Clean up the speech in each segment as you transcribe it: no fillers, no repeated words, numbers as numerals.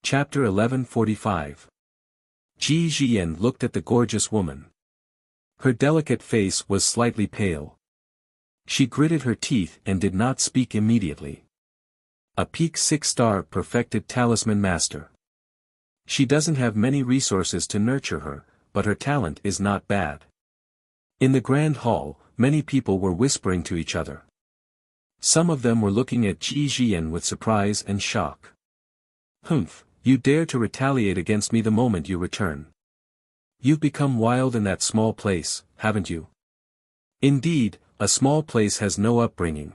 Chapter 1145. Ji Jian looked at the gorgeous woman. Her delicate face was slightly pale. She gritted her teeth and did not speak immediately. A peak 6-star perfected talisman master. She doesn't have many resources to nurture her, but her talent is not bad. In the grand hall, many people were whispering to each other. Some of them were looking at Ji Jian with surprise and shock. "Humph, you dare to retaliate against me the moment you return. You've become wild in that small place, haven't you? Indeed, a small place has no upbringing.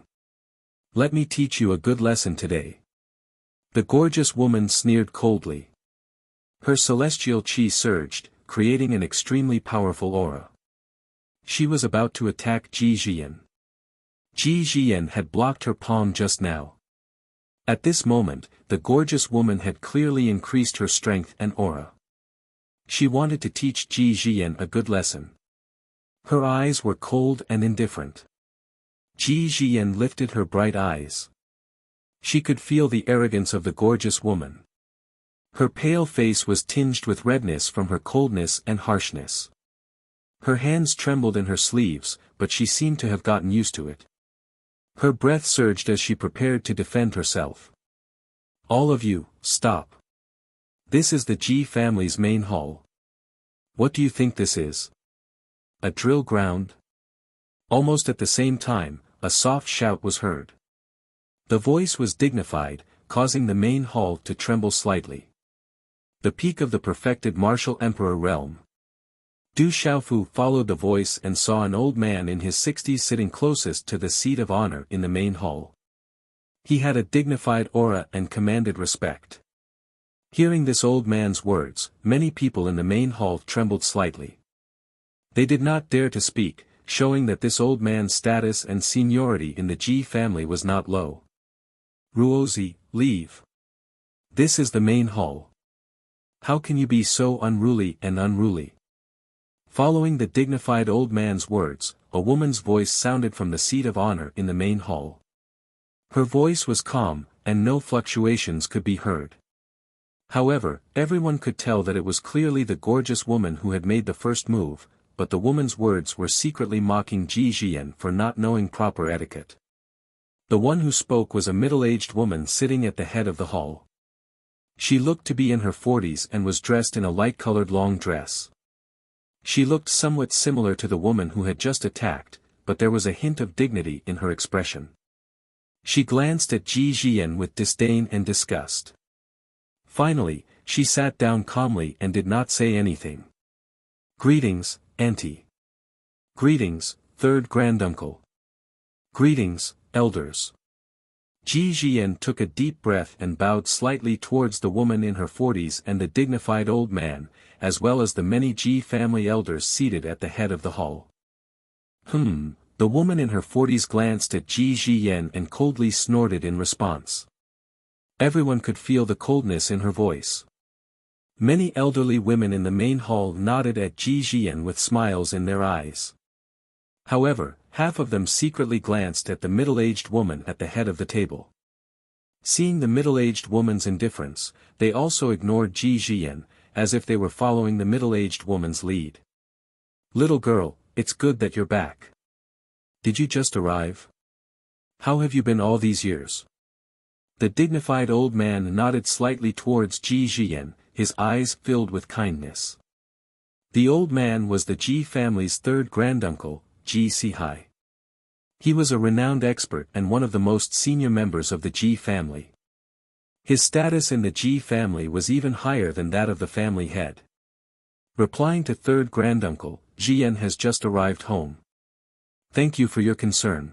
Let me teach you a good lesson today." The gorgeous woman sneered coldly. Her celestial chi surged, creating an extremely powerful aura. She was about to attack Ji Jian. Ji Jian had blocked her palm just now. At this moment, the gorgeous woman had clearly increased her strength and aura. She wanted to teach Ji Jian a good lesson. Her eyes were cold and indifferent. Ji Jian lifted her bright eyes. She could feel the arrogance of the gorgeous woman. Her pale face was tinged with redness from her coldness and harshness. Her hands trembled in her sleeves, but she seemed to have gotten used to it. Her breath surged as she prepared to defend herself. "All of you, stop. This is the Ji family's main hall. What do you think this is? A drill ground?" Almost at the same time, a soft shout was heard. The voice was dignified, causing the main hall to tremble slightly. The peak of the perfected martial emperor realm. Du Xiaofu followed the voice and saw an old man in his 60s sitting closest to the seat of honor in the main hall. He had a dignified aura and commanded respect. Hearing this old man's words, many people in the main hall trembled slightly. They did not dare to speak, showing that this old man's status and seniority in the Ji family was not low. "Ruozi, leave. This is the main hall. How can you be so unruly and unruly?" Following the dignified old man's words, a woman's voice sounded from the seat of honor in the main hall. Her voice was calm, and no fluctuations could be heard. However, everyone could tell that it was clearly the gorgeous woman who had made the first move, but the woman's words were secretly mocking Ji Jian for not knowing proper etiquette. The one who spoke was a middle-aged woman sitting at the head of the hall. She looked to be in her 40s and was dressed in a light-colored long dress. She looked somewhat similar to the woman who had just attacked, but there was a hint of dignity in her expression. She glanced at Ji Jian with disdain and disgust. Finally, she sat down calmly and did not say anything. "Greetings, Auntie. Greetings, third granduncle. Greetings, elders." Ji Jian took a deep breath and bowed slightly towards the woman in her 40s and the dignified old man, as well as the many Ji family elders seated at the head of the hall. The woman in her 40s glanced at Ji Jian and coldly snorted in response. Everyone could feel the coldness in her voice. Many elderly women in the main hall nodded at Ji Jian with smiles in their eyes. However, half of them secretly glanced at the middle-aged woman at the head of the table. Seeing the middle-aged woman's indifference, they also ignored Ji Jian, as if they were following the middle-aged woman's lead. "Little girl, it's good that you're back. Did you just arrive? How have you been all these years?" The dignified old man nodded slightly towards Ji Jian, his eyes filled with kindness. The old man was the Ji family's third granduncle, Ji Sihai. He was a renowned expert and one of the most senior members of the Ji family. His status in the Ji family was even higher than that of the family head. Replying to third granduncle, Jian has just arrived home. "Thank you for your concern.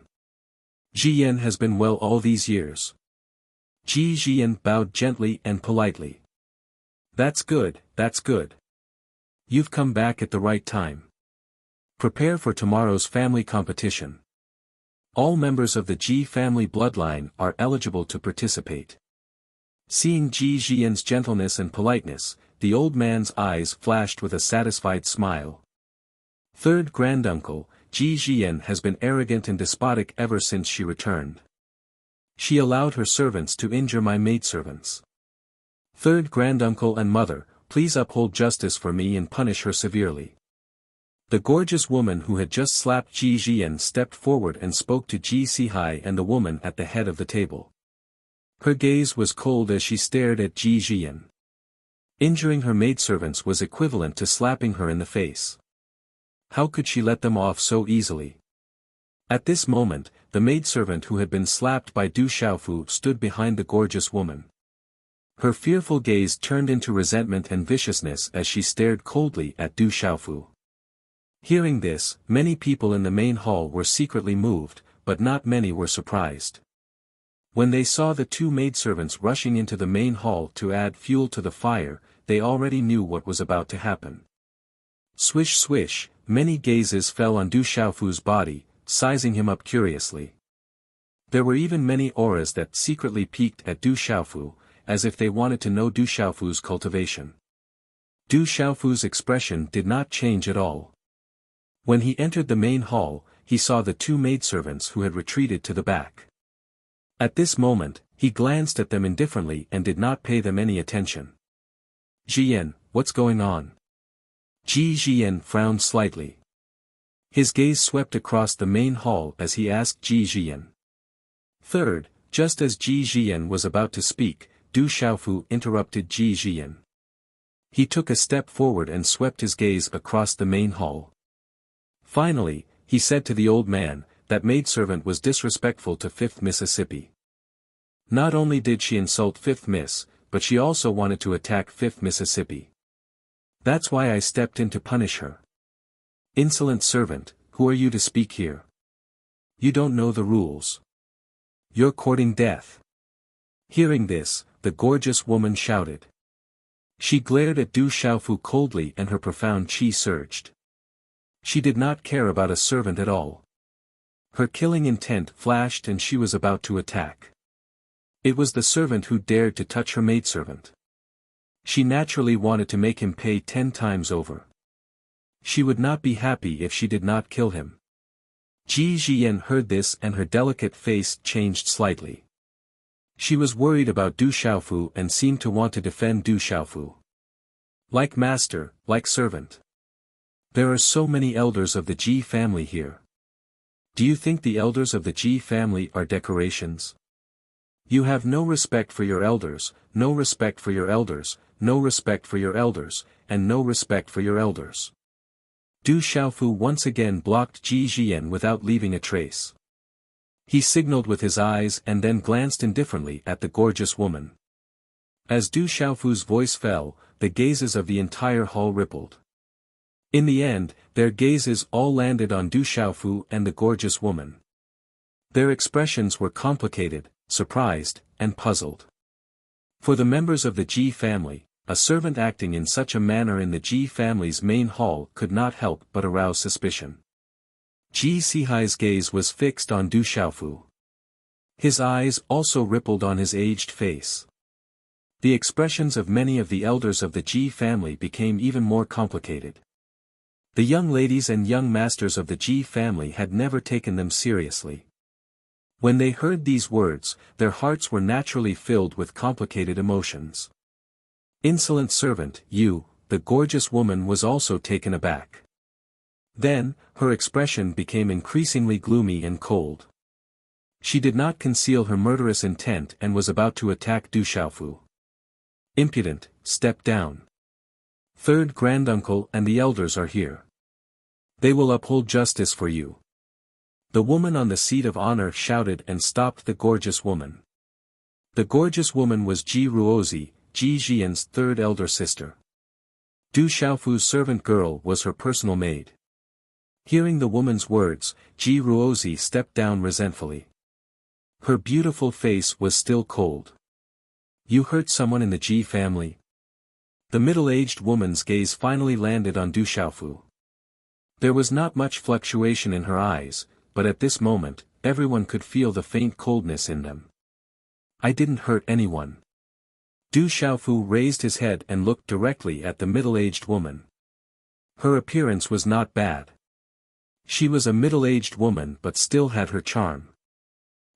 Jian has been well all these years." Ji Jian bowed gently and politely. That's good, that's good. You've come back at the right time. Prepare for tomorrow's family competition. All members of the Ji family bloodline are eligible to participate." Seeing Ji Jian's gentleness and politeness, the old man's eyes flashed with a satisfied smile. Third granduncle, Ji Jian has been arrogant and despotic ever since she returned. She allowed her servants to injure my maidservants. Third granduncle and mother, please uphold justice for me and punish her severely. The gorgeous woman who had just slapped Ji Jian stepped forward and spoke to Ji Sihai and the woman at the head of the table. Her gaze was cold as she stared at Ji Jian. Injuring her maidservants was equivalent to slapping her in the face. How could she let them off so easily? At this moment, the maidservant who had been slapped by Du Xiaofu stood behind the gorgeous woman. Her fearful gaze turned into resentment and viciousness as she stared coldly at Du Xiaofu. Hearing this, many people in the main hall were secretly moved, but not many were surprised. When they saw the two maidservants rushing into the main hall to add fuel to the fire, they already knew what was about to happen. Swish swish, many gazes fell on Du Xiaofu's body, sizing him up curiously. There were even many auras that secretly peeked at Du Xiaofu, as if they wanted to know Du Xiaofu's cultivation. Du Xiaofu's expression did not change at all. When he entered the main hall, he saw the two maidservants who had retreated to the back. At this moment, he glanced at them indifferently and did not pay them any attention. Jian, what's going on? Ji Jian frowned slightly. His gaze swept across the main hall as he asked Ji Jian. Third, just as Ji Jian was about to speak, Du Xiaofu interrupted Ji Jian. He took a step forward and swept his gaze across the main hall. Finally, he said to the old man, that maidservant was disrespectful to 5th Mississippi. Not only did she insult 5th Miss, but she also wanted to attack 5th Mississippi. That's why I stepped in to punish her. Insolent servant, who are you to speak here? You don't know the rules. You're courting death. Hearing this, the gorgeous woman shouted. She glared at Du Xiaofu coldly and her profound qi surged. She did not care about a servant at all. Her killing intent flashed and she was about to attack. It was the servant who dared to touch her maidservant. She naturally wanted to make him pay 10 times over. She would not be happy if she did not kill him. Ji Jian heard this and her delicate face changed slightly. She was worried about Du Xiaofu and seemed to want to defend Du Xiaofu. Like master, like servant. There are so many elders of the Ji family here. Do you think the elders of the Ji family are decorations? You have no respect for your elders, no respect for your elders, no respect for your elders, and no respect for your elders. Du Xiaofu once again blocked Ji Jian without leaving a trace. He signaled with his eyes and then glanced indifferently at the gorgeous woman. As Du Xiaofu's voice fell, the gazes of the entire hall rippled. In the end, their gazes all landed on Du Xiaofu and the gorgeous woman. Their expressions were complicated, surprised, and puzzled. For the members of the Ji family, a servant acting in such a manner in the Ji family's main hall could not help but arouse suspicion. Ji Sihai's gaze was fixed on Du Xiaofu. His eyes also rippled on his aged face. The expressions of many of the elders of the Ji family became even more complicated. The young ladies and young masters of the Ji family had never taken them seriously. When they heard these words, their hearts were naturally filled with complicated emotions. Insolent servant, you, the gorgeous woman was also taken aback. Then, her expression became increasingly gloomy and cold. She did not conceal her murderous intent and was about to attack Du Xiaofu. Impudent, step down. Third granduncle and the elders are here. They will uphold justice for you. The woman on the seat of honor shouted and stopped the gorgeous woman. The gorgeous woman was Ji Ruozi, Ji Jian's third elder sister. Du Xiaofu's servant girl was her personal maid. Hearing the woman's words, Ji Ruozi stepped down resentfully. Her beautiful face was still cold. You hurt someone in the Ji family? The middle-aged woman's gaze finally landed on Du Xiaofu. There was not much fluctuation in her eyes, but at this moment, everyone could feel the faint coldness in them. I didn't hurt anyone. Du Xiaofu raised his head and looked directly at the middle-aged woman. Her appearance was not bad. She was a middle-aged woman but still had her charm.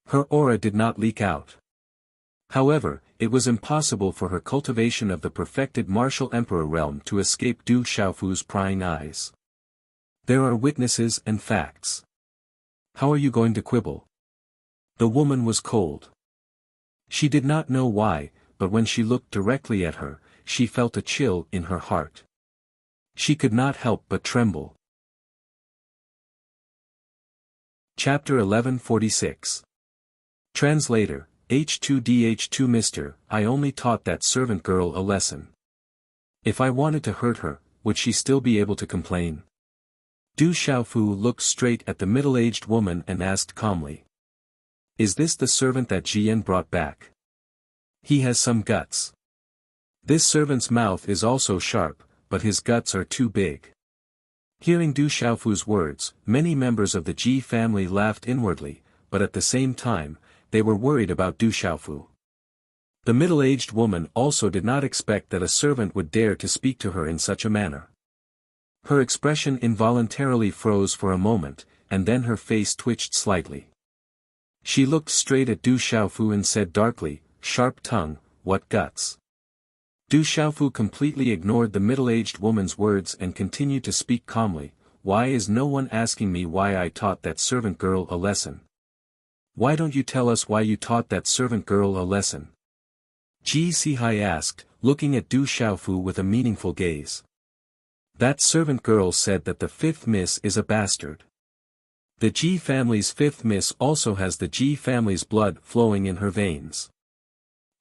Her aura did not leak out. However, it was impossible for her cultivation of the perfected martial emperor realm to escape Du Xiaofu's prying eyes. There are witnesses and facts. How are you going to quibble? The woman was cold. She did not know why, but when she looked directly at her, she felt a chill in her heart. She could not help but tremble. Chapter 1146. Translator, H2DH2 Mr. I only taught that servant girl a lesson. If I wanted to hurt her, would she still be able to complain? Du Xiaofu looked straight at the middle-aged woman and asked calmly. Is this the servant that Jiyan brought back? He has some guts. This servant's mouth is also sharp, but his guts are too big. Hearing Du Xiaofu's words, many members of the Ji family laughed inwardly, but at the same time, they were worried about Du Xiaofu. The middle-aged woman also did not expect that a servant would dare to speak to her in such a manner. Her expression involuntarily froze for a moment, and then her face twitched slightly. She looked straight at Du Xiaofu and said darkly, "Sharp tongue, what guts?" Du Xiaofu completely ignored the middle-aged woman's words and continued to speak calmly. Why is no one asking me why I taught that servant girl a lesson? Why don't you tell us why you taught that servant girl a lesson? Ji Sihai asked, looking at Du Xiaofu with a meaningful gaze. That servant girl said that the fifth miss is a bastard. The Ji family's fifth miss also has the Ji family's blood flowing in her veins.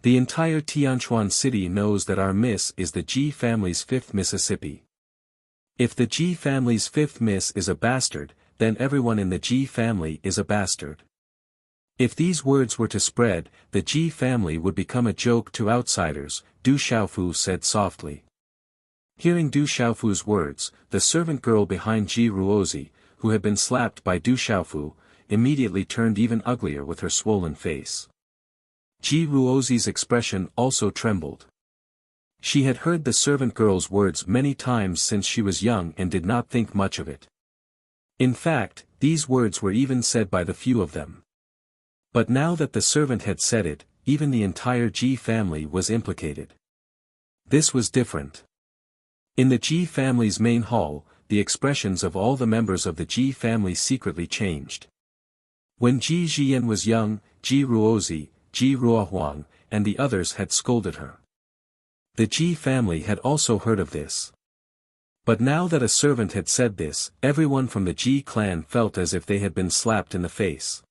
The entire Tianchuan city knows that our miss is the Ji family's fifth Mississippi. If the Ji family's fifth miss is a bastard, then everyone in the Ji family is a bastard. If these words were to spread, the Ji family would become a joke to outsiders, Du Xiaofu said softly. Hearing Du Xiaofu's words, the servant girl behind Ji Ruozi, who had been slapped by Du Xiaofu, immediately turned even uglier with her swollen face. Ji Ruozi's expression also trembled. She had heard the servant girl's words many times since she was young and did not think much of it. In fact, these words were even said by the few of them. But now that the servant had said it, even the entire Ji family was implicated. This was different. In the Ji family's main hall, the expressions of all the members of the Ji family secretly changed. When Ji Jiyan was young, Ji Ruozi, Ji Ruohuang, and the others had scolded her. The Ji family had also heard of this. But now that a servant had said this, everyone from the Ji clan felt as if they had been slapped in the face.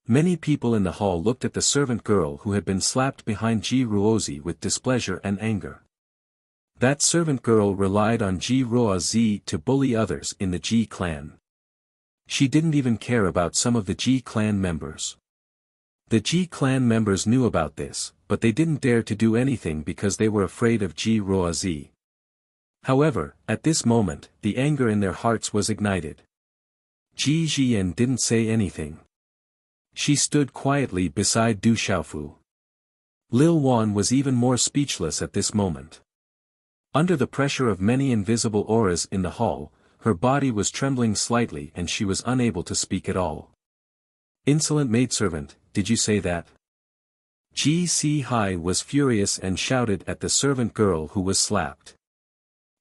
Many people in the hall looked at the servant girl who had been slapped behind Ji Ruozi with displeasure and anger. That servant girl relied on Ji Ruozi to bully others in the Ji clan. She didn't even care about some of the Ji clan members. The Ji clan members knew about this, but they didn't dare to do anything because they were afraid of Ji Ruozi. However, at this moment, the anger in their hearts was ignited. Ji Jiyan didn't say anything. She stood quietly beside Du Xiaofu. Lil Wan was even more speechless at this moment. Under the pressure of many invisible auras in the hall, her body was trembling slightly and she was unable to speak at all. Insolent maidservant, did you say that? Ji Si-hai was furious and shouted at the servant girl who was slapped.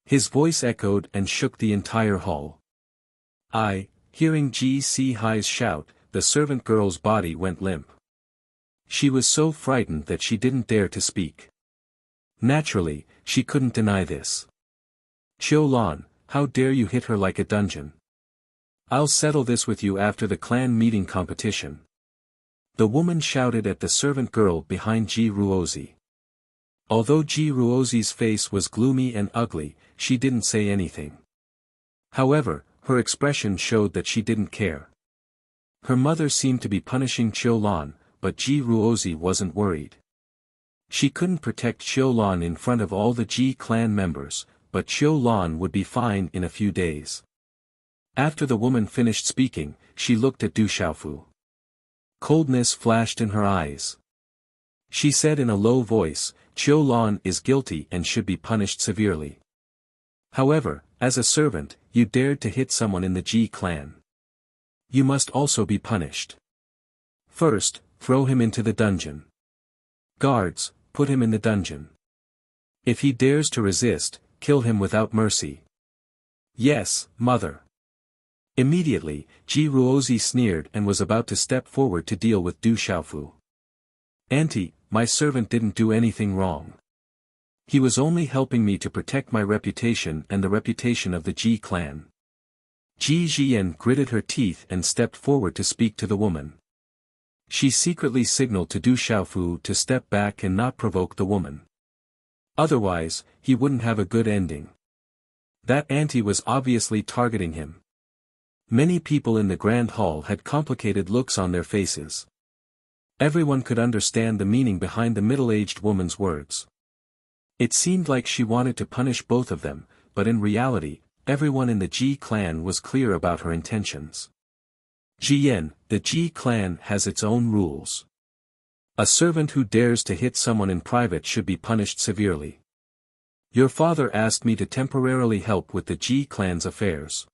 His voice echoed and shook the entire hall. Hearing Ji Si-hai's shout, the servant girl's body went limp. She was so frightened that she didn't dare to speak. Naturally, she couldn't deny this. Qiu Lan, how dare you hit her like a dungeon? I'll settle this with you after the clan meeting competition. The woman shouted at the servant girl behind Ji Ruozi. Although Ji Ruozi's face was gloomy and ugly, she didn't say anything. However, her expression showed that she didn't care. Her mother seemed to be punishing Qiu Lan, but Ji Ruozi wasn't worried. She couldn't protect Qiu Lan in front of all the Ji clan members, but Qiu Lan would be fine in a few days. After the woman finished speaking, she looked at Du Xiaofu. Coldness flashed in her eyes. She said in a low voice, Qiu Lan is guilty and should be punished severely. However, as a servant, you dared to hit someone in the Ji clan. You must also be punished. First, throw him into the dungeon. Guards, put him in the dungeon. If he dares to resist, kill him without mercy. Yes, mother. Immediately, Ji Ruozi sneered and was about to step forward to deal with Du Xiaofu. Auntie, my servant didn't do anything wrong. He was only helping me to protect my reputation and the reputation of the Ji clan. Ji Jian gritted her teeth and stepped forward to speak to the woman. She secretly signaled to Du Xiaofu to step back and not provoke the woman. Otherwise, he wouldn't have a good ending. That auntie was obviously targeting him. Many people in the grand hall had complicated looks on their faces. Everyone could understand the meaning behind the middle-aged woman's words. It seemed like she wanted to punish both of them, but in reality, everyone in the Ji clan was clear about her intentions. Jiyan, the Ji clan has its own rules. A servant who dares to hit someone in private should be punished severely. Your father asked me to temporarily help with the Ji clan's affairs.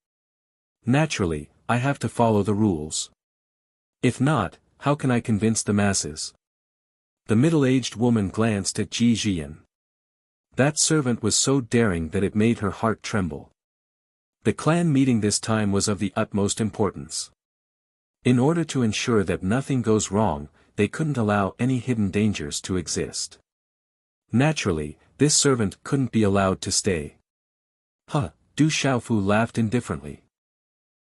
Naturally, I have to follow the rules. If not, how can I convince the masses? The middle-aged woman glanced at Ji Jian. That servant was so daring that it made her heart tremble. The clan meeting this time was of the utmost importance. In order to ensure that nothing goes wrong, they couldn't allow any hidden dangers to exist. Naturally, this servant couldn't be allowed to stay. Huh, Du Xiaofu laughed indifferently.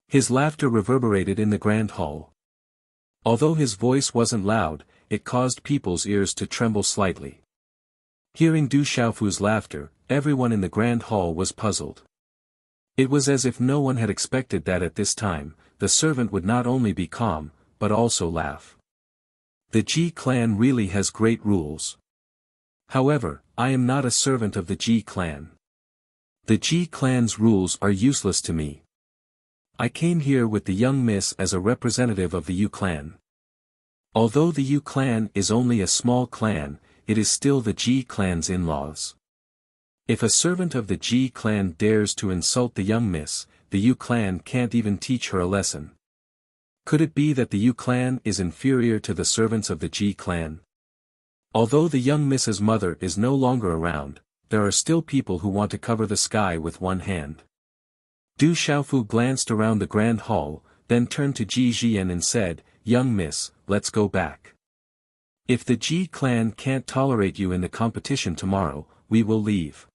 His laughter reverberated in the grand hall. Although his voice wasn't loud, it caused people's ears to tremble slightly. Hearing Du Xiaofu's laughter, everyone in the grand hall was puzzled. It was as if no one had expected that at this time, the servant would not only be calm, but also laugh. The Ji clan really has great rules. However, I am not a servant of the Ji clan. The Ji clan's rules are useless to me. I came here with the young miss as a representative of the Yu clan. Although the Yu clan is only a small clan, it is still the Ji clan's in-laws. If a servant of the Ji clan dares to insult the young miss, the Yu clan can't even teach her a lesson. Could it be that the Yu clan is inferior to the servants of the Ji clan? Although the young miss's mother is no longer around, there are still people who want to cover the sky with one hand. Du Xiaofu glanced around the grand hall, then turned to Ji Jian and said, "Young miss, let's go back. If the Ji clan can't tolerate you in the competition tomorrow, we will leave."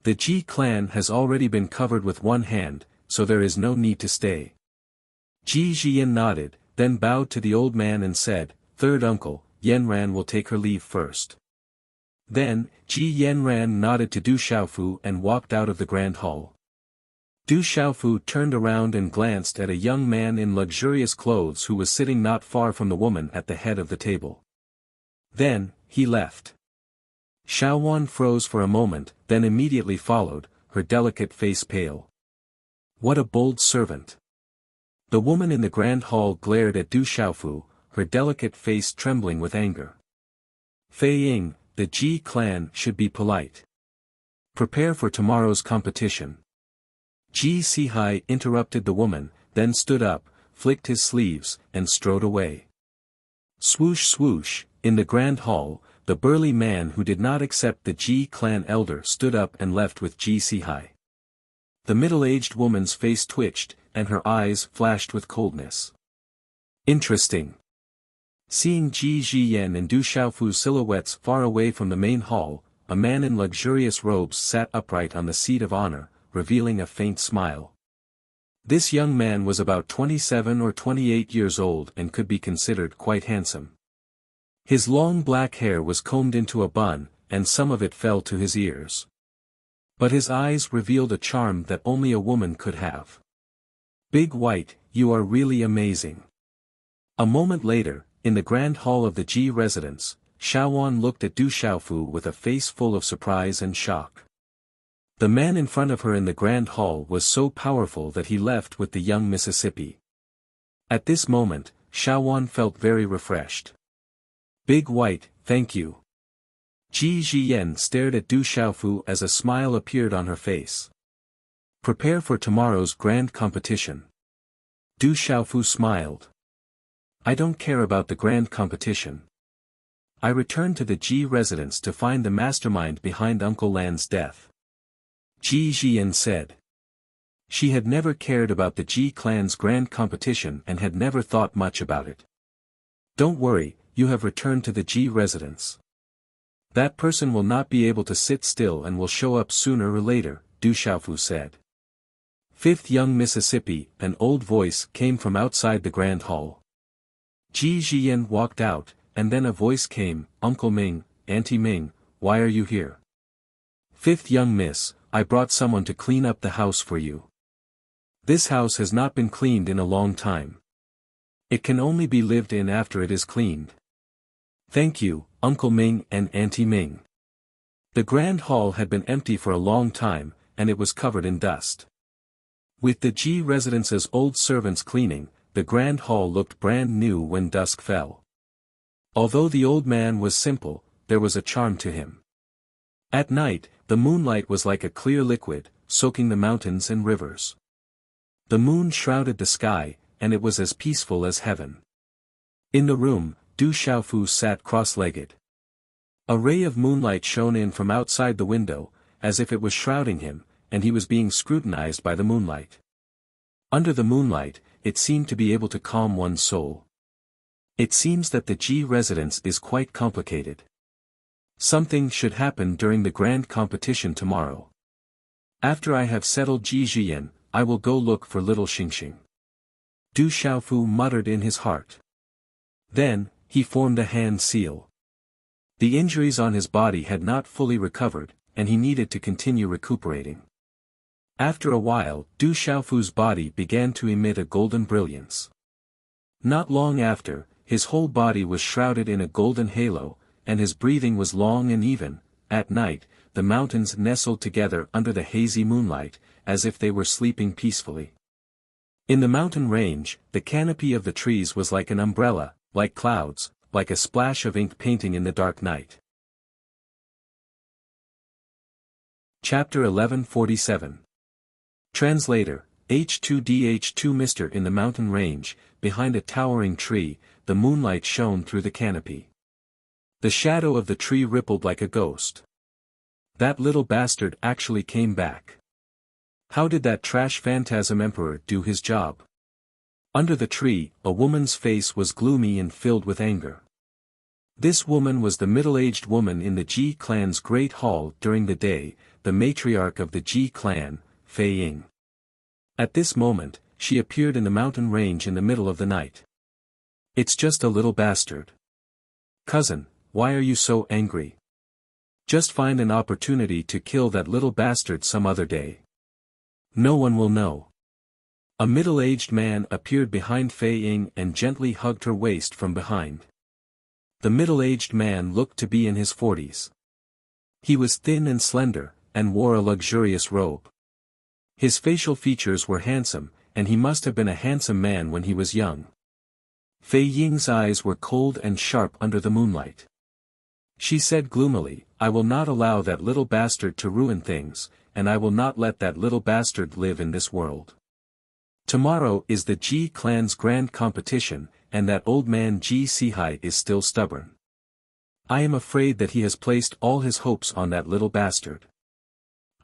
The Ji clan has already been covered with one hand, so there is no need to stay. Ji Jian nodded, then bowed to the old man and said, "Third uncle, Yanran will take her leave first." Then, Ji Yanran nodded to Du Xiaofu and walked out of the grand hall. Du Xiaofu turned around and glanced at a young man in luxurious clothes who was sitting not far from the woman at the head of the table. Then, he left. Xiaowan froze for a moment, then immediately followed, her delicate face pale. What a bold servant! The woman in the grand hall glared at Du Xiaofu, her delicate face trembling with anger. Fei Ying, the Ji clan should be polite. Prepare for tomorrow's competition. Ji Sihai interrupted the woman, then stood up, flicked his sleeves, and strode away. Swoosh swoosh, in the grand hall, the burly man who did not accept the Ji clan elder stood up and left with Ji Sihai. The middle-aged woman's face twitched, and her eyes flashed with coldness. Interesting. Seeing Ji Jian and Du Xiaofu's silhouettes far away from the main hall, a man in luxurious robes sat upright on the seat of honor, revealing a faint smile. This young man was about 27 or 28 years old and could be considered quite handsome. His long black hair was combed into a bun, and some of it fell to his ears. But his eyes revealed a charm that only a woman could have. Big White, you are really amazing. A moment later, in the grand hall of the Ji residence, Xiaowan looked at Du Xiaofu with a face full of surprise and shock. The man in front of her in the grand hall was so powerful that he left with the young Mississippi. At this moment, Xiaowan felt very refreshed. Big White, thank you. Ji Jian stared at Du Xiaofu as a smile appeared on her face. Prepare for tomorrow's grand competition. Du Xiaofu smiled. I don't care about the grand competition. I returned to the Ji residence to find the mastermind behind Uncle Lan's death. Ji Jian said. She had never cared about the Ji clan's grand competition and had never thought much about it. Don't worry, you have returned to the Ji residence. That person will not be able to sit still and will show up sooner or later, Du Xiaofu said. Fifth Young Mississippi, an old voice came from outside the grand hall. Ji Jian walked out, and then a voice came, Uncle Ming, Auntie Ming, why are you here? Fifth Young Miss, I brought someone to clean up the house for you. This house has not been cleaned in a long time. It can only be lived in after it is cleaned. Thank you, Uncle Ming and Auntie Ming. The grand hall had been empty for a long time, and it was covered in dust. With the Ji residence's old servants cleaning, the grand hall looked brand new when dusk fell. Although the old man was simple, there was a charm to him. At night, the moonlight was like a clear liquid, soaking the mountains and rivers. The moon shrouded the sky, and it was as peaceful as heaven. In the room, Du Xiaofu sat cross-legged. A ray of moonlight shone in from outside the window, as if it was shrouding him, and he was being scrutinized by the moonlight. Under the moonlight, it seemed to be able to calm one's soul. It seems that the Ji residence is quite complicated. Something should happen during the grand competition tomorrow. After I have settled Ji Jian, I will go look for little Xingxing. Du Xiaofu muttered in his heart. Then, he formed a hand seal. The injuries on his body had not fully recovered, and he needed to continue recuperating. After a while, Du Xiaofu's body began to emit a golden brilliance. Not long after, his whole body was shrouded in a golden halo, and his breathing was long and even. At night, the mountains nestled together under the hazy moonlight, as if they were sleeping peacefully. In the mountain range, the canopy of the trees was like an umbrella, like clouds, like a splash of ink painting in the dark night. Chapter 1147. Translator, H2DH2 Mr. In the mountain range, behind a towering tree, the moonlight shone through the canopy. The shadow of the tree rippled like a ghost. That little bastard actually came back. How did that trash phantasm emperor do his job? Under the tree, a woman's face was gloomy and filled with anger. This woman was the middle-aged woman in the Ji clan's great hall during the day, the matriarch of the Ji clan, Fei Ying. At this moment, she appeared in the mountain range in the middle of the night. It's just a little bastard. Cousin, why are you so angry? Just find an opportunity to kill that little bastard some other day. No one will know. A middle-aged man appeared behind Fei Ying and gently hugged her waist from behind. The middle-aged man looked to be in his 40s. He was thin and slender, and wore a luxurious robe. His facial features were handsome, and he must have been a handsome man when he was young. Fei Ying's eyes were cold and sharp under the moonlight. She said gloomily, I will not allow that little bastard to ruin things, and I will not let that little bastard live in this world. Tomorrow is the Ji clan's grand competition, and that old man Ji Sihai is still stubborn. I am afraid that he has placed all his hopes on that little bastard.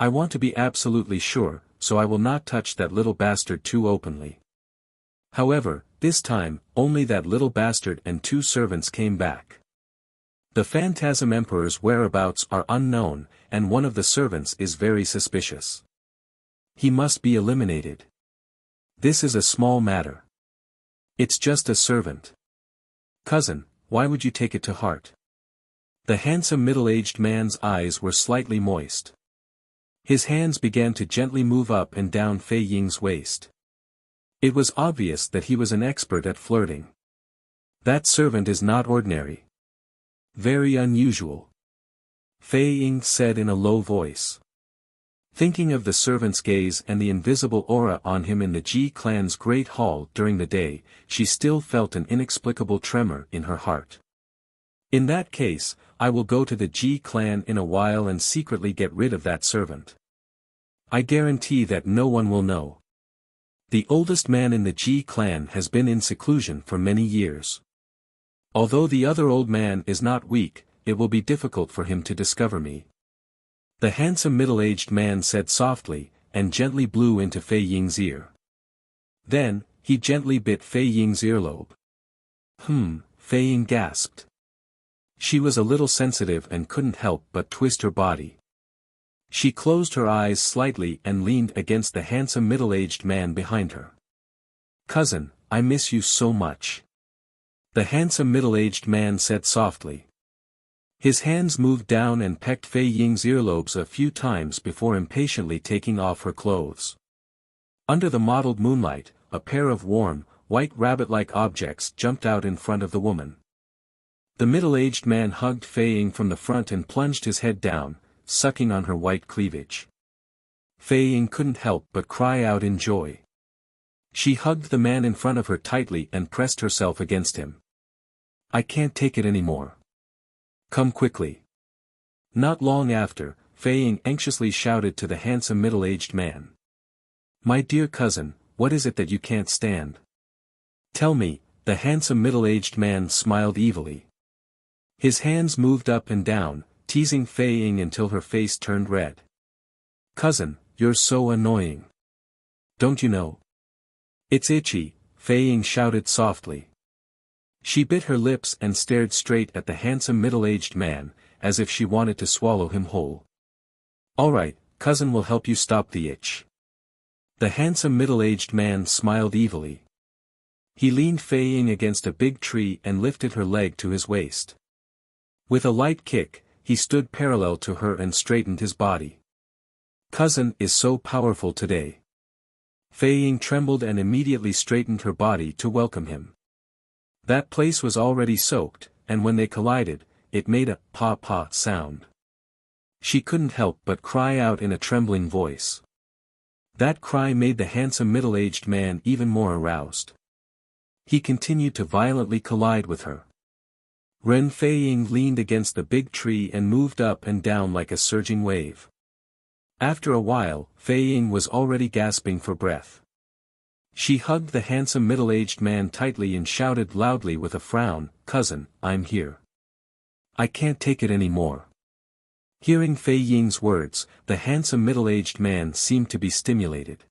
I want to be absolutely sure, so I will not touch that little bastard too openly. However, this time, only that little bastard and 2 servants came back. The Phantasm Emperor's whereabouts are unknown, and one of the servants is very suspicious. He must be eliminated. This is a small matter. It's just a servant. Cousin, why would you take it to heart? The handsome middle-aged man's eyes were slightly moist. His hands began to gently move up and down Fei Ying's waist. It was obvious that he was an expert at flirting. That servant is not ordinary. Very unusual. Fei Ying said in a low voice. Thinking of the servant's gaze and the invisible aura on him in the Ji clan's great hall during the day, she still felt an inexplicable tremor in her heart. In that case, I will go to the Ji clan in a while and secretly get rid of that servant. I guarantee that no one will know. The oldest man in the Ji clan has been in seclusion for many years. Although the other old man is not weak, it will be difficult for him to discover me. The handsome middle-aged man said softly, and gently blew into Fei Ying's ear. Then, he gently bit Fei Ying's earlobe. Fei Ying gasped. She was a little sensitive and couldn't help but twist her body. She closed her eyes slightly and leaned against the handsome middle-aged man behind her. "Cousin, I miss you so much," the handsome middle-aged man said softly. His hands moved down and pecked Fei Ying's earlobes a few times before impatiently taking off her clothes. Under the mottled moonlight, a pair of warm, white rabbit-like objects jumped out in front of the woman. The middle-aged man hugged Fei Ying from the front and plunged his head down, sucking on her white cleavage. Fei Ying couldn't help but cry out in joy. She hugged the man in front of her tightly and pressed herself against him. "I can't take it anymore. Come quickly." Not long after, Fei Ying anxiously shouted to the handsome middle-aged man. "My dear cousin, what is it that you can't stand? Tell me." The handsome middle-aged man smiled evilly. His hands moved up and down, teasing Fei Ying until her face turned red. "Cousin, you're so annoying. Don't you know? It's itchy," Fei Ying shouted softly. She bit her lips and stared straight at the handsome middle-aged man, as if she wanted to swallow him whole. "All right, cousin will help you stop the itch." The handsome middle-aged man smiled evilly. He leaned Fei Ying against a big tree and lifted her leg to his waist. With a light kick, he stood parallel to her and straightened his body. "Cousin is so powerful today." Fei Ying trembled and immediately straightened her body to welcome him. That place was already soaked, and when they collided, it made a pa-pa sound. She couldn't help but cry out in a trembling voice. That cry made the handsome middle-aged man even more aroused. He continued to violently collide with her. Ren Fei Ying leaned against the big tree and moved up and down like a surging wave. After a while, Fei Ying was already gasping for breath. She hugged the handsome middle-aged man tightly and shouted loudly with a frown, "Cousin, I'm here. I can't take it anymore." Hearing Fei Ying's words, the handsome middle-aged man seemed to be stimulated.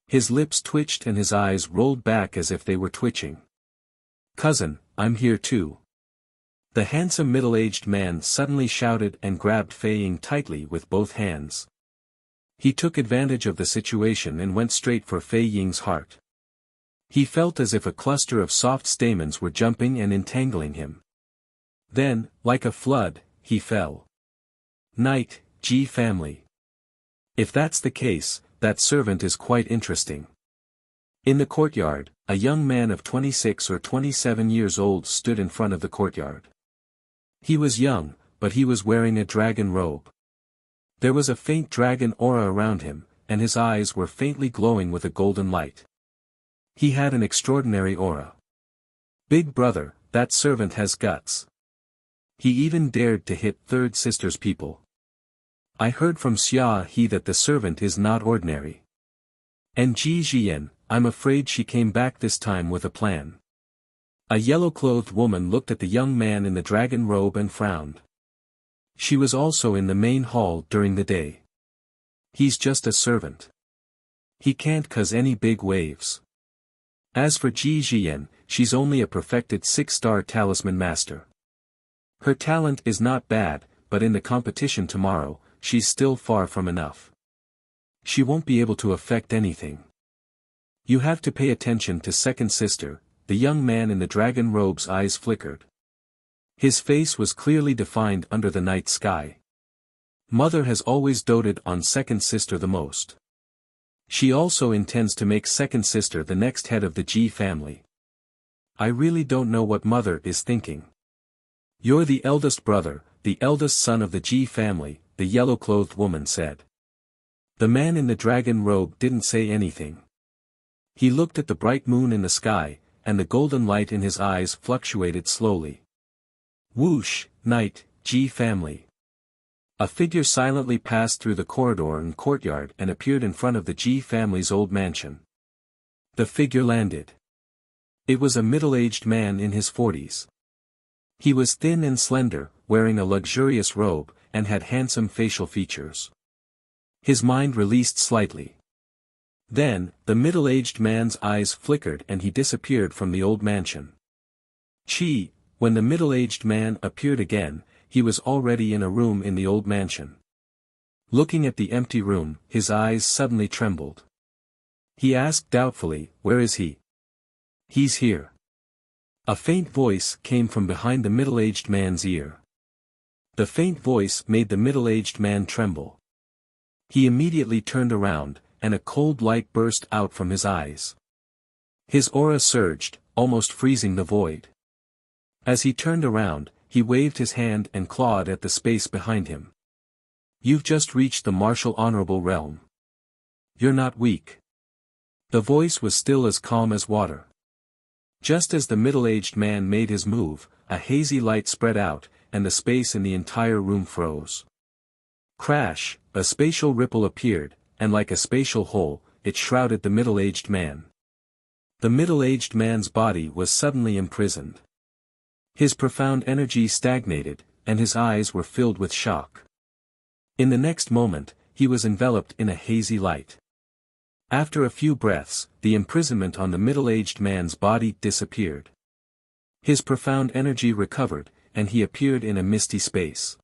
His lips twitched and his eyes rolled back as if they were twitching. "Cousin, I'm here too." The handsome middle-aged man suddenly shouted and grabbed Fei Ying tightly with both hands. He took advantage of the situation and went straight for Fei Ying's heart. He felt as if a cluster of soft stamens were jumping and entangling him. Then, like a flood, he fell. Night, Ji family. If that's the case, that servant is quite interesting. In the courtyard, a young man of 26 or 27 years old stood in front of the courtyard. He was young, but he was wearing a dragon robe. There was a faint dragon aura around him, and his eyes were faintly glowing with a golden light. He had an extraordinary aura. "Big brother, that servant has guts. He even dared to hit third sister's people. I heard from Xia He that the servant is not ordinary. And Ji Jian, I'm afraid she came back this time with a plan." A yellow-clothed woman looked at the young man in the dragon robe and frowned. She was also in the main hall during the day. "He's just a servant. He can't cause any big waves." As for Ji Jian, she's only a perfected 6-star talisman master. Her talent is not bad, but in the competition tomorrow, she's still far from enough. She won't be able to affect anything. You have to pay attention to second sister. The young man in the dragon robe's eyes flickered. His face was clearly defined under the night sky. Mother has always doted on second sister the most. She also intends to make second sister the next head of the Ji family. I really don't know what mother is thinking. You're the eldest brother, the eldest son of the Ji family, the yellow-clothed woman said. The man in the dragon robe didn't say anything. He looked at the bright moon in the sky, and the golden light in his eyes fluctuated slowly. Whoosh, night, Ji family. A figure silently passed through the corridor and courtyard and appeared in front of the Ji family's old mansion. The figure landed. It was a middle-aged man in his 40s. He was thin and slender, wearing a luxurious robe, and had handsome facial features. His mind released slightly. Then, the middle-aged man's eyes flickered and he disappeared from the old mansion. When the middle-aged man appeared again, he was already in a room in the old mansion. Looking at the empty room, his eyes suddenly trembled. He asked doubtfully, "Where is he?" "He's here." A faint voice came from behind the middle-aged man's ear. The faint voice made the middle-aged man tremble. He immediately turned around, and a cold light burst out from his eyes. His aura surged, almost freezing the void. As he turned around, he waved his hand and clawed at the space behind him. "You've just reached the martial honorable realm. You're not weak." The voice was still as calm as water. Just as the middle-aged man made his move, a hazy light spread out, and the space in the entire room froze. Crash, a spatial ripple appeared, and like a spatial hole, it shrouded the middle-aged man. The middle-aged man's body was suddenly imprisoned. His profound energy stagnated, and his eyes were filled with shock. In the next moment, he was enveloped in a hazy light. After a few breaths, the imprisonment on the middle-aged man's body disappeared. His profound energy recovered, and he appeared in a misty space.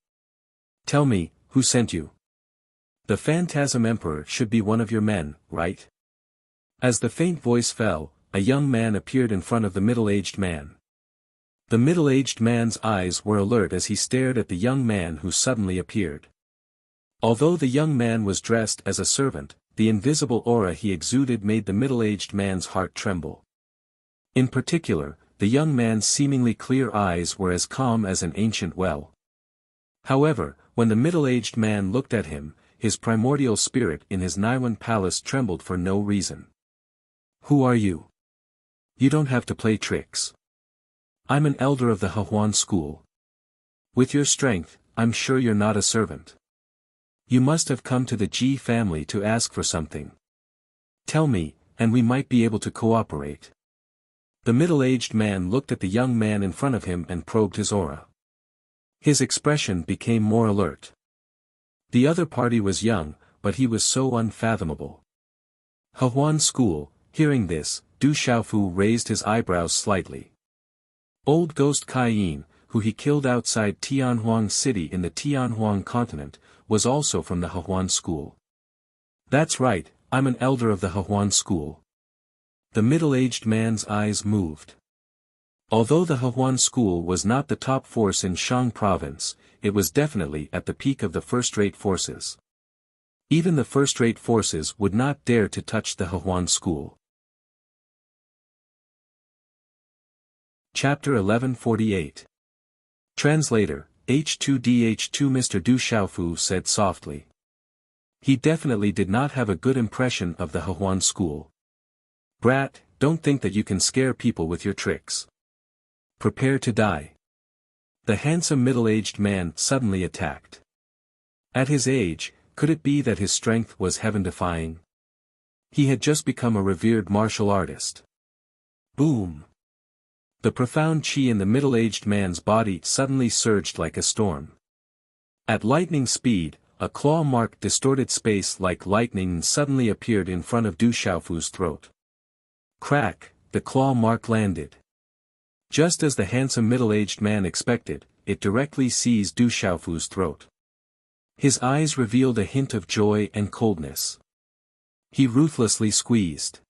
"Tell me, who sent you? The Phantasm Emperor should be one of your men, right?" As the faint voice fell, a young man appeared in front of the middle-aged man. The middle-aged man's eyes were alert as he stared at the young man who suddenly appeared. Although the young man was dressed as a servant, the invisible aura he exuded made the middle-aged man's heart tremble. In particular, the young man's seemingly clear eyes were as calm as an ancient well. However, when the middle-aged man looked at him, his primordial spirit in his Naiwan palace trembled for no reason. "Who are you? You don't have to play tricks. I'm an elder of the Hehuan school. With your strength, I'm sure you're not a servant. You must have come to the Ji family to ask for something. Tell me, and we might be able to cooperate." The middle-aged man looked at the young man in front of him and probed his aura. His expression became more alert. The other party was young, but he was so unfathomable. Hehuan school, hearing this, Du Xiaofu raised his eyebrows slightly. Old Ghost Kai-yin, who he killed outside Tianhuang City in the Tianhuang continent, was also from the Hehuan school. "That's right, I'm an elder of the Hehuan school." The middle-aged man's eyes moved. Although the Hehuan school was not the top force in Shang province, it was definitely at the peak of the first-rate forces. Even the first-rate forces would not dare to touch the Hehuan school. Chapter 1148. Translator, H2DH2 Mr. Du Xiaofu said softly. He definitely did not have a good impression of the Hehuan school. "Brat, don't think that you can scare people with your tricks. Prepare to die." The handsome middle-aged man suddenly attacked. At his age, could it be that his strength was heaven-defying? He had just become a revered martial artist. Boom! The profound chi in the middle-aged man's body suddenly surged like a storm. At lightning speed, a claw-marked distorted space like lightning suddenly appeared in front of Du Xiaofu's throat. Crack, the claw mark landed. Just as the handsome middle-aged man expected, it directly seized Du Xiaofu's throat. His eyes revealed a hint of joy and coldness. He ruthlessly squeezed.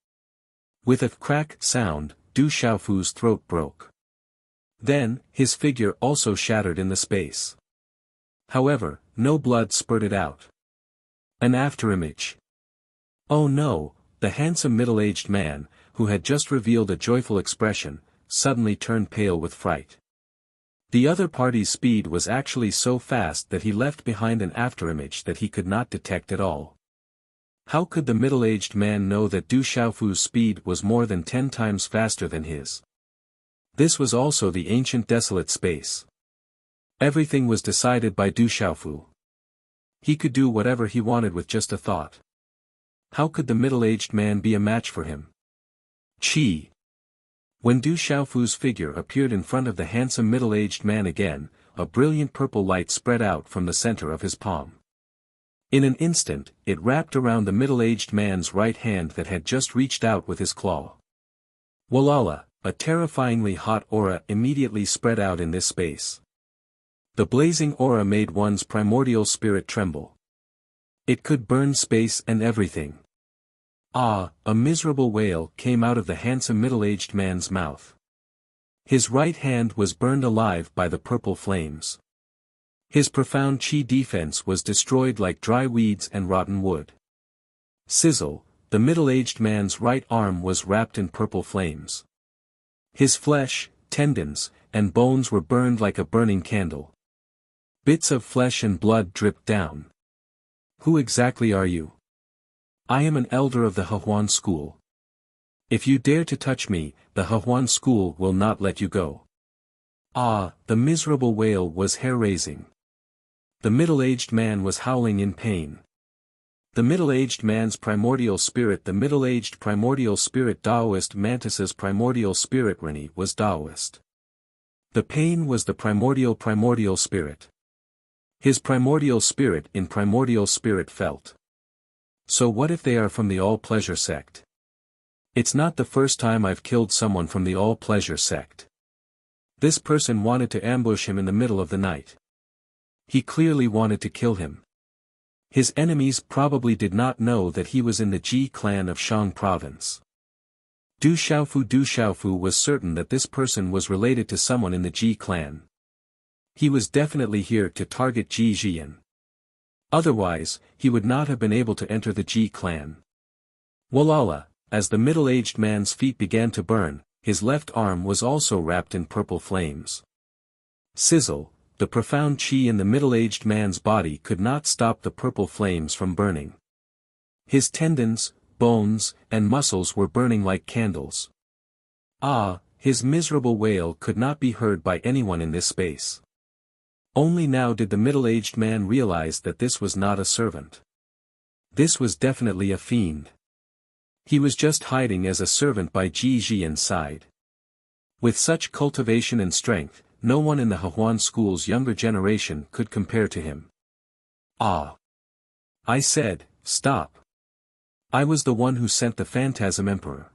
With a crack sound, Du Xiaofu's throat broke. Then, his figure also shattered in the space. However, no blood spurted out. An afterimage. Oh no, the handsome middle-aged man, who had just revealed a joyful expression, suddenly turned pale with fright. The other party's speed was actually so fast that he left behind an afterimage that he could not detect at all. How could the middle-aged man know that Du Xiaofu's speed was more than 10 times faster than his? This was also the ancient desolate space. Everything was decided by Du Xiaofu. He could do whatever he wanted with just a thought. How could the middle-aged man be a match for him? Chi! When Du Xiaofu's figure appeared in front of the handsome middle-aged man again, a brilliant purple light spread out from the center of his palm. In an instant, it wrapped around the middle-aged man's right hand that had just reached out with his claw. Walala, a terrifyingly hot aura immediately spread out in this space. The blazing aura made one's primordial spirit tremble. It could burn space and everything. Ah, a miserable wail came out of the handsome middle-aged man's mouth. His right hand was burned alive by the purple flames. His profound chi defense was destroyed like dry weeds and rotten wood. Sizzle, the middle-aged man's right arm was wrapped in purple flames. His flesh, tendons, and bones were burned like a burning candle. Bits of flesh and blood dripped down. Who exactly are you? I am an elder of the Hehuan school. If you dare to touch me, the Hehuan school will not let you go. Ah, the miserable wail was hair-raising. The middle-aged man was howling in pain. The middle-aged man's primordial spirit Taoist Mantis's primordial spirit Rini was Taoist. The pain was the primordial spirit. His primordial spirit felt. So what if they are from the all-pleasure sect? It's not the first time I've killed someone from the all-pleasure sect. This person wanted to ambush him in the middle of the night. He clearly wanted to kill him. His enemies probably did not know that he was in the Ji clan of Shang province. Du Xiaofu was certain that this person was related to someone in the Ji clan. He was definitely here to target Ji Jian. Otherwise, he would not have been able to enter the Ji clan. Walala, as the middle-aged man's feet began to burn, his left arm was also wrapped in purple flames. Sizzle, the profound chi in the middle-aged man's body could not stop the purple flames from burning. His tendons, bones, and muscles were burning like candles. Ah, his miserable wail could not be heard by anyone in this space. Only now did the middle-aged man realize that this was not a servant. This was definitely a fiend. He was just hiding as a servant by Ji Jian's side. With such cultivation and strength, no one in the Hehuan school's younger generation could compare to him. Ah! I said, stop. I was the one who sent the Phantasm Emperor.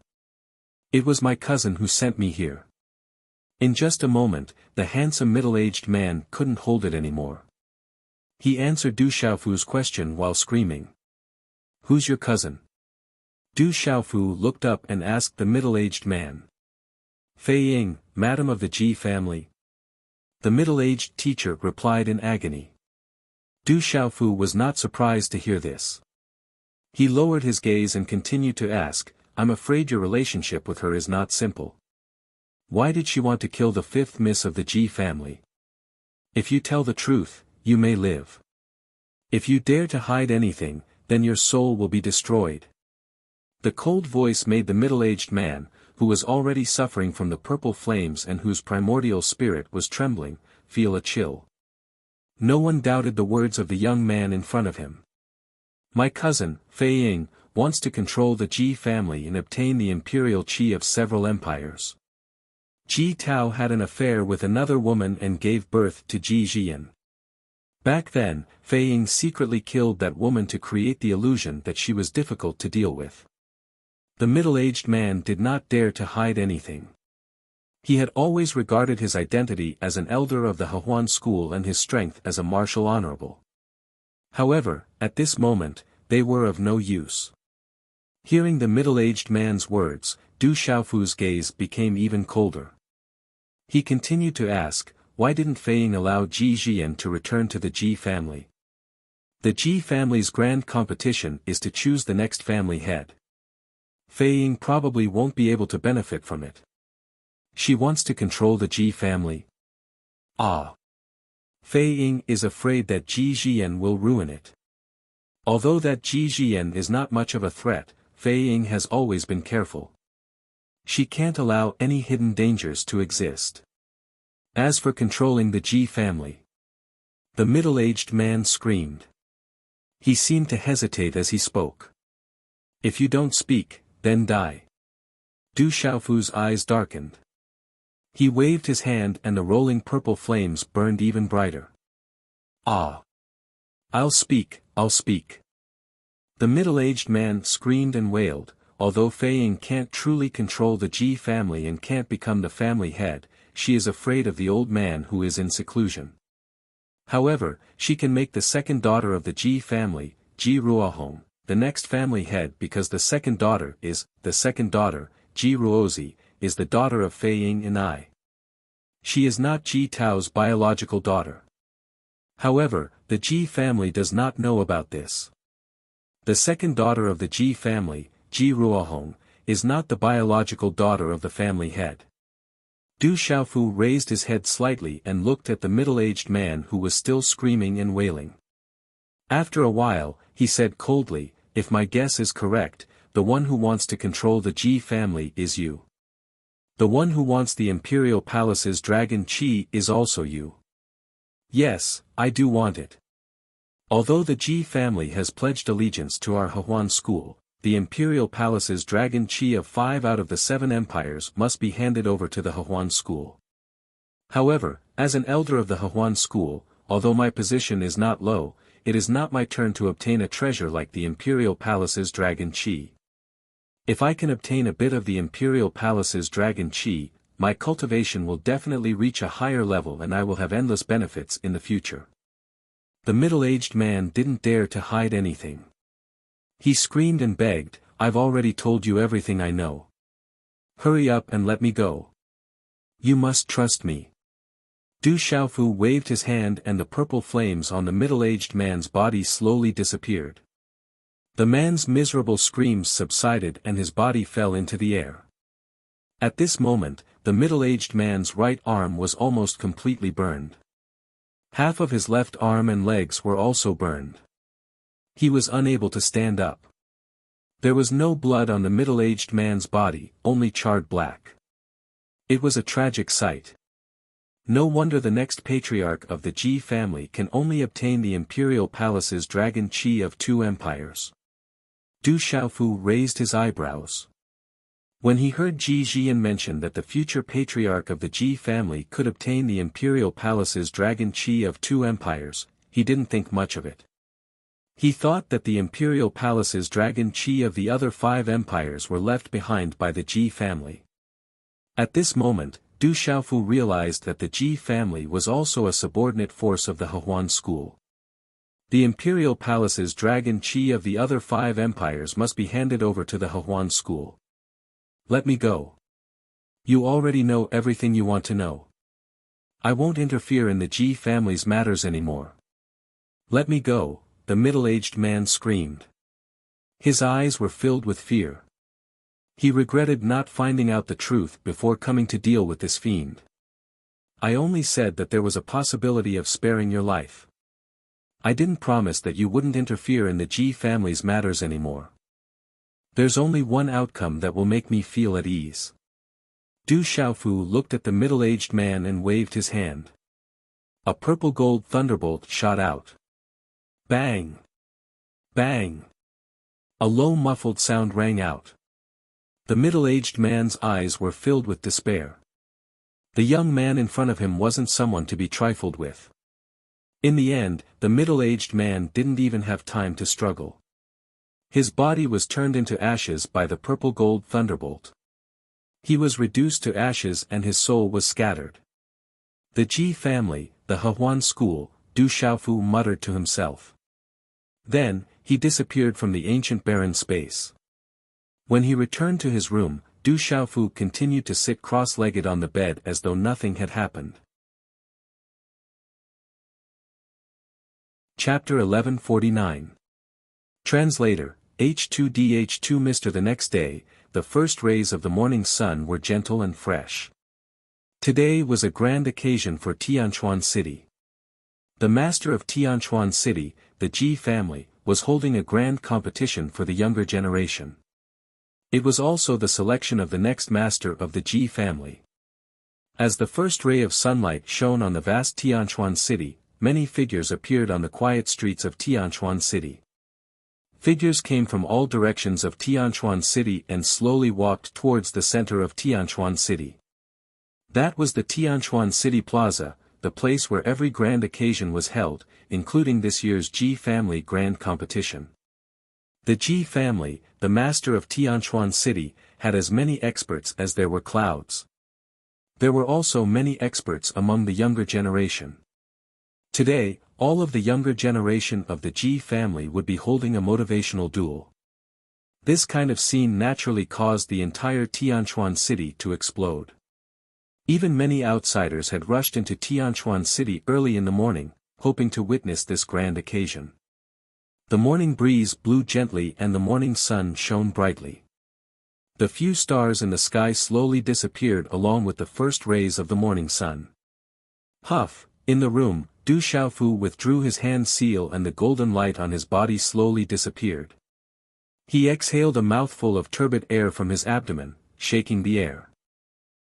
It was my cousin who sent me here. In just a moment, the handsome middle-aged man couldn't hold it anymore. He answered Du Xiaofu's question while screaming. Who's your cousin? Du Xiaofu looked up and asked the middle-aged man. Fei Ying, madam of the Ji family. The middle-aged teacher replied in agony. Du Xiaofu was not surprised to hear this. He lowered his gaze and continued to ask, I'm afraid your relationship with her is not simple. Why did she want to kill the fifth miss of the Ji family? If you tell the truth, you may live. If you dare to hide anything, then your soul will be destroyed. The cold voice made the middle-aged man, who was already suffering from the purple flames and whose primordial spirit was trembling, feel a chill. No one doubted the words of the young man in front of him. My cousin, Fei Ying, wants to control the Ji family and obtain the imperial qi of several empires. Ji Tao had an affair with another woman and gave birth to Ji Jian. Back then, Fei Ying secretly killed that woman to create the illusion that she was difficult to deal with. The middle-aged man did not dare to hide anything. He had always regarded his identity as an elder of the Hehuan school and his strength as a martial honorable. However, at this moment, they were of no use. Hearing the middle-aged man's words, Du Xiaofu's gaze became even colder. He continued to ask, why didn't Fei Ying allow Ji Jian to return to the Ji family? The Ji family's grand competition is to choose the next family head. Fei Ying probably won't be able to benefit from it. She wants to control the Ji family. Ah! Fei Ying is afraid that Ji Jian will ruin it. Although that Ji Jian is not much of a threat, Fei Ying has always been careful. She can't allow any hidden dangers to exist. As for controlling the Ji family, the middle-aged man screamed. He seemed to hesitate as he spoke. If you don't speak, then die. Du Xiaofu's eyes darkened. He waved his hand and the rolling purple flames burned even brighter. Ah! I'll speak, I'll speak. The middle-aged man screamed and wailed. Although Fei Ying can't truly control the Ji family and can't become the family head, she is afraid of the old man who is in seclusion. However, she can make the second daughter of the Ji family, Ji Ruohong, the next family head because the second daughter, Ji Ruozi, is the daughter of Fei Ying and I. She is not Ji Tao's biological daughter. However, the Ji family does not know about this. The second daughter of the Ji family, Ji Ruohong, is not the biological daughter of the family head. Du Xiaofu raised his head slightly and looked at the middle-aged man who was still screaming and wailing. After a while, he said coldly, if my guess is correct, the one who wants to control the Ji family is you. The one who wants the imperial palace's dragon Qi is also you. Yes, I do want it. Although the Ji family has pledged allegiance to our Hehuan school, the imperial palace's dragon Qi of 5 out of the 7 empires must be handed over to the Hehuan school. However, as an elder of the Hehuan school, although my position is not low, it is not my turn to obtain a treasure like the imperial palace's dragon Qi. If I can obtain a bit of the imperial palace's dragon Qi, my cultivation will definitely reach a higher level and I will have endless benefits in the future. The middle-aged man didn't dare to hide anything. He screamed and begged, I've already told you everything I know. Hurry up and let me go. You must trust me. Du Xiaofu waved his hand and the purple flames on the middle-aged man's body slowly disappeared. The man's miserable screams subsided and his body fell into the air. At this moment, the middle-aged man's right arm was almost completely burned. Half of his left arm and legs were also burned. He was unable to stand up. There was no blood on the middle-aged man's body, only charred black. It was a tragic sight. No wonder the next patriarch of the Ji family can only obtain the imperial palace's dragon Qi of 2 empires. Du Xiaofu raised his eyebrows. When he heard Ji Jian mention that the future patriarch of the Ji family could obtain the imperial palace's dragon Qi of 2 empires, he didn't think much of it. He thought that the imperial palace's dragon Qi of the other 5 empires were left behind by the Ji family. At this moment, Du Xiaofu realized that the Ji family was also a subordinate force of the Hehuan school. The imperial palace's dragon Qi of the other 5 empires must be handed over to the Hehuan school. Let me go. You already know everything you want to know. I won't interfere in the Ji family's matters anymore. Let me go. The middle-aged man screamed. His eyes were filled with fear. He regretted not finding out the truth before coming to deal with this fiend. I only said that there was a possibility of sparing your life. I didn't promise that you wouldn't interfere in the Ji family's matters anymore. There's only one outcome that will make me feel at ease. Du Xiaofu looked at the middle-aged man and waved his hand. A purple gold thunderbolt shot out. Bang! Bang! A low muffled sound rang out. The middle-aged man's eyes were filled with despair. The young man in front of him wasn't someone to be trifled with. In the end, the middle-aged man didn't even have time to struggle. His body was turned into ashes by the purple gold thunderbolt. He was reduced to ashes and his soul was scattered. The Ji family, the Hehuan school, Du Xiaofu muttered to himself. Then, he disappeared from the ancient barren space. When he returned to his room, Du Xiaofu continued to sit cross-legged on the bed as though nothing had happened. Chapter 1149. Translator, H2DH2 Mr. The next day, the first rays of the morning sun were gentle and fresh. Today was a grand occasion for Tianquan City. The master of Tianquan City, the Ji family, was holding a grand competition for the younger generation. It was also the selection of the next master of the Ji family. As the first ray of sunlight shone on the vast Tianquan City, many figures appeared on the quiet streets of Tianquan City. Figures came from all directions of Tianchuan City and slowly walked towards the center of Tianchuan City. That was the Tianchuan City Plaza, the place where every grand occasion was held, including this year's Ji Family Grand Competition. The Ji family, the master of Tianchuan City, had as many experts as there were clouds. There were also many experts among the younger generation. Today, all of the younger generation of the Ji family would be holding a motivational duel. This kind of scene naturally caused the entire Tianchuan City to explode. Even many outsiders had rushed into Tianchuan City early in the morning, hoping to witness this grand occasion. The morning breeze blew gently and the morning sun shone brightly. The few stars in the sky slowly disappeared along with the first rays of the morning sun. Huff, in the room, Du Xiaofu withdrew his hand seal and the golden light on his body slowly disappeared. He exhaled a mouthful of turbid air from his abdomen, shaking the air.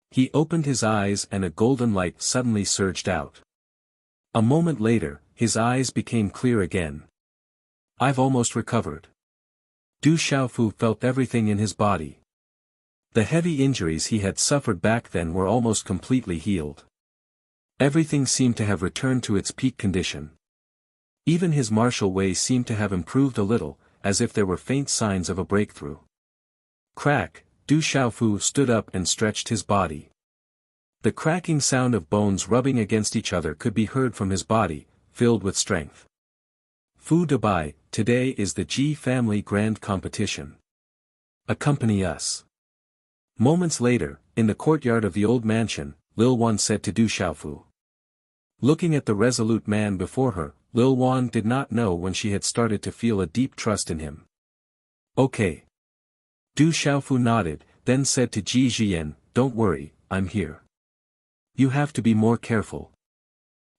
He opened his eyes and a golden light suddenly surged out. A moment later, his eyes became clear again. I've almost recovered. Du Xiaofu felt everything in his body. The heavy injuries he had suffered back then were almost completely healed. Everything seemed to have returned to its peak condition. Even his martial way seemed to have improved a little, as if there were faint signs of a breakthrough. Crack, Du Xiaofu stood up and stretched his body. The cracking sound of bones rubbing against each other could be heard from his body, filled with strength. Fu Dabai, today is the Ji Family Grand Competition. Accompany us. Moments later, in the courtyard of the old mansion, Lil Wan said to Du Xiaofu. Looking at the resolute man before her, Lil Wan did not know when she had started to feel a deep trust in him. Okay. Du Xiaofu nodded, then said to Ji Jian, don't worry, I'm here. You have to be more careful.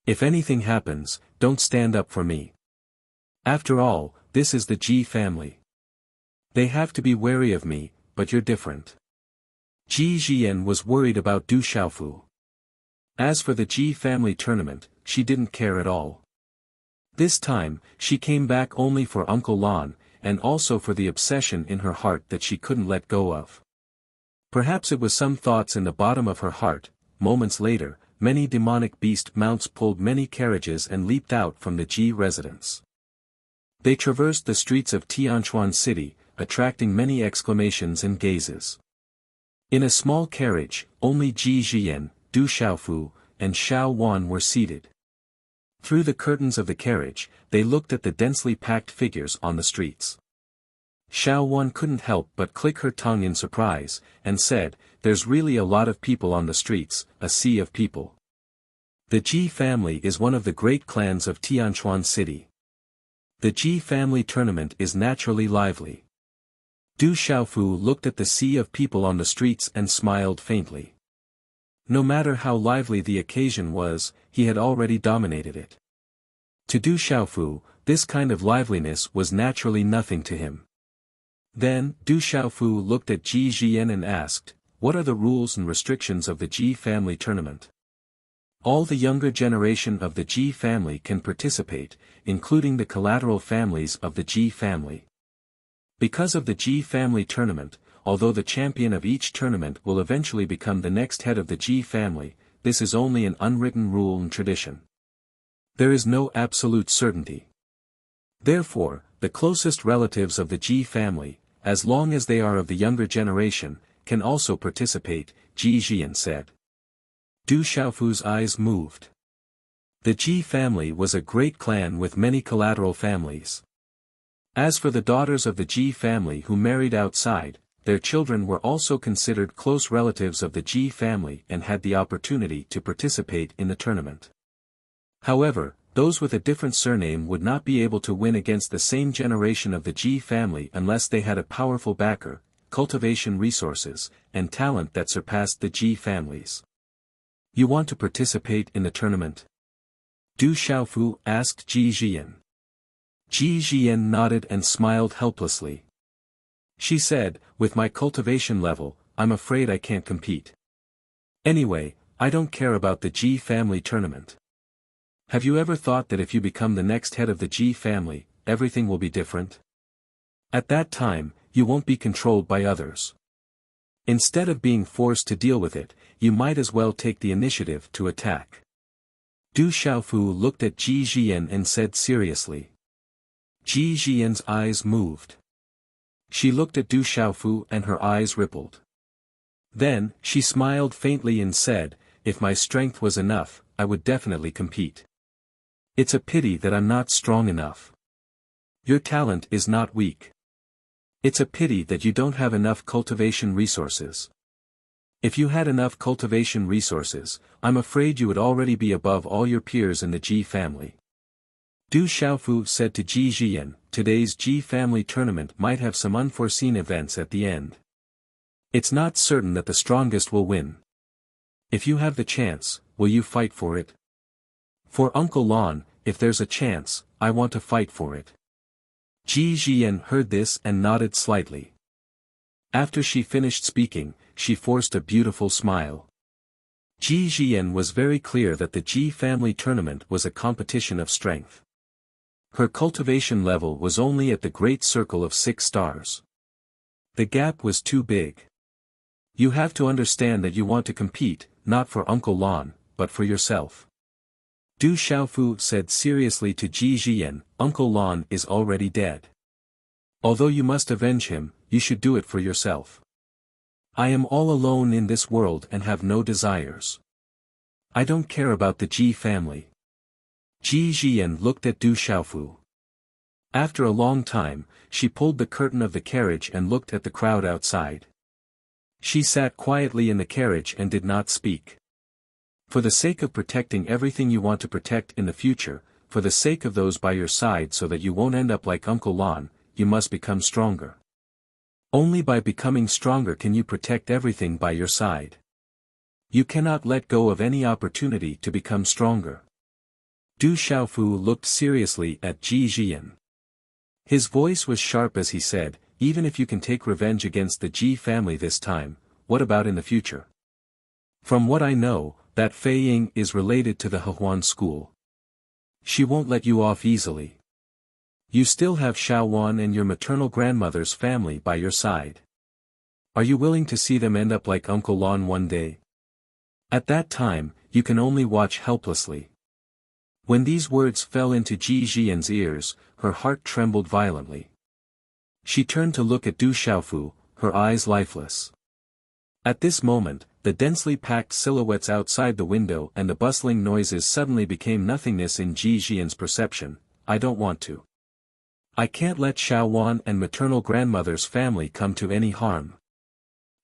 If anything happens, don't stand up for me. After all, this is the Ji family. They have to be wary of me, but you're different. Ji Jian was worried about Du Xiaofu. As for the Ji family tournament, she didn't care at all. This time, she came back only for Uncle Lan, and also for the obsession in her heart that she couldn't let go of. Perhaps it was some thoughts in the bottom of her heart. Moments later, many demonic beast mounts pulled many carriages and leaped out from the Ji residence. They traversed the streets of Tianchuan City, attracting many exclamations and gazes. In a small carriage, only Ji Jian, Du Xiaofu, and Xiao Wan were seated. Through the curtains of the carriage, they looked at the densely packed figures on the streets. Xiao Wan couldn't help but click her tongue in surprise, and said, there's really a lot of people on the streets, a sea of people. The Ji family is one of the great clans of Tianchuan City. The Ji family tournament is naturally lively. Du Xiaofu looked at the sea of people on the streets and smiled faintly. No matter how lively the occasion was, he had already dominated it. To Du Xiaofu, this kind of liveliness was naturally nothing to him. Then, Du Xiaofu looked at Ji Jian and asked, what are the rules and restrictions of the Ji family tournament? All the younger generation of the Ji family can participate, including the collateral families of the Ji family. Because of the Ji family tournament, although the champion of each tournament will eventually become the next head of the Ji family, this is only an unwritten rule and tradition. There is no absolute certainty. Therefore, the closest relatives of the Ji family, as long as they are of the younger generation, can also participate, Ji Jian said. Du Xiaofu's eyes moved. The Ji family was a great clan with many collateral families. As for the daughters of the Ji family who married outside, their children were also considered close relatives of the Ji family and had the opportunity to participate in the tournament. However, those with a different surname would not be able to win against the same generation of the Ji family unless they had a powerful backer, cultivation resources, and talent that surpassed the Ji families. You want to participate in the tournament? Du Xiaofu asked Ji Jian. Ji Jian nodded and smiled helplessly. She said, with my cultivation level, I'm afraid I can't compete. Anyway, I don't care about the Ji family tournament. Have you ever thought that if you become the next head of the Ji family, everything will be different? At that time, you won't be controlled by others. Instead of being forced to deal with it, you might as well take the initiative to attack. Du Xiaofu looked at Ji Jian and said seriously. Ji Jian's eyes moved. She looked at Du Xiaofu and her eyes rippled. Then, she smiled faintly and said, "If my strength was enough, I would definitely compete. It's a pity that I'm not strong enough. Your talent is not weak. It's a pity that you don't have enough cultivation resources. If you had enough cultivation resources, I'm afraid you would already be above all your peers in the Ji family." Du Xiaofu said to Ji Jian, "Today's Ji family tournament might have some unforeseen events at the end. It's not certain that the strongest will win. If you have the chance, will you fight for it?" "For Uncle Lon, if there's a chance, I want to fight for it." Ji Jian heard this and nodded slightly. After she finished speaking, she forced a beautiful smile. Ji Jian was very clear that the Ji family tournament was a competition of strength. Her cultivation level was only at the great circle of 6 stars. The gap was too big. You have to understand that you want to compete, not for Uncle Lon, but for yourself. Du Xiaofu said seriously to Ji Jian, "Uncle Lon is already dead. Although you must avenge him, you should do it for yourself. I am all alone in this world and have no desires. I don't care about the Ji family." Ji Jian looked at Du Xiaofu. After a long time, she pulled the curtain of the carriage and looked at the crowd outside. She sat quietly in the carriage and did not speak. For the sake of protecting everything you want to protect in the future, for the sake of those by your side so that you won't end up like Uncle Lon, you must become stronger. Only by becoming stronger can you protect everything by your side. You cannot let go of any opportunity to become stronger. Du Xiaofu looked seriously at Ji Jian. His voice was sharp as he said, "Even if you can take revenge against the Ji family this time, what about in the future? From what I know, that Fei Ying is related to the Hehuan school. She won't let you off easily. You still have Shaowan and your maternal grandmother's family by your side. Are you willing to see them end up like Uncle Lon one day? At that time, you can only watch helplessly." When these words fell into Ji Jian's ears, her heart trembled violently. She turned to look at Du Xiaofu, her eyes lifeless. At this moment, the densely packed silhouettes outside the window and the bustling noises suddenly became nothingness in Ji Jian's perception. "I don't want to. I can't let Shaowan and maternal grandmother's family come to any harm."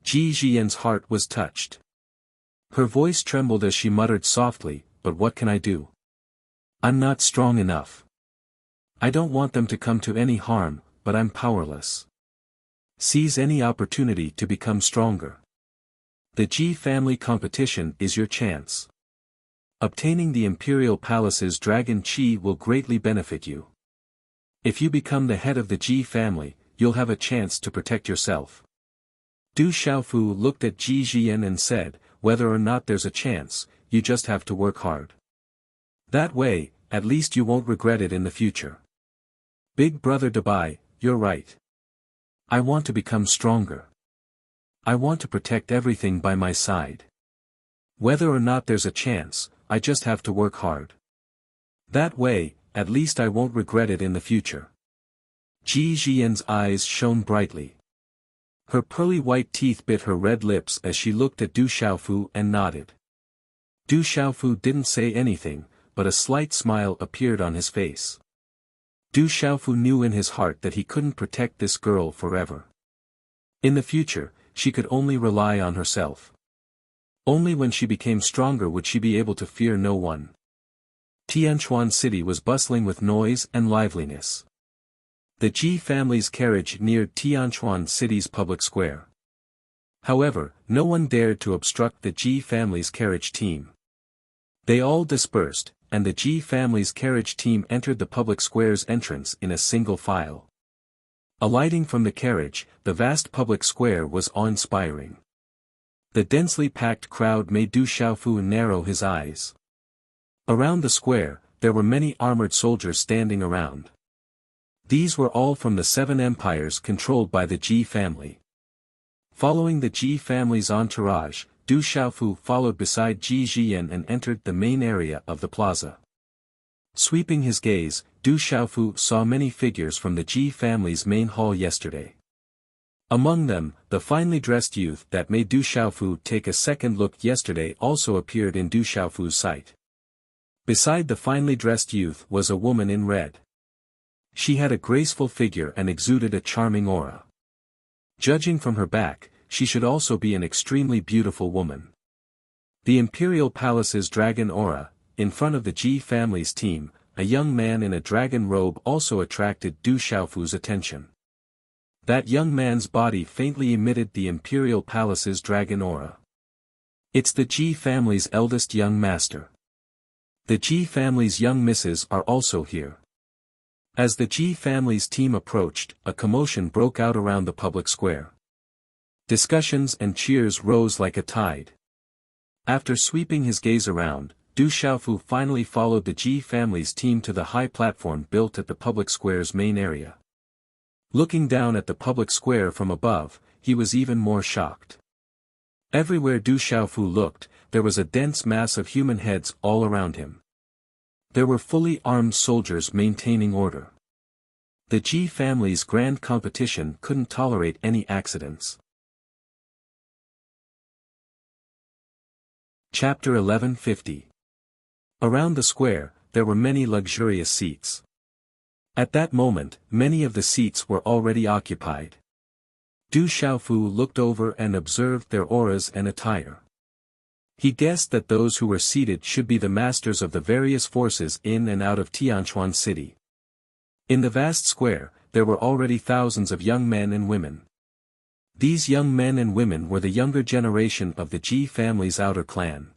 Ji Jian's heart was touched. Her voice trembled as she muttered softly, "But what can I do? I'm not strong enough. I don't want them to come to any harm, but I'm powerless. Seize any opportunity to become stronger. The Ji family competition is your chance. Obtaining the Imperial Palace's Dragon Chi will greatly benefit you. If you become the head of the Ji family, you'll have a chance to protect yourself." Du Xiaofu looked at Ji Jian and said, "Whether or not there's a chance, you just have to work hard. That way, at least you won't regret it in the future." "Big brother Dabai, you're right. I want to become stronger. I want to protect everything by my side. Whether or not there's a chance, I just have to work hard. That way, at least I won't regret it in the future." Ji Jian's eyes shone brightly. Her pearly white teeth bit her red lips as she looked at Du Xiaofu and nodded. Du Xiaofu didn't say anything, but a slight smile appeared on his face. Du Xiaofu knew in his heart that he couldn't protect this girl forever. In the future, she could only rely on herself. Only when she became stronger would she be able to fear no one. Tianchuan City was bustling with noise and liveliness. The Ji family's carriage neared Tianchuan City's public square. However, no one dared to obstruct the Ji family's carriage team. They all dispersed, and the Ji family's carriage team entered the public square's entrance in a single file. Alighting from the carriage, the vast public square was awe-inspiring. The densely packed crowd made Du Xiaofu narrow his eyes. Around the square, there were many armored soldiers standing around. These were all from the 7 empires controlled by the Ji family. Following the Ji family's entourage, Du Xiaofu followed beside Ji Jiyan and entered the main area of the plaza. Sweeping his gaze, Du Xiaofu saw many figures from the Ji family's main hall yesterday. Among them, the finely dressed youth that made Du Xiaofu take a second look yesterday also appeared in Du Xiaofu's sight. Beside the finely dressed youth was a woman in red. She had a graceful figure and exuded a charming aura. Judging from her back, she should also be an extremely beautiful woman. The Imperial Palace's dragon aura, in front of the Ji family's team, a young man in a dragon robe also attracted Du Xiaofu's attention. That young man's body faintly emitted the Imperial Palace's dragon aura. It's the Ji family's eldest young master. The Ji family's young misses are also here. As the Ji family's team approached, a commotion broke out around the public square. Discussions and cheers rose like a tide. After sweeping his gaze around, Du Xiaofu finally followed the Ji family's team to the high platform built at the public square's main area. Looking down at the public square from above, he was even more shocked. Everywhere Du Xiaofu looked, there was a dense mass of human heads all around him. There were fully armed soldiers maintaining order. The Ji family's grand competition couldn't tolerate any accidents. Chapter 1150. Around the square, there were many luxurious seats. At that moment, many of the seats were already occupied. Du Xiaofu looked over and observed their auras and attire. He guessed that those who were seated should be the masters of the various forces in and out of Tianquan City. In the vast square, there were already thousands of young men and women. These young men and women were the younger generation of the Ji family's outer clan.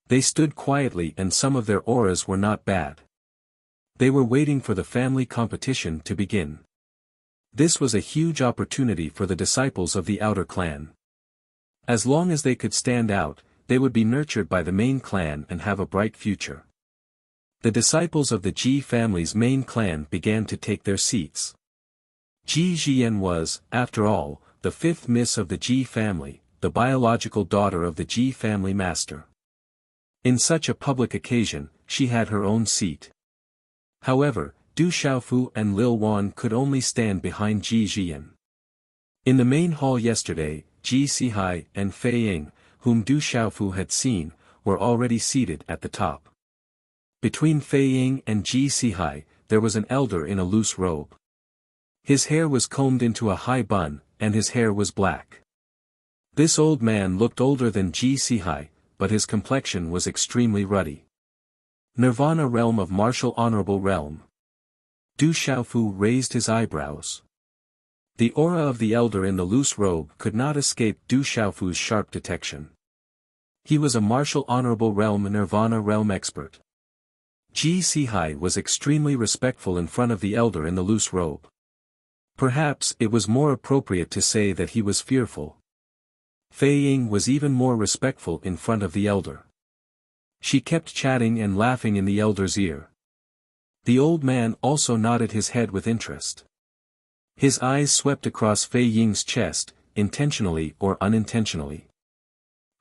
They stood quietly and some of their auras were not bad. They were waiting for the family competition to begin. This was a huge opportunity for the disciples of the outer clan. As long as they could stand out, they would be nurtured by the main clan and have a bright future. The disciples of the Ji family's main clan began to take their seats. Ji Jiyan was, after all, the 5th miss of the Ji family, the biological daughter of the Ji family master. In such a public occasion, she had her own seat. However, Du Xiaofu and Lil Wan could only stand behind Ji Jiyan. In the main hall yesterday, Ji Sihai and Fei Ying, whom Du Xiaofu had seen, were already seated at the top. Between Fei Ying and Ji Sihai, there was an elder in a loose robe. His hair was combed into a high bun, and his hair was black. This old man looked older than Ji Sihai, but his complexion was extremely ruddy. Nirvana realm of martial honorable realm. Du Xiaofu raised his eyebrows. The aura of the elder in the loose robe could not escape Du Xiaofu's sharp detection. He was a martial honorable realm Nirvana realm expert. Ji Sihai was extremely respectful in front of the elder in the loose robe. Perhaps it was more appropriate to say that he was fearful. Fei Ying was even more respectful in front of the elder. She kept chatting and laughing in the elder's ear. The old man also nodded his head with interest. His eyes swept across Fei Ying's chest, intentionally or unintentionally.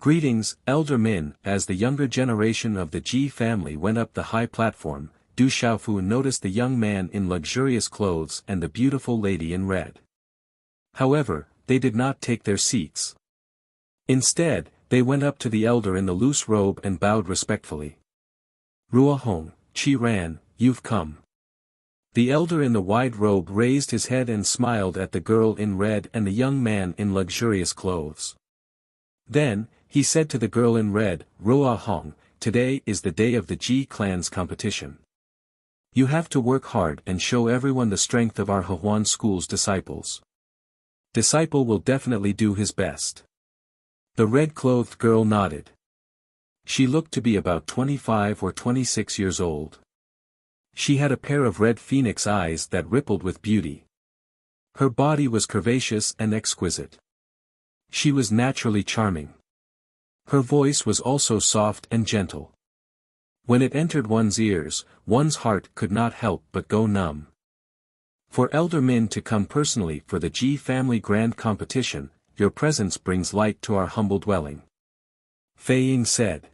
Greetings, Elder Min. As the younger generation of the Ji family went up the high platform, Du Xiaofu noticed the young man in luxurious clothes and the beautiful lady in red. However, they did not take their seats. Instead, they went up to the elder in the loose robe and bowed respectfully. Rua Hong, Qi Ran, you've come. The elder in the wide robe raised his head and smiled at the girl in red and the young man in luxurious clothes. Then, he said to the girl in red, Rua Hong, today is the day of the Ji clan's competition. You have to work hard and show everyone the strength of our Hehuan school's disciples. Disciple will definitely do his best. The red-clothed girl nodded. She looked to be about 25 or 26 years old. She had a pair of red phoenix eyes that rippled with beauty. Her body was curvaceous and exquisite. She was naturally charming. Her voice was also soft and gentle. When it entered one's ears, one's heart could not help but go numb. For Elder Min to come personally for the Ji family grand competition, your presence brings light to our humble dwelling. Fei Ying said.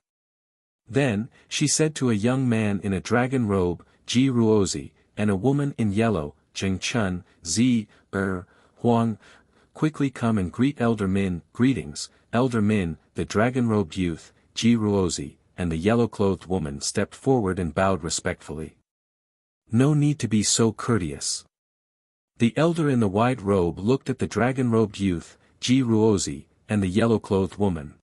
Then, she said to a young man in a dragon robe, Ji Ruozi, and a woman in yellow, Jing Chun, Zi, Huang, quickly come and greet Elder Min. Greetings, Elder Min. The dragon-robed youth, Ji Ruozi, and the yellow-clothed woman stepped forward and bowed respectfully. No need to be so courteous. The elder in the white robe looked at the dragon-robed youth, Ji Ruozi, and the yellow-clothed woman.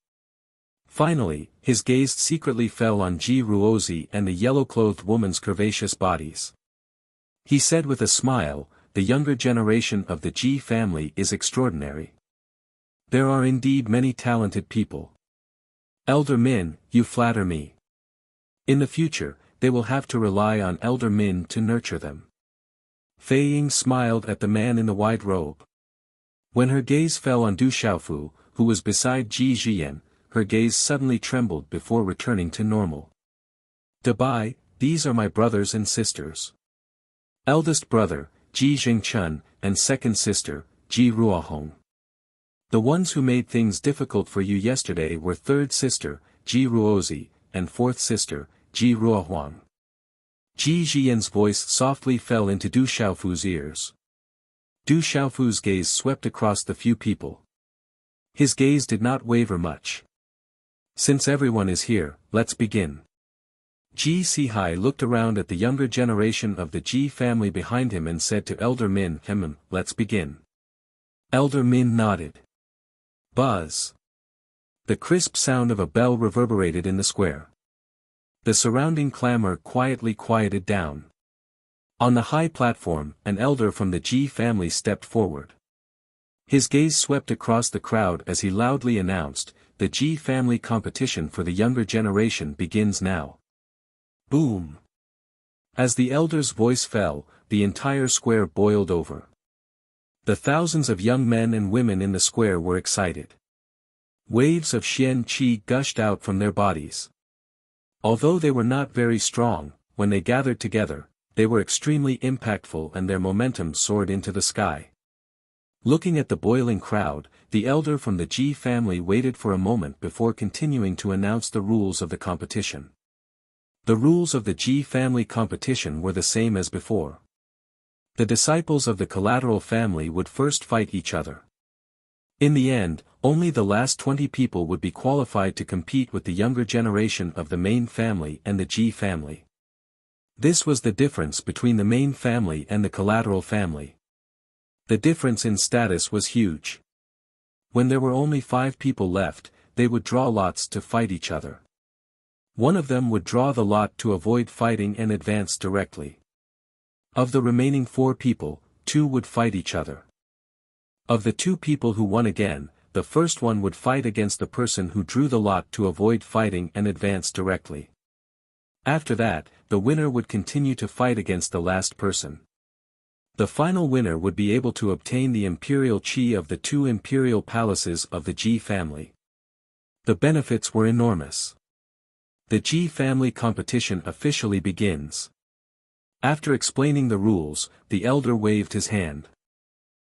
Finally, his gaze secretly fell on Ji Ruozi and the yellow-clothed woman's curvaceous bodies. He said with a smile, the younger generation of the Ji family is extraordinary. There are indeed many talented people. Elder Min, you flatter me. In the future, they will have to rely on Elder Min to nurture them. Fei Ying smiled at the man in the white robe. When her gaze fell on Du Xiaofu, who was beside Ji Zhiyan, her gaze suddenly trembled before returning to normal. Dabai, these are my brothers and sisters. Eldest brother, Ji Jingchun, and second sister, Ji Ruohong. The ones who made things difficult for you yesterday were third sister, Ji Ruozi, and fourth sister, Ji Ruohuang. Ji Zhiyan's voice softly fell into Du Xiaofu's ears. Du Xiaofu's gaze swept across the few people. His gaze did not waver much. Since everyone is here, let's begin. Ji Sihai looked around at the younger generation of the Ji family behind him and said to Elder Min, let's begin. Elder Min nodded. Buzz. The crisp sound of a bell reverberated in the square. The surrounding clamor quietly quieted down. On the high platform, an elder from the Ji family stepped forward. His gaze swept across the crowd as he loudly announced, the Ji family competition for the younger generation begins now. Boom! As the elder's voice fell, the entire square boiled over. The thousands of young men and women in the square were excited. Waves of Xian Qi gushed out from their bodies. Although they were not very strong, when they gathered together, they were extremely impactful and their momentum soared into the sky. Looking at the boiling crowd, the elder from the Ji family waited for a moment before continuing to announce the rules of the competition. The rules of the Ji family competition were the same as before. The disciples of the collateral family would first fight each other. In the end, only the last 20 people would be qualified to compete with the younger generation of the main family and the Ji family. This was the difference between the main family and the collateral family. The difference in status was huge. When there were only 5 people left, they would draw lots to fight each other. One of them would draw the lot to avoid fighting and advance directly. Of the remaining 4 people, 2 would fight each other. Of the 2 people who won again, the first one would fight against the person who drew the lot to avoid fighting and advance directly. After that, the winner would continue to fight against the last person. The final winner would be able to obtain the imperial qi of the 2 imperial palaces of the Ji family. The benefits were enormous. The Ji family competition officially begins. After explaining the rules, the elder waved his hand.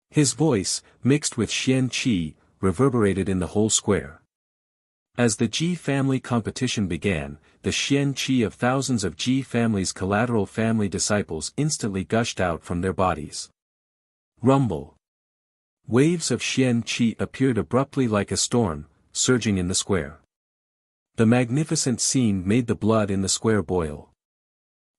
His voice, mixed with Xian Qi, reverberated in the whole square. As the Ji family competition began, the Xian Qi of thousands of Ji family's collateral family disciples instantly gushed out from their bodies. Rumble. Waves of Xian Qi appeared abruptly like a storm, surging in the square. The magnificent scene made the blood in the square boil.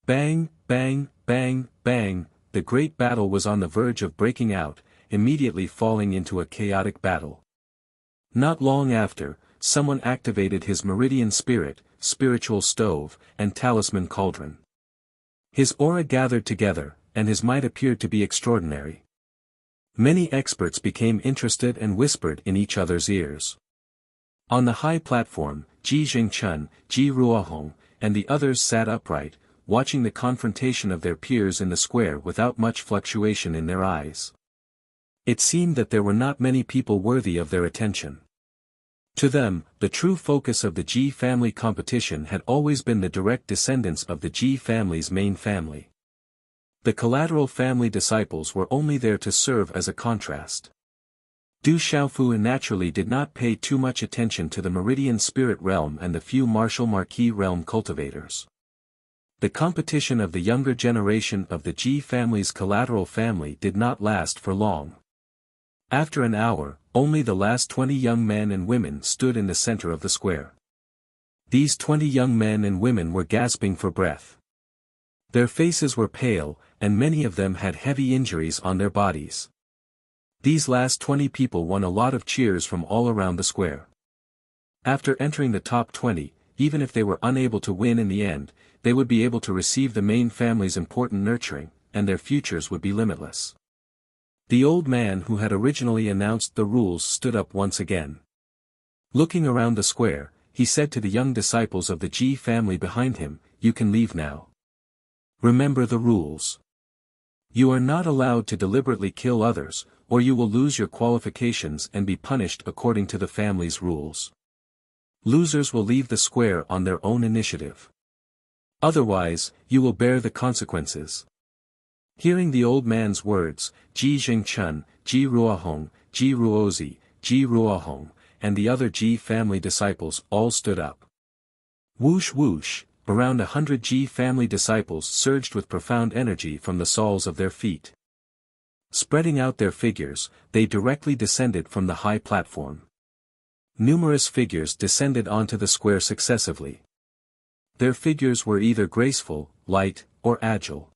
Bang, bang, bang, bang, the great battle was on the verge of breaking out, immediately falling into a chaotic battle. Not long after, someone activated his meridian spirit, spiritual stove, and talisman cauldron. His aura gathered together, and his might appeared to be extraordinary. Many experts became interested and whispered in each other's ears. On the high platform, Ji Jingchun, Ji Ruohong, and the others sat upright, watching the confrontation of their peers in the square without much fluctuation in their eyes. It seemed that there were not many people worthy of their attention. To them, the true focus of the Ji family competition had always been the direct descendants of the Ji family's main family. The collateral family disciples were only there to serve as a contrast. Du Xiaofu naturally did not pay too much attention to the Meridian Spirit Realm and the few Martial Marquis Realm cultivators. The competition of the younger generation of the Ji family's collateral family did not last for long. After an hour, only the last 20 young men and women stood in the center of the square. These 20 young men and women were gasping for breath. Their faces were pale, and many of them had heavy injuries on their bodies. These last 20 people won a lot of cheers from all around the square. After entering the top 20, even if they were unable to win in the end, they would be able to receive the main family's important nurturing, and their futures would be limitless. The old man who had originally announced the rules stood up once again. Looking around the square, he said to the young disciples of the Ji family behind him, "You can leave now. Remember the rules. You are not allowed to deliberately kill others, or you will lose your qualifications and be punished according to the family's rules. Losers will leave the square on their own initiative. Otherwise, you will bear the consequences." Hearing the old man's words, Ji Jingchun, Ji Ruohong, Ji Ruozi, Ji Ruohong, and the other Ji family disciples all stood up. Whoosh whoosh, around 100 Ji family disciples surged with profound energy from the soles of their feet. Spreading out their figures, they directly descended from the high platform. Numerous figures descended onto the square successively. Their figures were either graceful, light, or agile.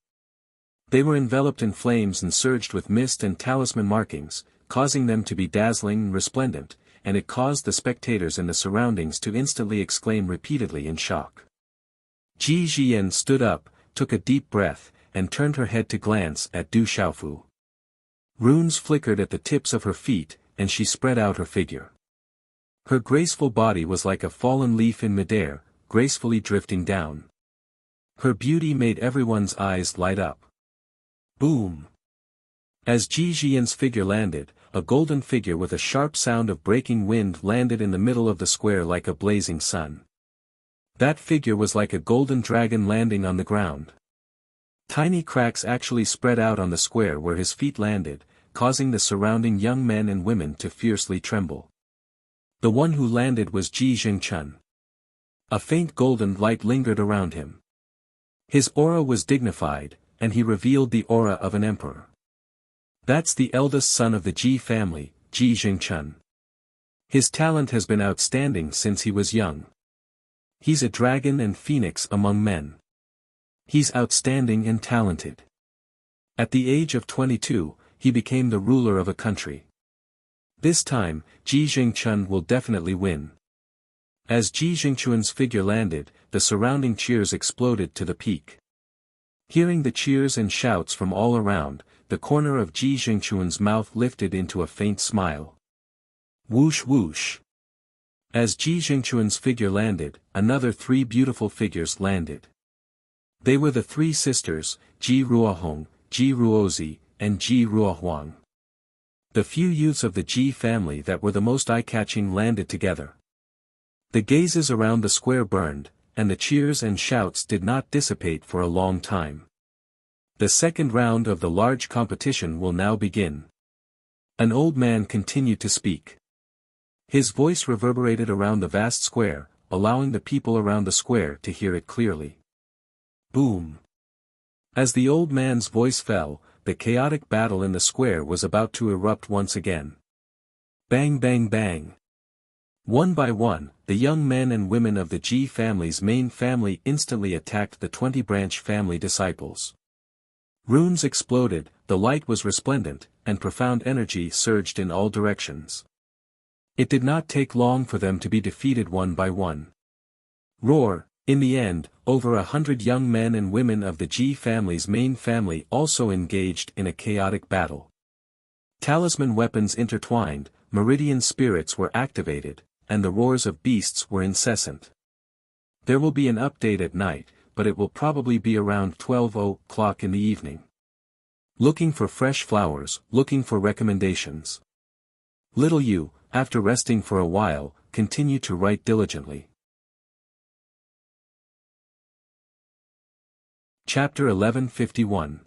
They were enveloped in flames and surged with mist and talisman markings, causing them to be dazzling and resplendent, and it caused the spectators in the surroundings to instantly exclaim repeatedly in shock. Ji Jian stood up, took a deep breath, and turned her head to glance at Du Xiaofu. Runes flickered at the tips of her feet, and she spread out her figure. Her graceful body was like a fallen leaf in midair, gracefully drifting down. Her beauty made everyone's eyes light up. Boom! As Ji Jian's figure landed, a golden figure with a sharp sound of breaking wind landed in the middle of the square like a blazing sun. That figure was like a golden dragon landing on the ground. Tiny cracks actually spread out on the square where his feet landed, causing the surrounding young men and women to fiercely tremble. The one who landed was Ji Jingchun. A faint golden light lingered around him. His aura was dignified, and he revealed the aura of an emperor. That's the eldest son of the Ji family, Ji Jingchun. His talent has been outstanding since he was young. He's a dragon and phoenix among men. He's outstanding and talented. At the age of 22, he became the ruler of a country. This time, Ji Jingchun will definitely win. As Ji Jingchun's figure landed, the surrounding cheers exploded to the peak. Hearing the cheers and shouts from all around, the corner of Ji Jingchun's mouth lifted into a faint smile. Whoosh whoosh. As Ji Jingchun's figure landed, another 3 beautiful figures landed. They were the 3 sisters, Ji Ruohong, Ji Ruozi, and Ji Ruohuang. The few youths of the Ji family that were the most eye-catching landed together. The gazes around the square burned, and the cheers and shouts did not dissipate for a long time. The second round of the large competition will now begin. An old man continued to speak. His voice reverberated around the vast square, allowing the people around the square to hear it clearly. Boom! As the old man's voice fell, the chaotic battle in the square was about to erupt once again. Bang bang bang! One by one, the young men and women of the Ji family's main family instantly attacked the 20-branch family disciples. Runes exploded, the light was resplendent, and profound energy surged in all directions. It did not take long for them to be defeated one by one. Roar! In the end, over 100 young men and women of the Ji family's main family also engaged in a chaotic battle. Talisman weapons intertwined, meridian spirits were activated, and the roars of beasts were incessant. There will be an update at night, but it will probably be around 12 o'clock in the evening. Looking for fresh flowers, looking for recommendations. Little you, after resting for a while, continue to write diligently. Chapter 1151.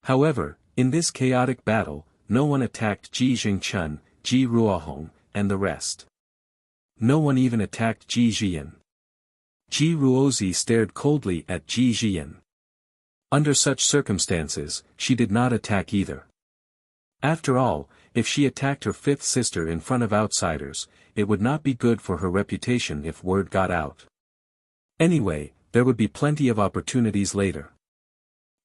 However, in this chaotic battle, no one attacked Ji Jingchun, Ji Ruohong, and the rest. No one even attacked Ji Jian. Ji Ruozi stared coldly at Ji Jian. Under such circumstances, she did not attack either. After all, if she attacked her fifth sister in front of outsiders, it would not be good for her reputation if word got out. Anyway, there would be plenty of opportunities later.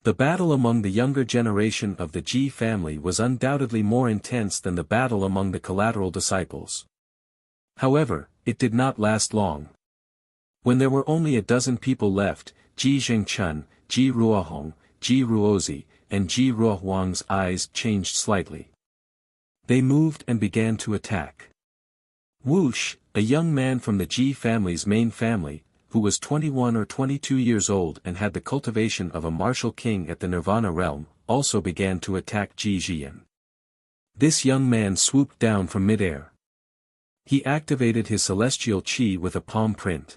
The battle among the younger generation of the Ji family was undoubtedly more intense than the battle among the collateral disciples. However, it did not last long. When there were only a dozen people left, Ji Jingchun, Ji Ruohong, Ji Ruozi, and Ji Ruohuang's eyes changed slightly. They moved and began to attack. Wuxia, a young man from the Ji family's main family, who was 21 or 22 years old and had the cultivation of a martial king at the Nirvana realm, also began to attack Ji Jian. This young man swooped down from midair. He activated his celestial chi with a palm print.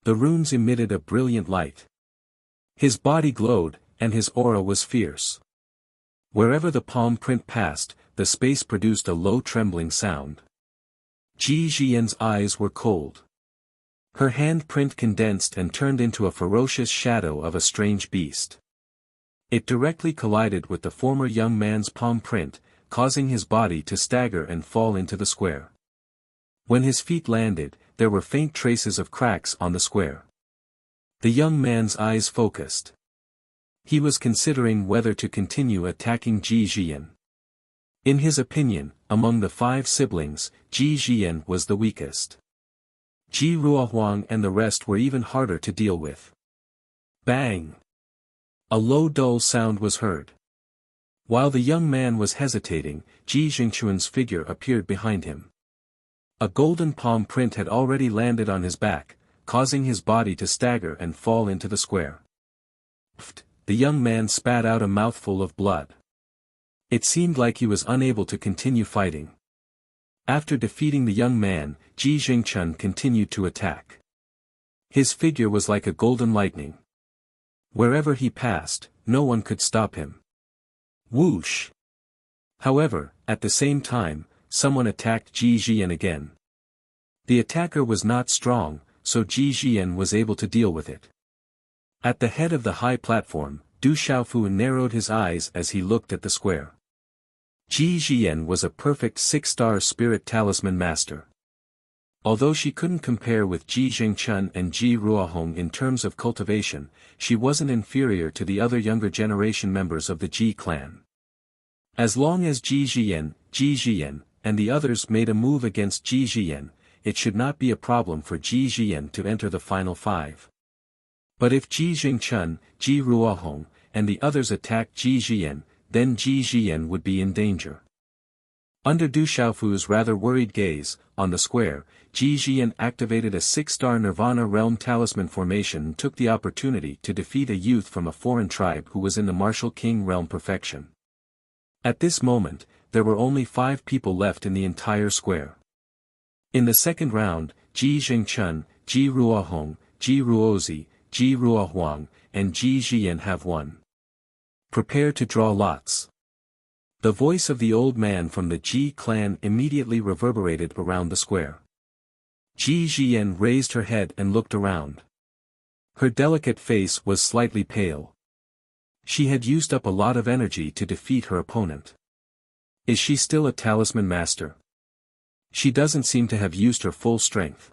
The runes emitted a brilliant light. His body glowed, and his aura was fierce. Wherever the palm print passed, the space produced a low trembling sound. Ji Jian's eyes were cold. Her handprint condensed and turned into a ferocious shadow of a strange beast. It directly collided with the former young man's palm print, causing his body to stagger and fall into the square. When his feet landed, there were faint traces of cracks on the square. The young man's eyes focused. He was considering whether to continue attacking Ji Jian. In his opinion, among the 5 siblings, Ji Jian was the weakest. Ji Ruohuang and the rest were even harder to deal with. Bang! A low dull sound was heard. While the young man was hesitating, Ji Jingchun's figure appeared behind him. A golden palm print had already landed on his back, causing his body to stagger and fall into the square. Pfft! The young man spat out a mouthful of blood. It seemed like he was unable to continue fighting. After defeating the young man, Ji Jingchun continued to attack. His figure was like a golden lightning. Wherever he passed, no one could stop him. Whoosh! However, at the same time, someone attacked Ji Jian again. The attacker was not strong, so Ji Jian was able to deal with it. At the head of the high platform, Du Xiaofu narrowed his eyes as he looked at the square. Ji Jian was a perfect 6-star spirit talisman master. Although she couldn't compare with Ji Jingchun and Ji Ruohong in terms of cultivation, she wasn't inferior to the other younger generation members of the Ji clan. As long as Ji Jian, and the others made a move against Ji Jian, it should not be a problem for Ji Jian to enter the final 5. But if Ji Jingchun, Ji Ruohong, and the others attacked Ji Jian, then Ji Jian would be in danger. Under Du Xiaofu's rather worried gaze, on the square, Ji Jian activated a 6-star Nirvana realm talisman formation and took the opportunity to defeat a youth from a foreign tribe who was in the martial king realm perfection. At this moment, there were only 5 people left in the entire square. In the second round, Ji Jingchun, Ji Ruohong, Ji Ruozi, Ji Ruohuang, and Ji Jian have won. Prepare to draw lots. The voice of the old man from the Ji clan immediately reverberated around the square. Ji Jian raised her head and looked around. Her delicate face was slightly pale. She had used up a lot of energy to defeat her opponent. Is she still a talisman master? She doesn't seem to have used her full strength.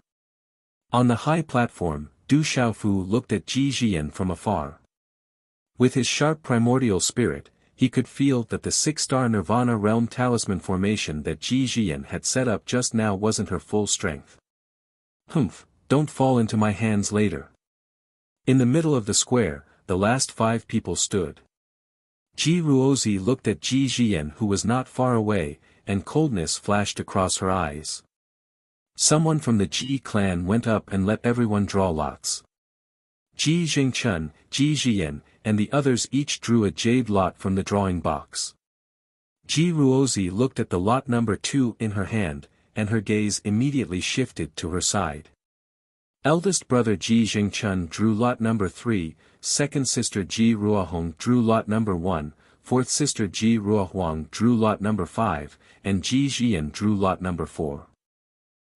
On the high platform, Du Xiaofu looked at Ji Jian from afar. With his sharp primordial spirit, he could feel that the 6-star Nirvana realm talisman formation that Ji Jian had set up just now wasn't her full strength. Humph, don't fall into my hands later. In the middle of the square, the last 5 people stood. Ji Ruozi looked at Ji Jian, who was not far away, and coldness flashed across her eyes. Someone from the Ji clan went up and let everyone draw lots. Ji Jingchun, Ji Jian, and the others each drew a jade lot from the drawing box. Ji Ruozi looked at the lot number 2 in her hand, and her gaze immediately shifted to her side. Eldest brother Ji Jingchun drew lot number 3, second sister Ji Ruohong drew lot number 1, fourth sister Ji Ruohuang drew lot number 5, and Ji Jian drew lot number 4.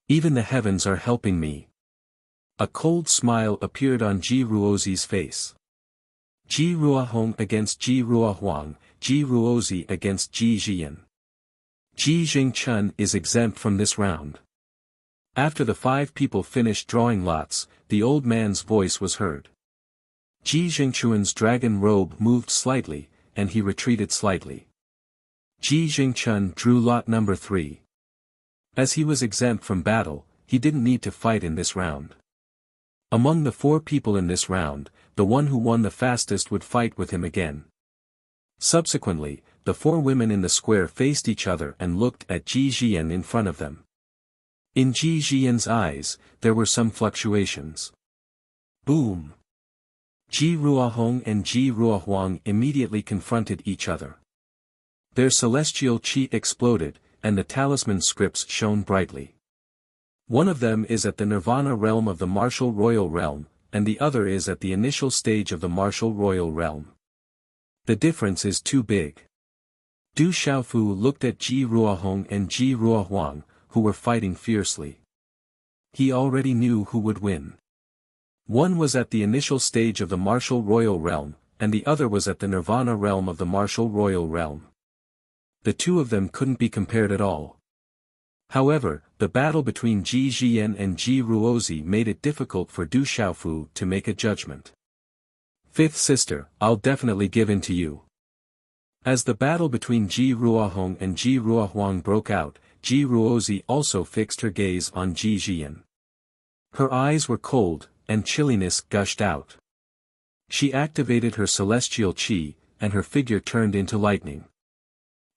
Even the heavens are helping me. A cold smile appeared on Ji Ruozi's face. Ji Ruohong against Ji Ruohuang, Ji Ruozi against Ji Jian. Ji Jingchun is exempt from this round. After the 5 people finished drawing lots, the old man's voice was heard. Ji Jingchun's dragon robe moved slightly, and he retreated slightly. Ji Jingchun drew lot number 3. As he was exempt from battle, he didn't need to fight in this round. Among the 4 people in this round, the one who won the fastest would fight with him again. Subsequently, the 4 women in the square faced each other and looked at Ji Jian in front of them. In Ji Jian's eyes, there were some fluctuations. Boom! Ji Ruohong and Ji Ruohuang immediately confronted each other. Their celestial chi exploded, and the talisman scripts shone brightly. One of them is at the Nirvana realm of the martial royal realm, and the other is at the initial stage of the martial royal realm. The difference is too big. Du Xiaofu looked at Ji Ruohong and Ji Ruohuang, who were fighting fiercely. He already knew who would win. One was at the initial stage of the martial royal realm, and the other was at the Nirvana realm of the martial royal realm. The two of them couldn't be compared at all. However, the battle between Ji Jian and Ji Ruozi made it difficult for Du Xiaofu to make a judgment. Fifth sister, I'll definitely give in to you. As the battle between Ji Ruohong and Ji Ruohuang broke out, Ji Ruozi also fixed her gaze on Ji Jian. Her eyes were cold, and chilliness gushed out. She activated her celestial chi, and her figure turned into lightning.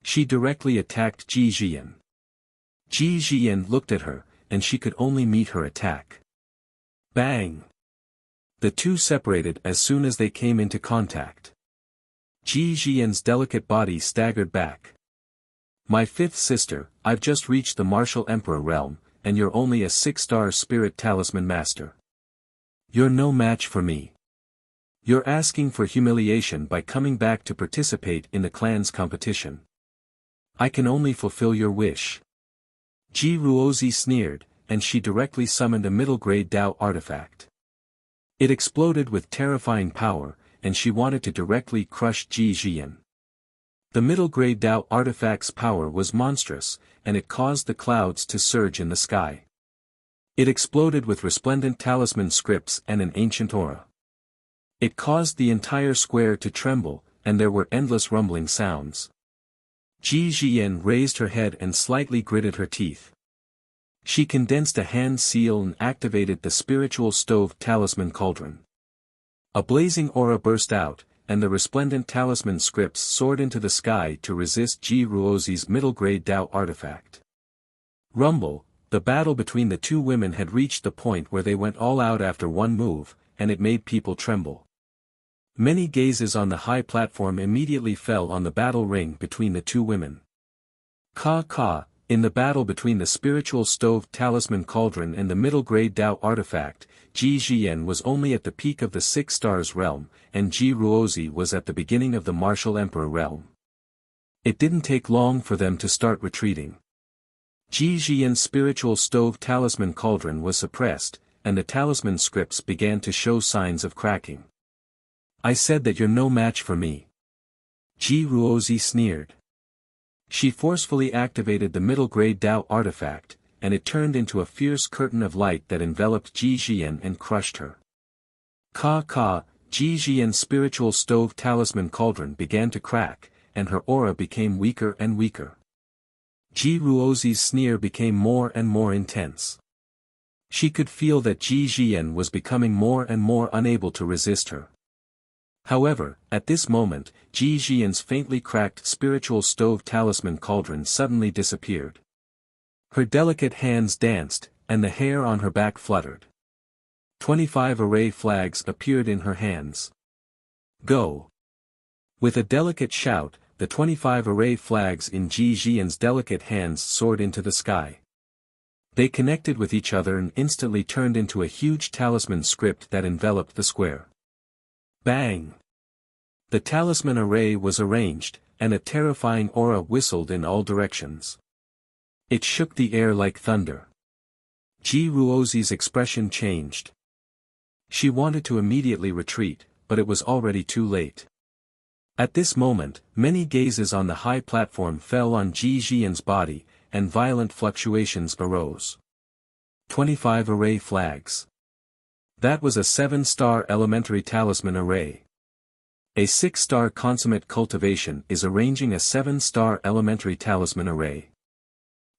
She directly attacked Ji Jian. Ji Jian looked at her, and she could only meet her attack. Bang! The two separated as soon as they came into contact. Ji Jian's delicate body staggered back. My fifth sister, I've just reached the martial emperor realm, and you're only a 6-star spirit talisman master. You're no match for me. You're asking for humiliation by coming back to participate in the clan's competition. I can only fulfill your wish. Ji Ruozi sneered, and she directly summoned a middle-grade Dao artifact. It exploded with terrifying power, and she wanted to directly crush Ji Jian. The middle-grade Dao artifact's power was monstrous, and it caused the clouds to surge in the sky. It exploded with resplendent talisman scripts and an ancient aura. It caused the entire square to tremble, and there were endless rumbling sounds. Ji Jian raised her head and slightly gritted her teeth. She condensed a hand seal and activated the spiritual stove talisman cauldron. A blazing aura burst out, and the resplendent talisman scripts soared into the sky to resist Ji Ruozi's middle-grade Dao artifact. Rumble, the battle between the two women had reached the point where they went all out after one move, and it made people tremble. Many gazes on the high platform immediately fell on the battle ring between the two women. In the battle between the spiritual stove talisman cauldron and the middle-grade Dao artifact, Ji Jian was only at the peak of the 6 stars realm, and Ji Ruozi was at the beginning of the martial emperor realm. It didn't take long for them to start retreating. Ji Jian's spiritual stove talisman cauldron was suppressed, and the talisman scripts began to show signs of cracking. I said that you're no match for me. Ji Ruozi sneered. She forcefully activated the middle-grade Dao artifact, and it turned into a fierce curtain of light that enveloped Ji Jian and crushed her. Ji Jian's spiritual stove talisman cauldron began to crack, and her aura became weaker and weaker. Ji Ruozi's sneer became more and more intense. She could feel that Ji Jian was becoming more and more unable to resist her. However, at this moment, Ji Jian's faintly cracked spiritual stove talisman cauldron suddenly disappeared. Her delicate hands danced, and the hair on her back fluttered. 25 array flags appeared in her hands. Go! With a delicate shout, the 25 array flags in Ji Jian's delicate hands soared into the sky. They connected with each other and instantly turned into a huge talisman script that enveloped the square. Bang! The talisman array was arranged, and a terrifying aura whistled in all directions. It shook the air like thunder. Ji Ruozi's expression changed. She wanted to immediately retreat, but it was already too late. At this moment, many gazes on the high platform fell on Ji Xian's body, and violent fluctuations arose. 25 array flags. That was a 7-star elementary talisman array. A 6-star consummate cultivation is arranging a 7-star elementary talisman array.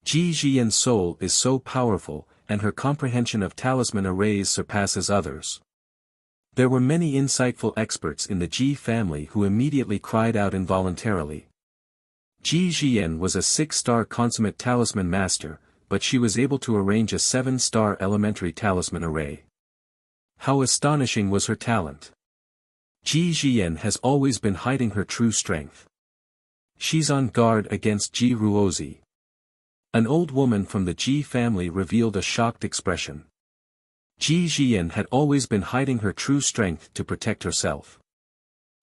Ji Xian's soul is so powerful, and her comprehension of talisman arrays surpasses others. There were many insightful experts in the Ji family who immediately cried out involuntarily. Ji Xian was a 6-star consummate talisman master, but she was able to arrange a 7-star elementary talisman array. How astonishing was her talent! Ji Xian has always been hiding her true strength. She's on guard against Ji Ruozi. An old woman from the Ji family revealed a shocked expression. Ji Xian had always been hiding her true strength to protect herself.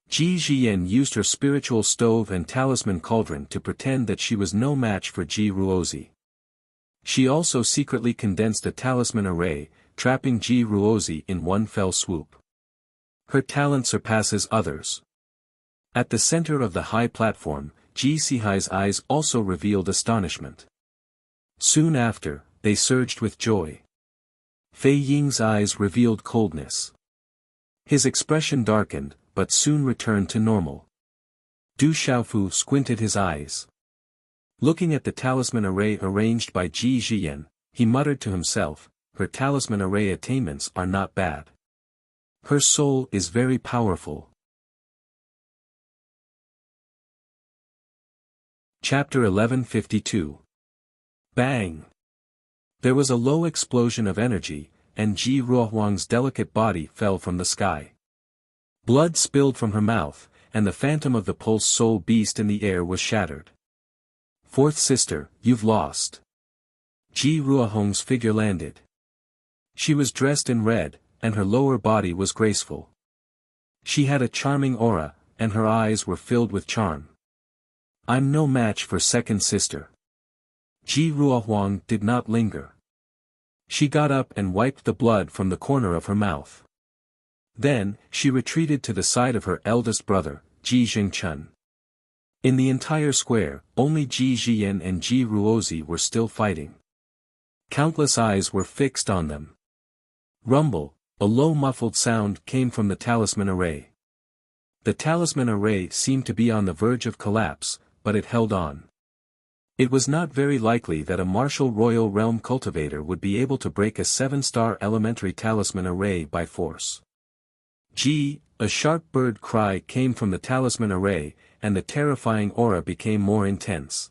Ji Xian used her spiritual stove and talisman cauldron to pretend that she was no match for Ji Ruozi. She also secretly condensed a talisman array, trapping Ji Ruozi in one fell swoop. Her talent surpasses others. At the center of the high platform, Ji Sihai's eyes also revealed astonishment. Soon after, they surged with joy. Fei Ying's eyes revealed coldness. His expression darkened, but soon returned to normal. Du Xiaofu squinted his eyes. Looking at the talisman array arranged by Ji Xian, he muttered to himself, her talisman array attainments are not bad. Her soul is very powerful. Chapter 1152. Bang! There was a low explosion of energy, and Ji Ruohuang's delicate body fell from the sky. Blood spilled from her mouth, and the phantom of the pulse soul beast in the air was shattered. Fourth sister, you've lost. Ji Ruohuang's figure landed. She was dressed in red, and her lower body was graceful. She had a charming aura, and her eyes were filled with charm. I'm no match for second sister. Ji Ruohuang did not linger. She got up and wiped the blood from the corner of her mouth. Then, she retreated to the side of her eldest brother, Ji Jingchun. In the entire square, only Ji Xian and Ji Ruozi were still fighting. Countless eyes were fixed on them. Rumble, a low muffled sound came from the talisman array. The talisman array seemed to be on the verge of collapse, but it held on. It was not very likely that a martial royal realm cultivator would be able to break a 7-star elementary talisman array by force. Gee, a sharp bird cry came from the talisman array, and the terrifying aura became more intense.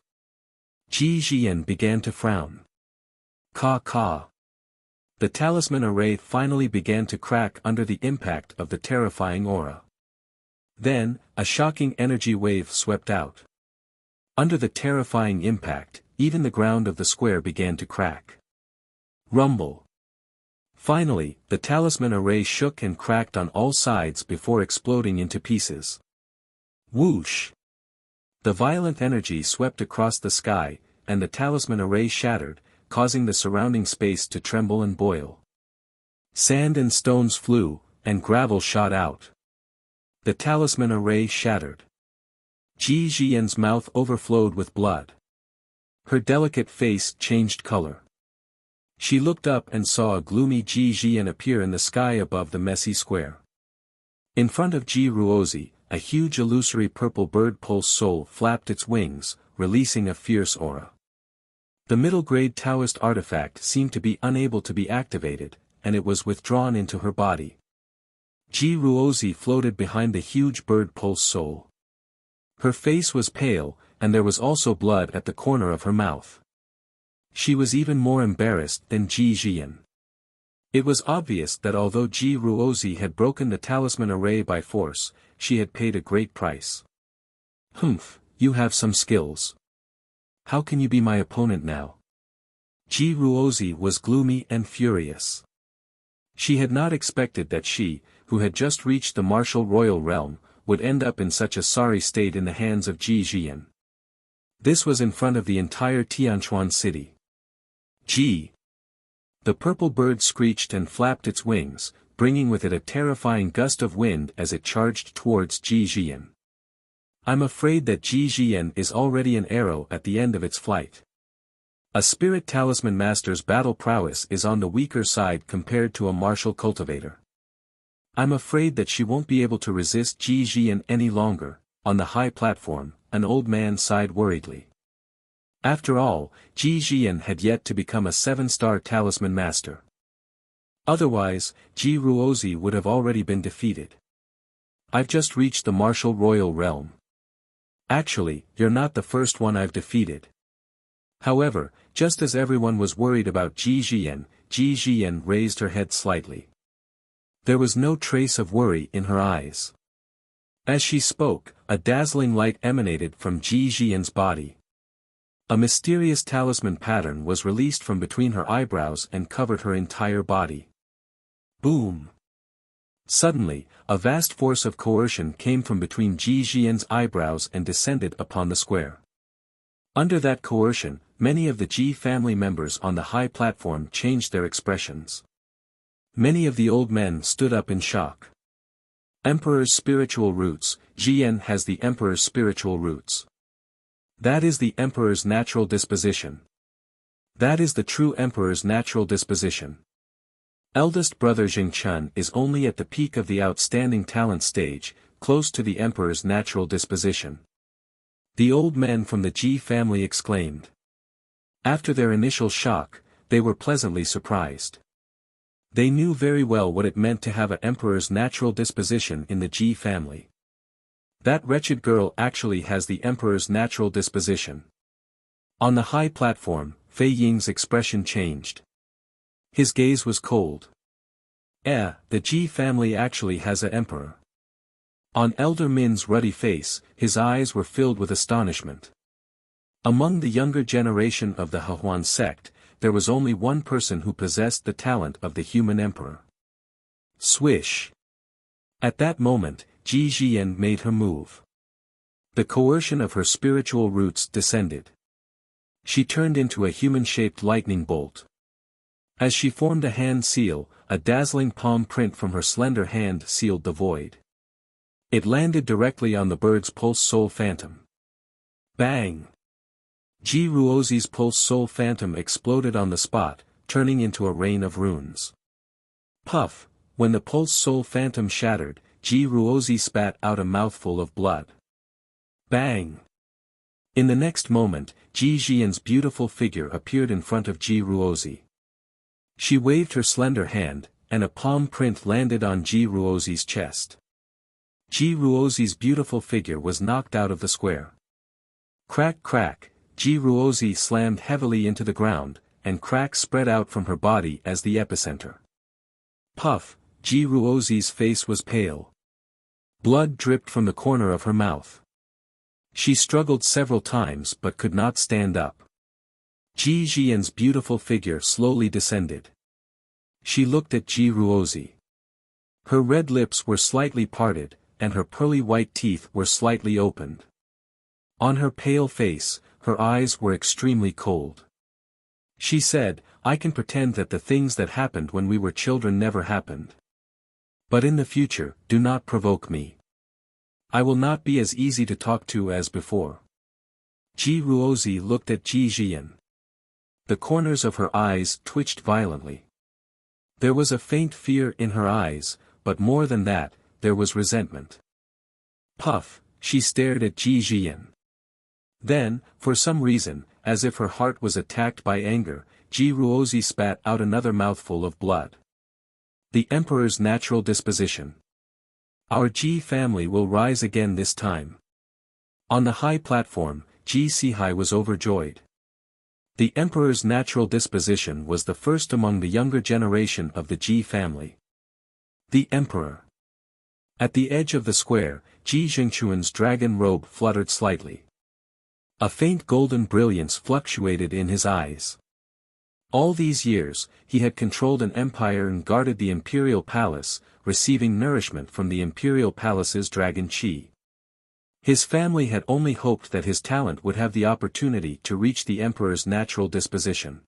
Ji Xian began to frown. Ka. The talisman array finally began to crack under the impact of the terrifying aura. Then, a shocking energy wave swept out. Under the terrifying impact, even the ground of the square began to crack. Rumble. Finally, the talisman array shook and cracked on all sides before exploding into pieces. Whoosh! The violent energy swept across the sky, and the talisman array shattered, causing the surrounding space to tremble and boil. Sand and stones flew, and gravel shot out. The talisman array shattered. Ji Xian's mouth overflowed with blood. Her delicate face changed color. She looked up and saw a gloomy Ji Xian appear in the sky above the messy square. In front of Ji Ruozi, a huge illusory purple bird pulse soul flapped its wings, releasing a fierce aura. The middle-grade Taoist artifact seemed to be unable to be activated, and it was withdrawn into her body. Ji Ruozi floated behind the huge bird pulse soul. Her face was pale, and there was also blood at the corner of her mouth. She was even more embarrassed than Ji Xian. It was obvious that although Ji Ruozi had broken the talisman array by force, she had paid a great price. Humph, you have some skills. How can you be my opponent now? Ji Ruozi was gloomy and furious. She had not expected that she, who had just reached the martial royal realm, would end up in such a sorry state in the hands of Ji Jian. This was in front of the entire Tianquan city. Ji! The purple bird screeched and flapped its wings, bringing with it a terrifying gust of wind as it charged towards Ji Jian. I'm afraid that Ji Jian is already an arrow at the end of its flight. A spirit talisman master's battle prowess is on the weaker side compared to a martial cultivator. I'm afraid that she won't be able to resist Ji Jian any longer. On the high platform, an old man sighed worriedly. After all, Ji Jian had yet to become a 7-star talisman master. Otherwise, Ji Ruozi would have already been defeated. I've just reached the martial royal realm. Actually, you're not the first one I've defeated. However, just as everyone was worried about Ji Jian raised her head slightly. There was no trace of worry in her eyes. As she spoke, a dazzling light emanated from Ji Jian's body. A mysterious talisman pattern was released from between her eyebrows and covered her entire body. Boom! Suddenly, a vast force of coercion came from between Ji Jian's eyebrows and descended upon the square. Under that coercion, many of the Ji family members on the high platform changed their expressions. Many of the old men stood up in shock. Emperor's spiritual roots. Jian has the Emperor's spiritual roots. That is the Emperor's natural disposition. That is the true Emperor's natural disposition. Eldest brother Jingchen is only at the peak of the outstanding talent stage, close to the Emperor's natural disposition. The old men from the Ji family exclaimed. After their initial shock, they were pleasantly surprised. They knew very well what it meant to have an Emperor's natural disposition in the Ji family. That wretched girl actually has the Emperor's natural disposition. On the high platform, Fei Ying's expression changed. His gaze was cold. The Ji family actually has an emperor. On Elder Min's ruddy face, his eyes were filled with astonishment. Among the younger generation of the Hehuan sect, there was only one person who possessed the talent of the human emperor. Swish! At that moment, Ji Jian made her move. The coercion of her spiritual roots descended. She turned into a human-shaped lightning bolt. As she formed a hand seal, a dazzling palm print from her slender hand sealed the void. It landed directly on the bird's pulse soul phantom. Bang! Ji Ruozi's pulse soul phantom exploded on the spot, turning into a rain of runes. Puff! When the pulse soul phantom shattered, Ji Ruozi spat out a mouthful of blood. Bang! In the next moment, Ji Jian's beautiful figure appeared in front of Ji Ruozi. She waved her slender hand, and a palm print landed on Ji Ruozi's chest. Ji Ruozi's beautiful figure was knocked out of the square. Crack crack, Ji Ruozi slammed heavily into the ground, and cracks spread out from her body as the epicenter. Puff, Ji Ruozi's face was pale. Blood dripped from the corner of her mouth. She struggled several times but could not stand up. Ji Jian's beautiful figure slowly descended. She looked at Ji Ruozi. Her red lips were slightly parted, and her pearly white teeth were slightly opened. On her pale face, her eyes were extremely cold. She said, I can pretend that the things that happened when we were children never happened. But in the future, do not provoke me. I will not be as easy to talk to as before. Ji Ruozi looked at Ji Jian. The corners of her eyes twitched violently. There was a faint fear in her eyes, but more than that, there was resentment. Puff, she stared at Ji Jian. Then, for some reason, as if her heart was attacked by anger, Ji Ruozi spat out another mouthful of blood. The Emperor's natural disposition. Our Ji family will rise again this time. On the high platform, Ji Sihai was overjoyed. The Emperor's natural disposition was the first among the younger generation of the Ji family. The Emperor. At the edge of the square, Ji Jingchuan's dragon robe fluttered slightly. A faint golden brilliance fluctuated in his eyes. All these years, he had controlled an empire and guarded the imperial palace, receiving nourishment from the imperial palace's dragon chi. His family had only hoped that his talent would have the opportunity to reach the emperor's natural disposition.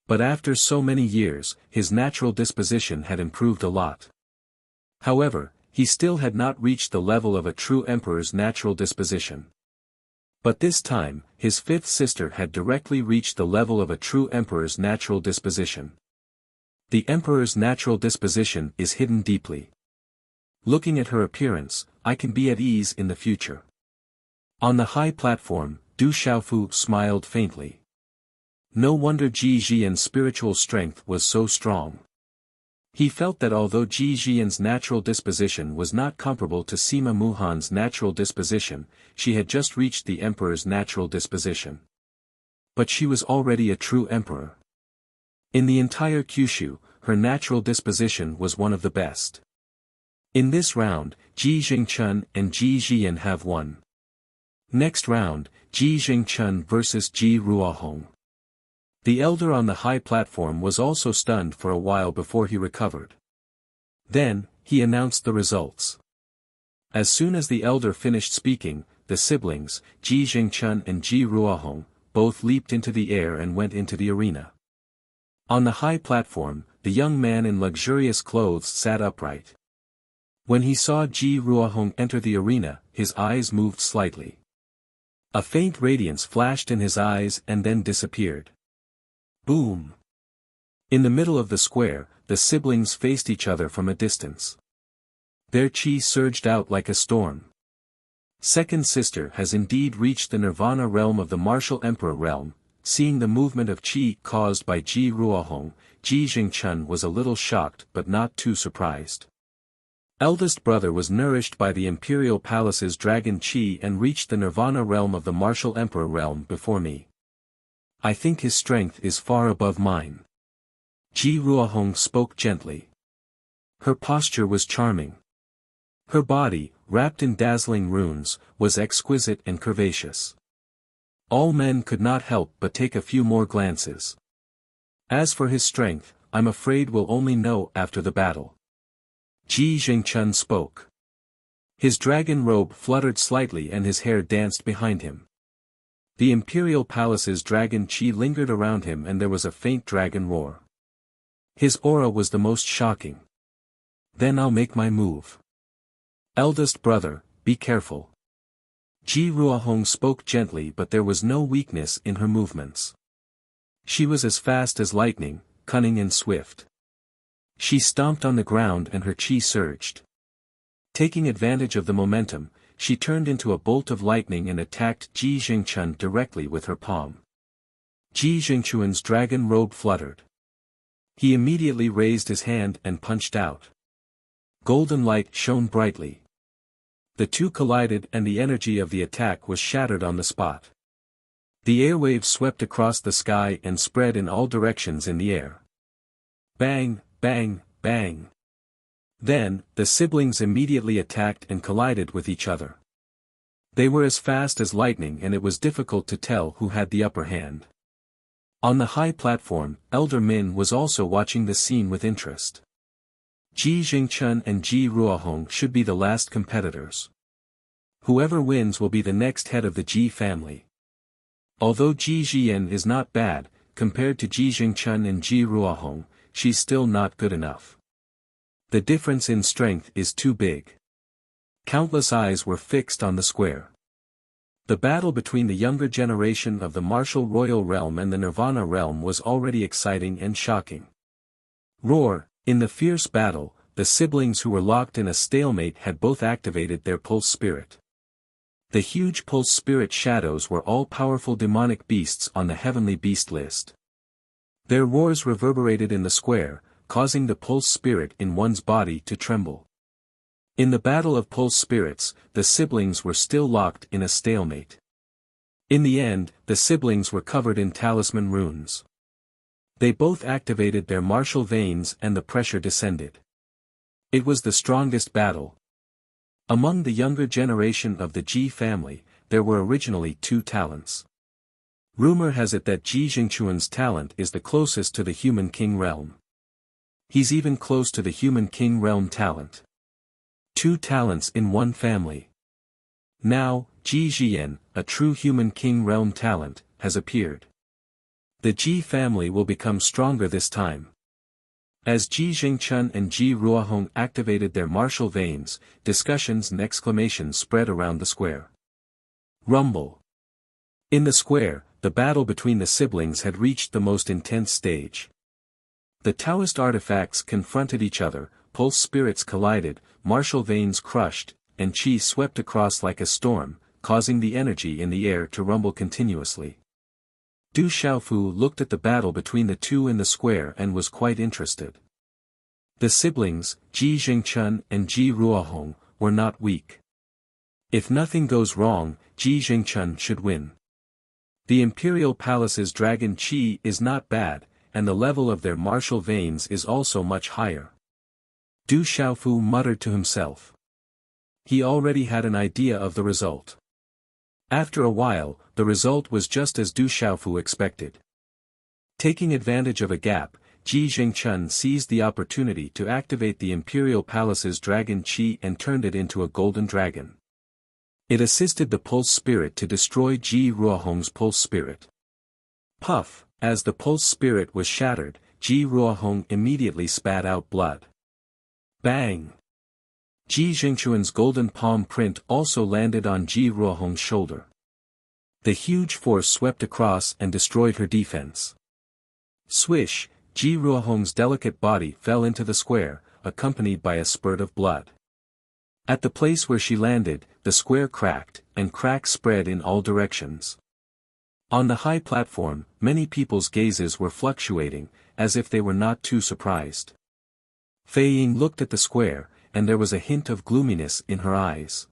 But after so many years, his natural disposition had improved a lot. However, he still had not reached the level of a true emperor's natural disposition. But this time, his fifth sister had directly reached the level of a true emperor's natural disposition. The emperor's natural disposition is hidden deeply. Looking at her appearance, I can be at ease in the future. On the high platform, Du Xiaofu smiled faintly. No wonder Ji Jian's spiritual strength was so strong. He felt that although Ji Jian's natural disposition was not comparable to Sima Muhan's natural disposition, she had just reached the emperor's natural disposition. But she was already a true emperor. In the entire Kyushu, her natural disposition was one of the best. In this round, Ji Jingchun and Ji Jian have won. Next round, Ji Jingchun vs Ji Ruohong. The elder on the high platform was also stunned for a while before he recovered. Then, he announced the results. As soon as the elder finished speaking, the siblings, Ji Jingchun and Ji Ruohong, both leaped into the air and went into the arena. On the high platform, the young man in luxurious clothes sat upright. When he saw Ji Ruohong enter the arena, his eyes moved slightly. A faint radiance flashed in his eyes and then disappeared. Boom! In the middle of the square, the siblings faced each other from a distance. Their chi surged out like a storm. Second sister has indeed reached the nirvana realm of the martial emperor realm. Seeing the movement of chi caused by Ji Ruohong, Ji Jingchun was a little shocked but not too surprised. Eldest brother was nourished by the imperial palace's dragon chi and reached the nirvana realm of the martial emperor realm before me. I think his strength is far above mine. Ji Ruohong spoke gently. Her posture was charming. Her body, wrapped in dazzling runes, was exquisite and curvaceous. All men could not help but take a few more glances. As for his strength, I'm afraid we'll only know after the battle. Ji Jingchun spoke. His dragon robe fluttered slightly and his hair danced behind him. The imperial palace's dragon chi lingered around him and there was a faint dragon roar. His aura was the most shocking. Then I'll make my move. Eldest brother, be careful. Ji Ruohong spoke gently but there was no weakness in her movements. She was as fast as lightning, cunning and swift. She stomped on the ground and her chi surged. Taking advantage of the momentum, she turned into a bolt of lightning and attacked Ji Jingchun directly with her palm. Ji Jingchun's dragon robe fluttered. He immediately raised his hand and punched out. Golden light shone brightly. The two collided and the energy of the attack was shattered on the spot. The airwaves swept across the sky and spread in all directions in the air. Bang, bang, bang. Then, the siblings immediately attacked and collided with each other. They were as fast as lightning and it was difficult to tell who had the upper hand. On the high platform, Elder Min was also watching the scene with interest. Ji Jingchun and Ji Ruohong should be the last competitors. Whoever wins will be the next head of the Ji family. Although Ji Jian is not bad, compared to Ji Jingchun and Ji Ruohong, she's still not good enough. The difference in strength is too big. Countless eyes were fixed on the square. The battle between the younger generation of the martial royal realm and the nirvana realm was already exciting and shocking. Roar! In the fierce battle, the siblings who were locked in a stalemate had both activated their pulse spirit. The huge pulse spirit shadows were all powerful demonic beasts on the heavenly beast list. Their roars reverberated in the square, causing the pulse spirit in one's body to tremble. In the battle of pulse spirits, the siblings were still locked in a stalemate. In the end, the siblings were covered in talisman runes. They both activated their martial veins and the pressure descended. It was the strongest battle. Among the younger generation of the Ji family, there were originally two talents. Rumor has it that Ji Jingquan's talent is the closest to the human king realm. He's even close to the human king realm talent. 2 talents in one family. Now, Ji Jian, a true human king realm talent, has appeared. The Ji family will become stronger this time. As Ji Jingquan and Ji Ruohong activated their martial veins, discussions and exclamations spread around the square. Rumble. In the square, the battle between the siblings had reached the most intense stage. The Taoist artifacts confronted each other, pulse spirits collided, martial veins crushed, and qi swept across like a storm, causing the energy in the air to rumble continuously. Du Xiaofu looked at the battle between the two in the square and was quite interested. The siblings, Ji Jingquan and Ji Ruohong, were not weak. If nothing goes wrong, Ji Jingquan should win. The Imperial Palace's dragon qi is not bad, and the level of their martial veins is also much higher. Du Xiaofu muttered to himself. He already had an idea of the result. After a while, the result was just as Du Xiaofu expected. Taking advantage of a gap, Ji Jingquan seized the opportunity to activate the Imperial Palace's dragon qi and turned it into a golden dragon. It assisted the pulse spirit to destroy Ji Ruohong's pulse spirit. Puff, as the pulse spirit was shattered, Ji Ruohong immediately spat out blood. Bang! Ji Jingquan's golden palm print also landed on Ji Ruohong's shoulder. The huge force swept across and destroyed her defense. Swish, Ji Ruohong's delicate body fell into the square, accompanied by a spurt of blood. At the place where she landed, the square cracked, and cracks spread in all directions. On the high platform, many people's gazes were fluctuating, as if they were not too surprised. Fei Ying looked at the square, and there was a hint of gloominess in her eyes.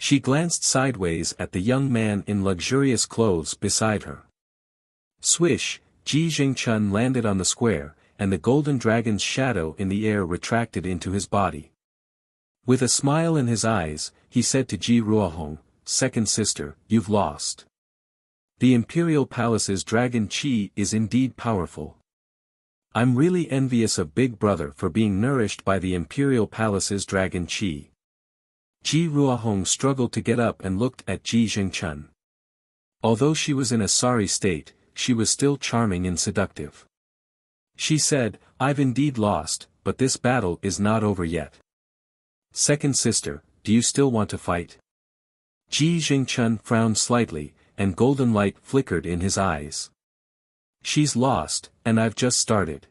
She glanced sideways at the young man in luxurious clothes beside her. Swish, Ji Jingquan landed on the square, and the golden dragon's shadow in the air retracted into his body. With a smile in his eyes, he said to Ji Ruohong, "Second sister, you've lost. The Imperial Palace's dragon qi is indeed powerful. I'm really envious of Big Brother for being nourished by the Imperial Palace's dragon qi." Ji Ruohong struggled to get up and looked at Ji Jingquan. Although she was in a sorry state, she was still charming and seductive. She said, "I've indeed lost, but this battle is not over yet. Second sister, do you still want to fight?" Ji Jingquan frowned slightly, and golden light flickered in his eyes. "She's lost, and I've just started.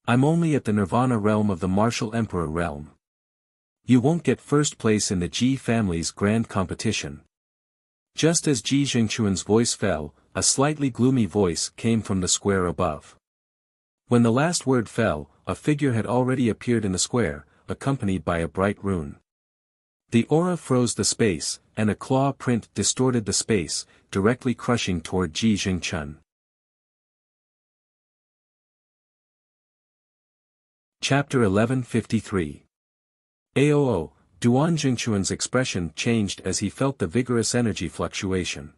I'm only at the Nirvana realm of the Martial Emperor realm. You won't get first place in the Ji family's grand competition." Just as Ji Jingquan's voice fell, a slightly gloomy voice came from the square above. When the last word fell, a figure had already appeared in the square, accompanied by a bright rune. The aura froze the space, and a claw print distorted the space, directly crushing toward Ji Jingquan. Chapter 1153. Aoo, Duan Jingquan's expression changed as he felt the vigorous energy fluctuation.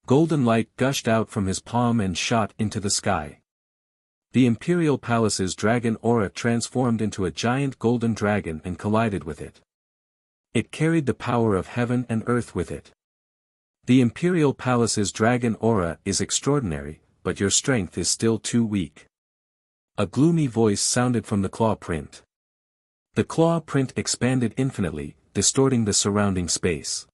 Golden light gushed out from his palm and shot into the sky. The Imperial Palace's dragon aura transformed into a giant golden dragon and collided with it. It carried the power of heaven and earth with it. "The Imperial Palace's dragon aura is extraordinary, but your strength is still too weak." A gloomy voice sounded from the claw print. The claw print expanded infinitely, distorting the surrounding space.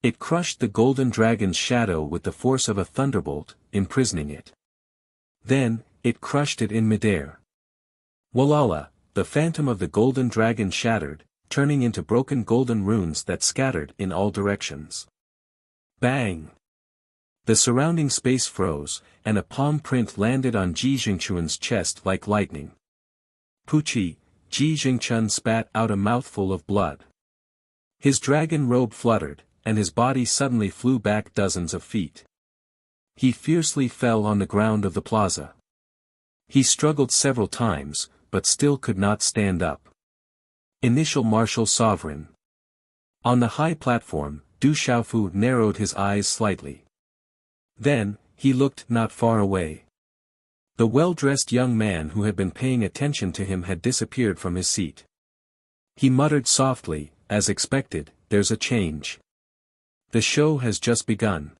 It crushed the golden dragon's shadow with the force of a thunderbolt, imprisoning it. Then, it crushed it in midair. Walala, the phantom of the golden dragon shattered, turning into broken golden runes that scattered in all directions. Bang! The surrounding space froze, and a palm print landed on Ji Jingquan's chest like lightning. Puchi, Ji Jingquan spat out a mouthful of blood. His dragon robe fluttered, and his body suddenly flew back dozens of feet. He fiercely fell on the ground of the plaza. He struggled several times, but still could not stand up. Initial martial sovereign. On the high platform, Du Xiaofu narrowed his eyes slightly. Then, he looked not far away. The well-dressed young man who had been paying attention to him had disappeared from his seat. He muttered softly, as expected, "There's a change. The show has just begun."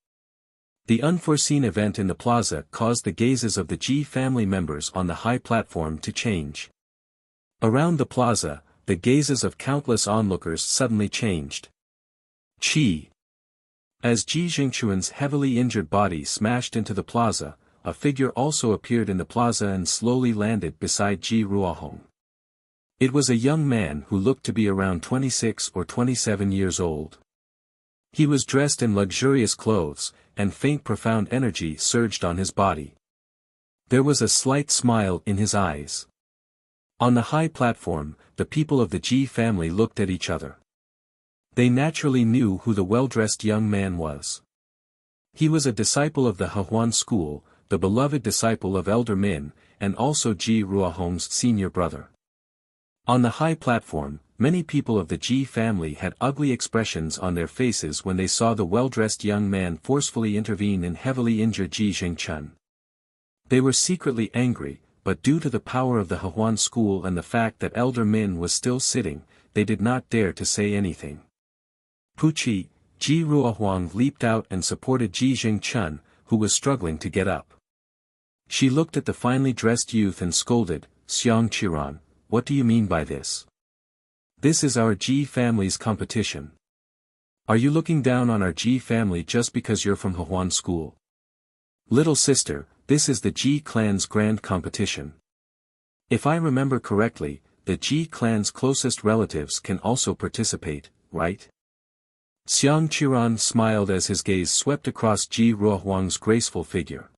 The unforeseen event in the plaza caused the gazes of the Ji family members on the high platform to change. Around the plaza, the gazes of countless onlookers suddenly changed. Chi. As Ji Jingchuan's heavily injured body smashed into the plaza, a figure also appeared in the plaza and slowly landed beside Ji Ruohong. It was a young man who looked to be around 26 or 27 years old. He was dressed in luxurious clothes, and faint profound energy surged on his body. There was a slight smile in his eyes. On the high platform, the people of the Ji family looked at each other. They naturally knew who the well-dressed young man was. He was a disciple of the Hehuan school, the beloved disciple of Elder Min, and also Ji Ruohong's senior brother. On the high platform, many people of the Ji family had ugly expressions on their faces when they saw the well-dressed young man forcefully intervene and heavily injure Ji Jingchun. They were secretly angry, but due to the power of the Hehuan school and the fact that Elder Min was still sitting, they did not dare to say anything. Puqi, Ji Ruohuang leaped out and supported Ji Jingchun, who was struggling to get up. She looked at the finely dressed youth and scolded, "Xiang Qiran, what do you mean by this? This is our Ji family's competition. Are you looking down on our Ji family just because you're from Hehuan school? Little sister, this is the Ji clan's grand competition. If I remember correctly, the Ji clan's closest relatives can also participate, right?" Xiang Qiran smiled as his gaze swept across Ji Ruohuang's graceful figure.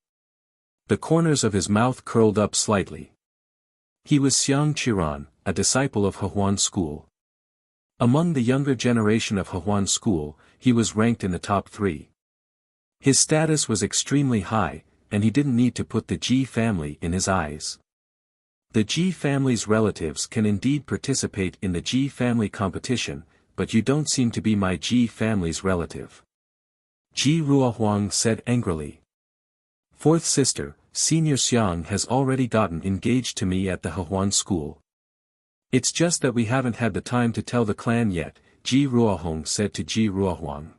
The corners of his mouth curled up slightly. He was Xiang Qiran, a disciple of Hehuan school. Among the younger generation of Hehuan school, he was ranked in the top 3. His status was extremely high, and he didn't need to put the Ji family in his eyes. The Ji family's relatives can indeed participate in the Ji family competition, but you don't seem to be my Ji family's relative. Ji Ruohuang said angrily. Fourth sister, Senior Xiang has already gotten engaged to me at the Hehuan school. It's just that we haven't had the time to tell the clan yet, Ji Ruohong said to Ji Ruohuang.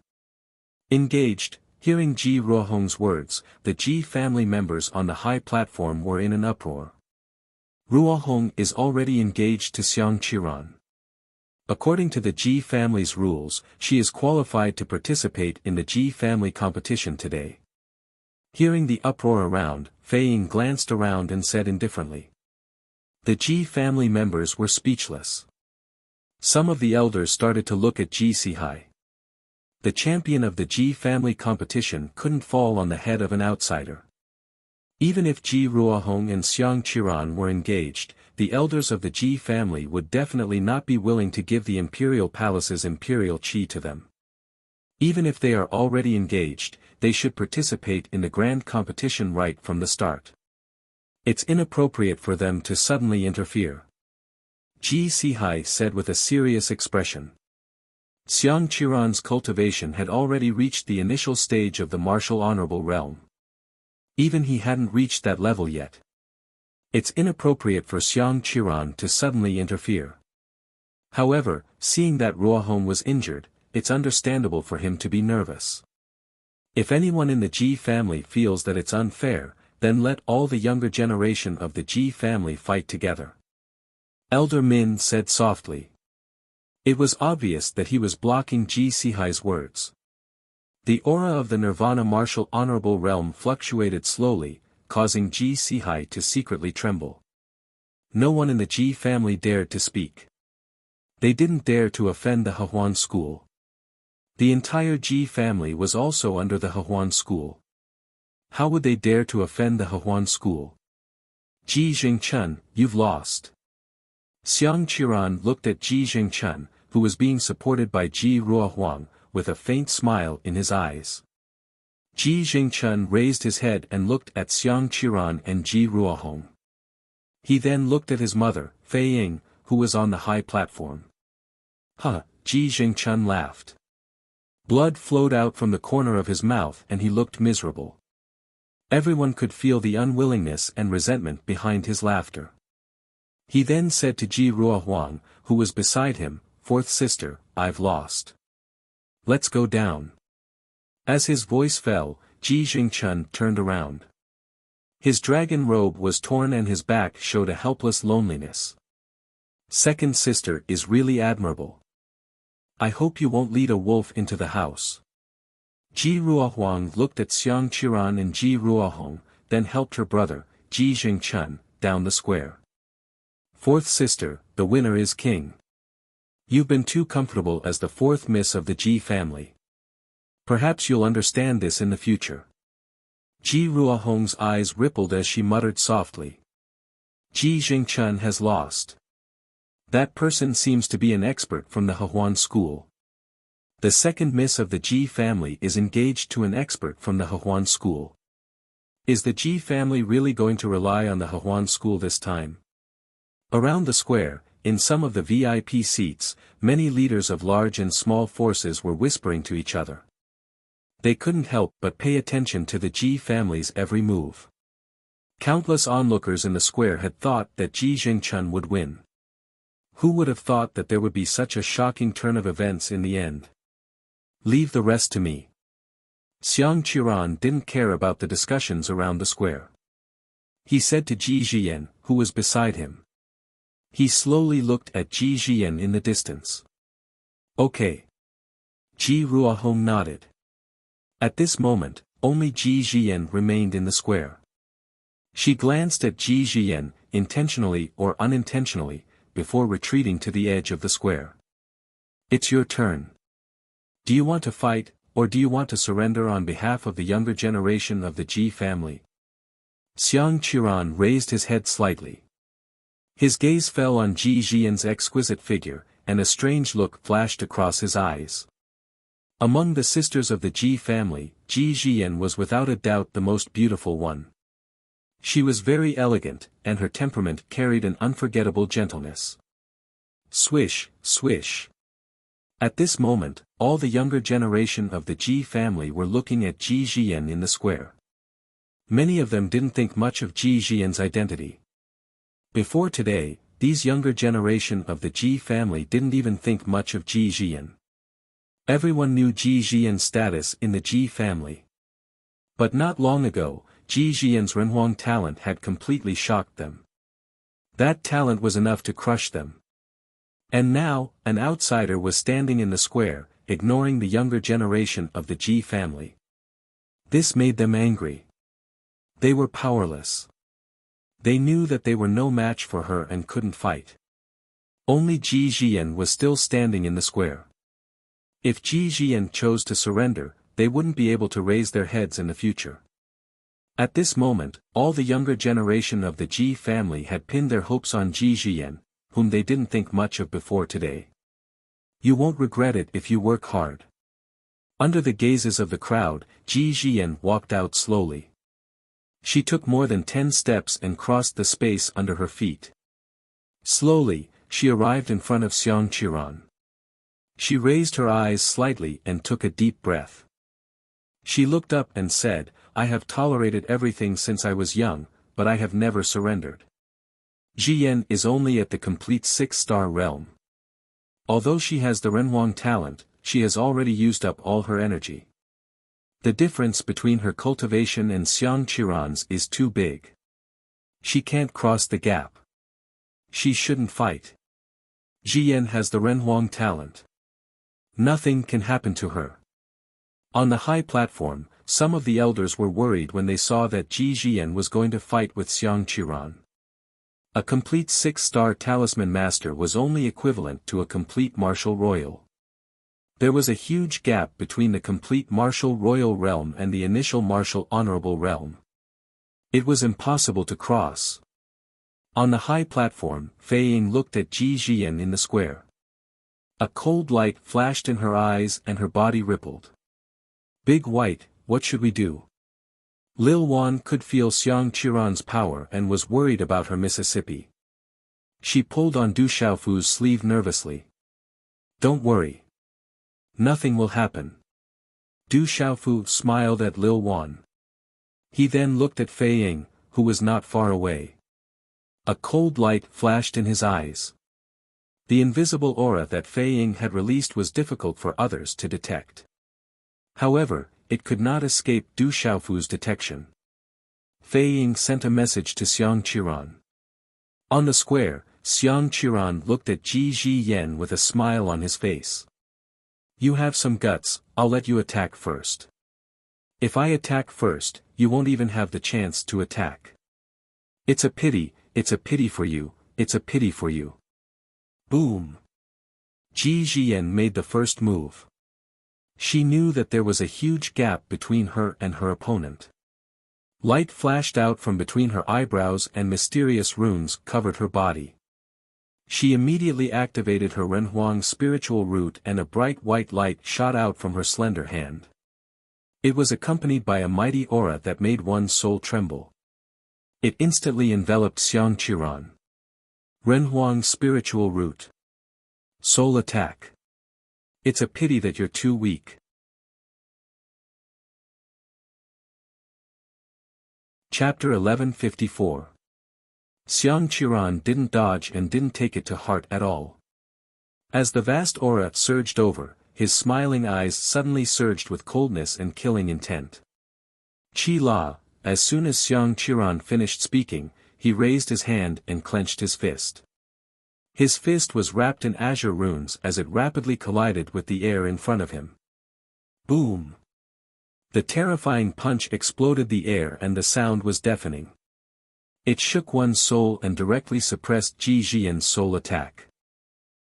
Engaged, hearing Ji Ruohong's words, the Ji family members on the high platform were in an uproar. Ruohong is already engaged to Xiang Qiran. According to the Ji family's rules, she is qualified to participate in the Ji family competition today. Hearing the uproar around, Fei Ying glanced around and said indifferently. The Ji family members were speechless. Some of the elders started to look at Ji Sihai. The champion of the Ji family competition couldn't fall on the head of an outsider. Even if Ji Ruohong and Xiang Qiran were engaged, the elders of the Ji family would definitely not be willing to give the imperial palace's imperial qi to them. Even if they are already engaged, they should participate in the grand competition right from the start. It's inappropriate for them to suddenly interfere. Ji Sihai said with a serious expression. Xiang Qiran's cultivation had already reached the initial stage of the martial honorable realm. Even he hadn't reached that level yet. It's inappropriate for Xiang Qiran to suddenly interfere. However, seeing that Ruohong was injured, it's understandable for him to be nervous. If anyone in the Ji family feels that it's unfair, then let all the younger generation of the Ji family fight together. Elder Min said softly. It was obvious that he was blocking Ji Sihai's words. The aura of the Nirvana martial honorable realm fluctuated slowly, causing Ji Sihai to secretly tremble. No one in the Ji family dared to speak. They didn't dare to offend the Hehuan school. The entire Ji family was also under the Hehuan school. How would they dare to offend the Hehuan school? Ji Jingchun, you've lost. Xiang Qiran looked at Ji Jingchun, who was being supported by Ji Ruohuang, with a faint smile in his eyes. Ji Jingchun raised his head and looked at Xiang Qiran and Ji Ruohong. He then looked at his mother, Fei Ying, who was on the high platform. Huh, Ji Jingchun laughed. Blood flowed out from the corner of his mouth and he looked miserable. Everyone could feel the unwillingness and resentment behind his laughter. He then said to Ji Ruohuang, who was beside him, "Fourth sister, I've lost. Let's go down." As his voice fell, Ji Jingchun turned around. His dragon robe was torn and his back showed a helpless loneliness. "Second sister is really admirable. I hope you won't lead a wolf into the house." Ji Ruohuang looked at Xiang Qiran and Ji Ruohong, then helped her brother, Ji Jingchun, down the square. "Fourth sister, the winner is king. You've been too comfortable as the fourth miss of the Ji family. Perhaps you'll understand this in the future." Ji Ruohong's eyes rippled as she muttered softly. "Ji Jingchun has lost. That person seems to be an expert from the Hehuan school. The second miss of the Ji family is engaged to an expert from the Hehuan school. Is the Ji family really going to rely on the Hehuan school this time?" Around the square, in some of the VIP seats, many leaders of large and small forces were whispering to each other. They couldn't help but pay attention to the Ji family's every move. Countless onlookers in the square had thought that Ji Jingchun would win. Who would have thought that there would be such a shocking turn of events in the end? "Leave the rest to me." Xiang Qiran didn't care about the discussions around the square. He said to Ji Jian, who was beside him. He slowly looked at Ji Jian in the distance. "Okay." Ji Ruohong nodded. At this moment, only Ji Jian remained in the square. She glanced at Ji Jian, intentionally or unintentionally, before retreating to the edge of the square. "It's your turn. Do you want to fight, or do you want to surrender on behalf of the younger generation of the Ji family?" Xiang Qiran raised his head slightly. His gaze fell on Ji Jian's exquisite figure, and a strange look flashed across his eyes. Among the sisters of the Ji family, Ji Jian was without a doubt the most beautiful one. She was very elegant, and her temperament carried an unforgettable gentleness. Swish, swish. At this moment, all the younger generation of the Ji family were looking at Ji Jian in the square. Many of them didn't think much of Ji Jian's identity. Before today, these younger generation of the Ji family didn't even think much of Ji Jian. Everyone knew Ji Jian's status in the Ji family. But not long ago, Ji Jian's Renhuang talent had completely shocked them. That talent was enough to crush them. And now, an outsider was standing in the square, ignoring the younger generation of the Ji family. This made them angry. They were powerless. They knew that they were no match for her and couldn't fight. Only Ji Jian was still standing in the square. If Ji Jian chose to surrender, they wouldn't be able to raise their heads in the future. At this moment, all the younger generation of the Ji family had pinned their hopes on Ji Jian, whom they didn't think much of before today. "You won't regret it if you work hard." Under the gazes of the crowd, Ji Jian walked out slowly. She took more than 10 steps and crossed the space under her feet. Slowly, she arrived in front of Xiang Qiran. She raised her eyes slightly and took a deep breath. She looked up and said, "I have tolerated everything since I was young, but I have never surrendered." Jian is only at the complete 6-star realm. Although she has the Renhuang talent, she has already used up all her energy. The difference between her cultivation and Xiang Qiran's is too big. She can't cross the gap. She shouldn't fight. Jian has the Renhuang talent. Nothing can happen to her. On the high platform, some of the elders were worried when they saw that Ji Jian was going to fight with Xiang Qiran. A complete 6-star talisman master was only equivalent to a complete martial royal. There was a huge gap between the complete martial royal realm and the initial martial honorable realm. It was impossible to cross. On the high platform, Fei Ying looked at Ji Jian in the square. A cold light flashed in her eyes and her body rippled. "Big White, what should we do?" Lil Wan could feel Xiang Qiran's power and was worried about her Mississippi. She pulled on Du Xiaofu's sleeve nervously. "Don't worry. Nothing will happen." Du Xiaofu smiled at Lil Wan. He then looked at Fei Ying, who was not far away. A cold light flashed in his eyes. The invisible aura that Fei Ying had released was difficult for others to detect. However, it could not escape Du Xiaofu's detection. Fei Ying sent a message to Xiang Qiran. On the square, Xiang Qiran looked at Ji Zhiyan with a smile on his face. You have some guts, I'll let you attack first. If I attack first, you won't even have the chance to attack. It's a pity for you, it's a pity for you. Boom! Ji Zhiyan made the first move. She knew that there was a huge gap between her and her opponent. Light flashed out from between her eyebrows and mysterious runes covered her body. She immediately activated her Renhuang spiritual root and a bright white light shot out from her slender hand. It was accompanied by a mighty aura that made one's soul tremble. It instantly enveloped Xiang Qiran. Renhuang spiritual root. Soul attack. It's a pity that you're too weak. Chapter 1154. Xiang Qiran didn't dodge and didn't take it to heart at all. As the vast aura surged over, his smiling eyes suddenly surged with coldness and killing intent. Qi La, as soon as Xiang Qiran finished speaking, he raised his hand and clenched his fist. His fist was wrapped in azure runes as it rapidly collided with the air in front of him. Boom! The terrifying punch exploded the air and the sound was deafening. It shook one's soul and directly suppressed Ji Zhiyan's soul attack.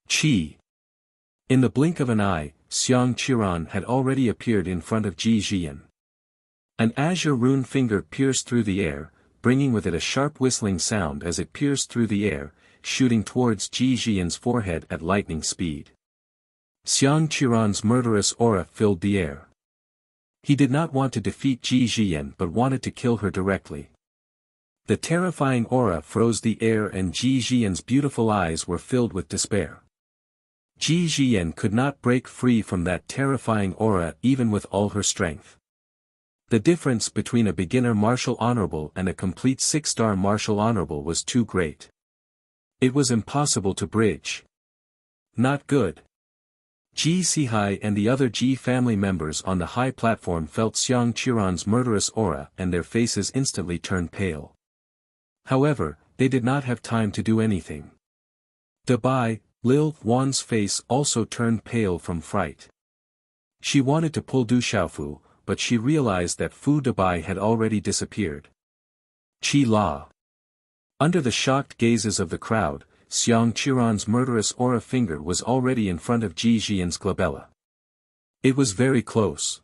Qi! In the blink of an eye, Xiang Qiran had already appeared in front of Ji Zhiyan. An azure rune finger pierced through the air, bringing with it a sharp whistling sound as it pierced through the air, shooting towards Ji Zhiyan's forehead at lightning speed. Xiang Qiran's murderous aura filled the air. He did not want to defeat Ji Zhiyan but wanted to kill her directly. The terrifying aura froze the air and Ji Zhiyan's beautiful eyes were filled with despair. Ji Zhiyan could not break free from that terrifying aura even with all her strength. The difference between a beginner martial honorable and a complete 6-star martial honorable was too great. It was impossible to bridge. Not good. Ji Sihai and the other Ji family members on the high platform felt Xiang Qiran's murderous aura and their faces instantly turned pale. However, they did not have time to do anything. Dabai, Lil Wan's face also turned pale from fright. She wanted to pull Du Xiaofu, but she realized that Fu Dabai had already disappeared. Qi La. Under the shocked gazes of the crowd, Xiang Qiran's murderous aura finger was already in front of Ji Zhiyan's glabella. It was very close.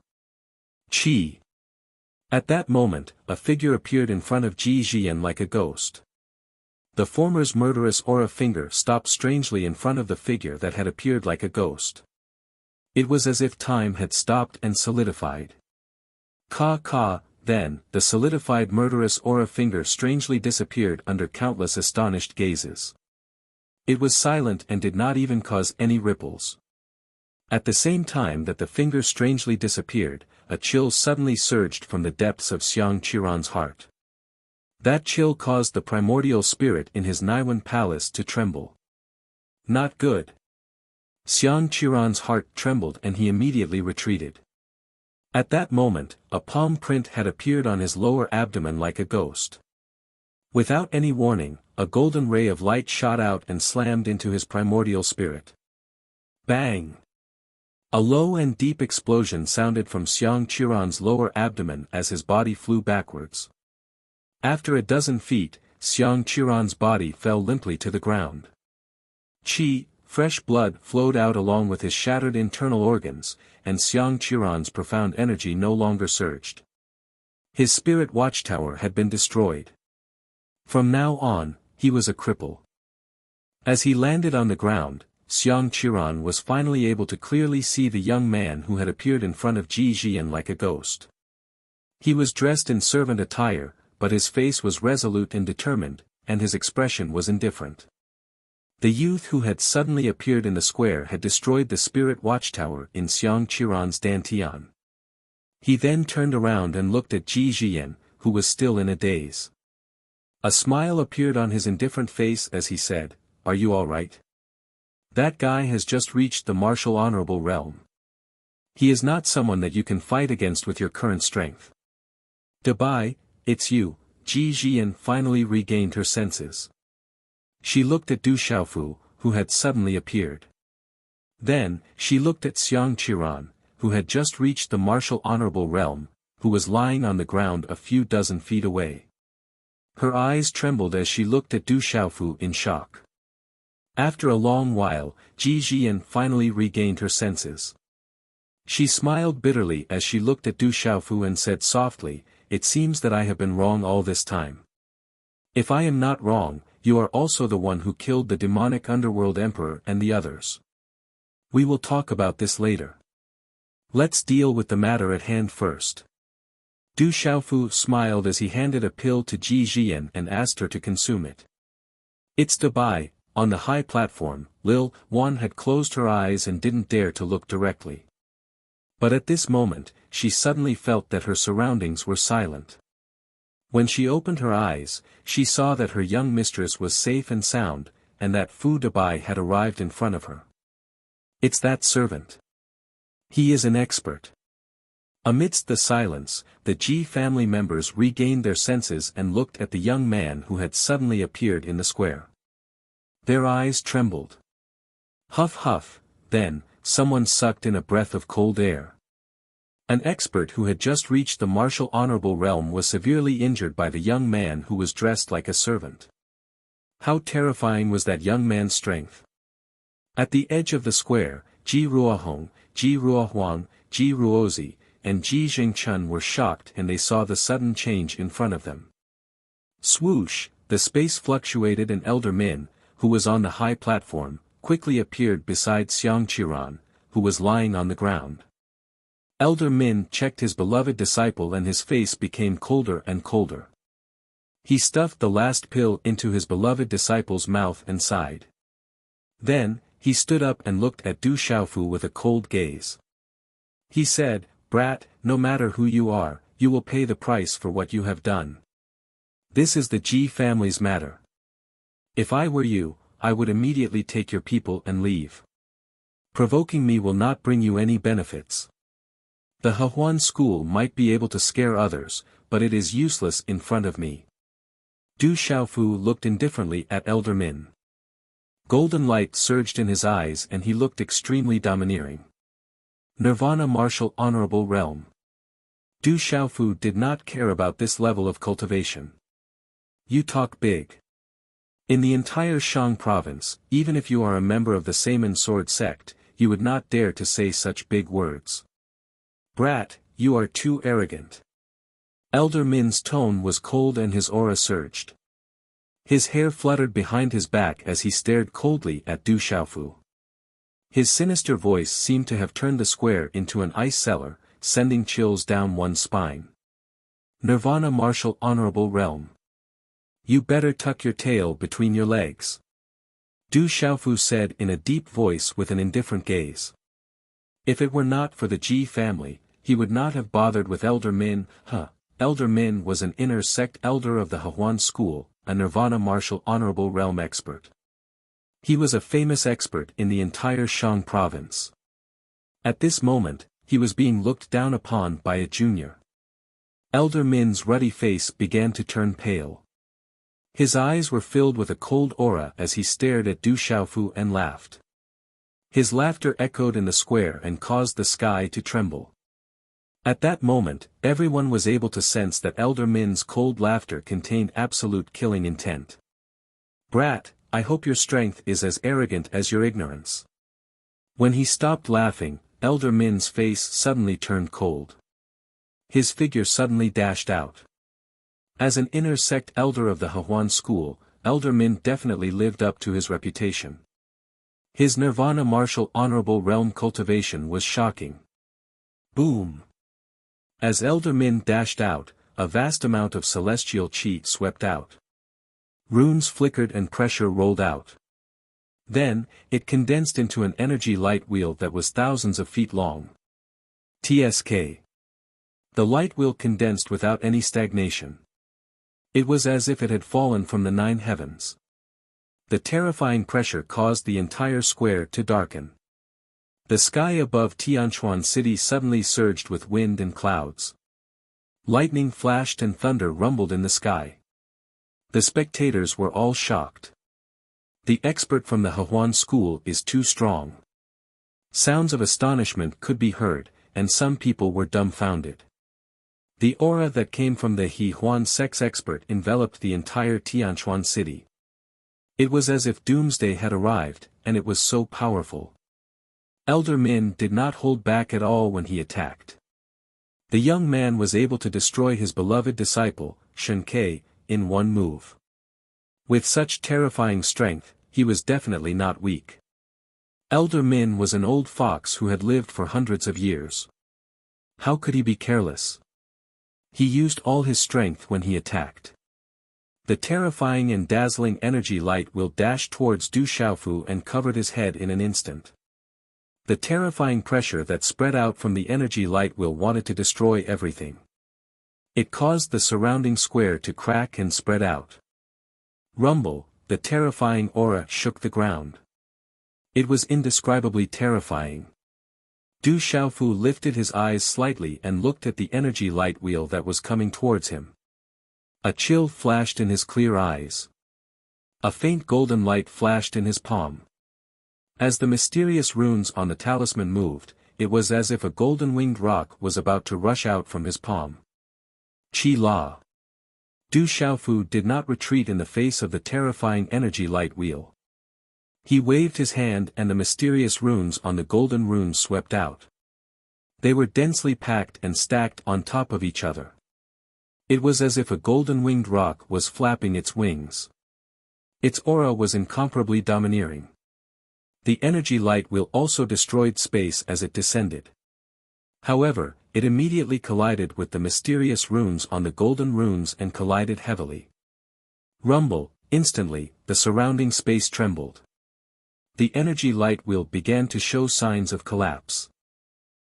Qi. At that moment, a figure appeared in front of Ji Zhiyan like a ghost. The former's murderous aura finger stopped strangely in front of the figure that had appeared like a ghost. It was as if time had stopped and solidified. Then, the solidified murderous aura finger strangely disappeared under countless astonished gazes. It was silent and did not even cause any ripples. At the same time that the finger strangely disappeared, a chill suddenly surged from the depths of Xiang Qiran's heart. That chill caused the primordial spirit in his Naiwan palace to tremble. Not good. Xiang Qiran's heart trembled and he immediately retreated. At that moment, a palm print had appeared on his lower abdomen like a ghost. Without any warning, a golden ray of light shot out and slammed into his primordial spirit. Bang! A low and deep explosion sounded from Xiang Qiran's lower abdomen as his body flew backwards. After a dozen feet, Xiang Qiran's body fell limply to the ground. Qi, fresh blood flowed out along with his shattered internal organs, and Xiang Qiran's profound energy no longer surged. His spirit watchtower had been destroyed. From now on, he was a cripple. As he landed on the ground, Xiang Qiran was finally able to clearly see the young man who had appeared in front of Ji Zhiyan like a ghost. He was dressed in servant attire, but his face was resolute and determined, and his expression was indifferent. The youth who had suddenly appeared in the square had destroyed the spirit watchtower in Xiang Qiran's dantian. He then turned around and looked at Ji Zhiyan, who was still in a daze. A smile appeared on his indifferent face as he said, "Are you all right? That guy has just reached the martial honorable realm. He is not someone that you can fight against with your current strength." "Dabai, it's you." Ji Jian finally regained her senses. She looked at Du Xiaofu, who had suddenly appeared. Then, she looked at Xiang Qiran, who had just reached the martial honorable realm, who was lying on the ground a few dozen feet away. Her eyes trembled as she looked at Du Xiaofu in shock. After a long while, Ji Jian finally regained her senses. She smiled bitterly as she looked at Du Xiaofu and said softly, "It seems that I have been wrong all this time. If I am not wrong, you are also the one who killed the demonic underworld emperor and the others. We will talk about this later. Let's deal with the matter at hand first." Du Xiaofu smiled as he handed a pill to Ji Jian and asked her to consume it. "It's Dabai." On the high platform, Lil Wan had closed her eyes and didn't dare to look directly. But at this moment, she suddenly felt that her surroundings were silent. When she opened her eyes, she saw that her young mistress was safe and sound, and that Fu Dabai had arrived in front of her. "It's that servant. He is an expert." Amidst the silence, the Ji family members regained their senses and looked at the young man who had suddenly appeared in the square. Their eyes trembled. Huff huff, then, someone sucked in a breath of cold air. An expert who had just reached the martial honorable realm was severely injured by the young man who was dressed like a servant. How terrifying was that young man's strength! At the edge of the square, Ji Ruohong, Ji Ruohuang, Ji Ruozi, and Ji Jingchun were shocked and they saw the sudden change in front of them. Swoosh, the space fluctuated and Elder Min, who was on the high platform, quickly appeared beside Xiang Qiran, who was lying on the ground. Elder Min checked his beloved disciple and his face became colder and colder. He stuffed the last pill into his beloved disciple's mouth and sighed. Then, he stood up and looked at Du Xiaofu with a cold gaze. He said, "Brat, no matter who you are, you will pay the price for what you have done. This is the Ji family's matter. If I were you, I would immediately take your people and leave. Provoking me will not bring you any benefits. The Hehuan school might be able to scare others, but it is useless in front of me." Du Xiaofu looked indifferently at Elder Min. Golden light surged in his eyes and he looked extremely domineering. Nirvana martial honorable realm. Du Xiaofu did not care about this level of cultivation. "You talk big. In the entire Shang province, even if you are a member of the Saiman sword sect, you would not dare to say such big words. Brat, you are too arrogant." Elder Min's tone was cold and his aura surged. His hair fluttered behind his back as he stared coldly at Du Xiaofu. His sinister voice seemed to have turned the square into an ice cellar, sending chills down one's spine. "Nirvana martial honorable realm. You better tuck your tail between your legs," Du Xiaofu said in a deep voice with an indifferent gaze. If it were not for the Ji family, he would not have bothered with Elder Min. Elder Min was an inner sect elder of the Hehuan school, a Nirvana martial honorable realm expert. He was a famous expert in the entire Shang province. At this moment, he was being looked down upon by a junior. Elder Min's ruddy face began to turn pale. His eyes were filled with a cold aura as he stared at Du Xiaofu and laughed. His laughter echoed in the square and caused the sky to tremble. At that moment, everyone was able to sense that Elder Min's cold laughter contained absolute killing intent. "Brat, I hope your strength is as arrogant as your ignorance." When he stopped laughing, Elder Min's face suddenly turned cold. His figure suddenly dashed out. As an inner sect elder of the Hehuan school, Elder Min definitely lived up to his reputation. His Nirvana martial honorable realm cultivation was shocking. Boom! As Elder Min dashed out, a vast amount of celestial chi swept out. Runes flickered and pressure rolled out. Then, it condensed into an energy light wheel that was thousands of feet long. TSK. The light wheel condensed without any stagnation. It was as if it had fallen from the 9 heavens. The terrifying pressure caused the entire square to darken. The sky above Tianquan City suddenly surged with wind and clouds. Lightning flashed and thunder rumbled in the sky. The spectators were all shocked. The expert from the Hehuan school is too strong. Sounds of astonishment could be heard, and some people were dumbfounded. The aura that came from the Hehuan sex expert enveloped the entire Tianquan city. It was as if doomsday had arrived, and it was so powerful. Elder Min did not hold back at all when he attacked. The young man was able to destroy his beloved disciple, Shen Ke, in one move. With such terrifying strength, he was definitely not weak. Elder Min was an old fox who had lived for hundreds of years. How could he be careless? He used all his strength when he attacked. The terrifying and dazzling energy light wheel dashed towards Du Xiaofu and covered his head in an instant. The terrifying pressure that spread out from the energy light wheel wanted to destroy everything. It caused the surrounding square to crack and spread out. Rumble, the terrifying aura shook the ground. It was indescribably terrifying. Du Xiaofu lifted his eyes slightly and looked at the energy light wheel that was coming towards him. A chill flashed in his clear eyes. A faint golden light flashed in his palm. As the mysterious runes on the talisman moved, it was as if a golden-winged rock was about to rush out from his palm. Qi La. Du Xiaofu did not retreat in the face of the terrifying energy light wheel. He waved his hand and the mysterious runes on the golden runes swept out. They were densely packed and stacked on top of each other. It was as if a golden-winged rock was flapping its wings. Its aura was incomparably domineering. The energy light wheel also destroyed space as it descended. However, it immediately collided with the mysterious runes on the golden runes and collided heavily. Rumble, instantly, the surrounding space trembled. The energy light wheel began to show signs of collapse.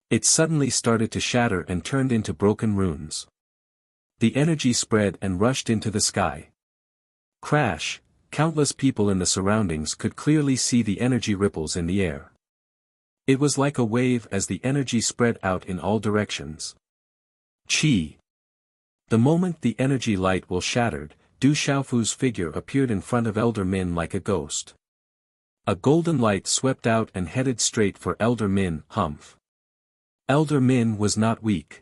It suddenly started to shatter and turned into broken runes. The energy spread and rushed into the sky. Crash, countless people in the surroundings could clearly see the energy ripples in the air. It was like a wave as the energy spread out in all directions. Qi. The moment the energy light wheel shattered, Du Xiaofu's figure appeared in front of Elder Min like a ghost. A golden light swept out and headed straight for Elder Min. Humph. Elder Min was not weak.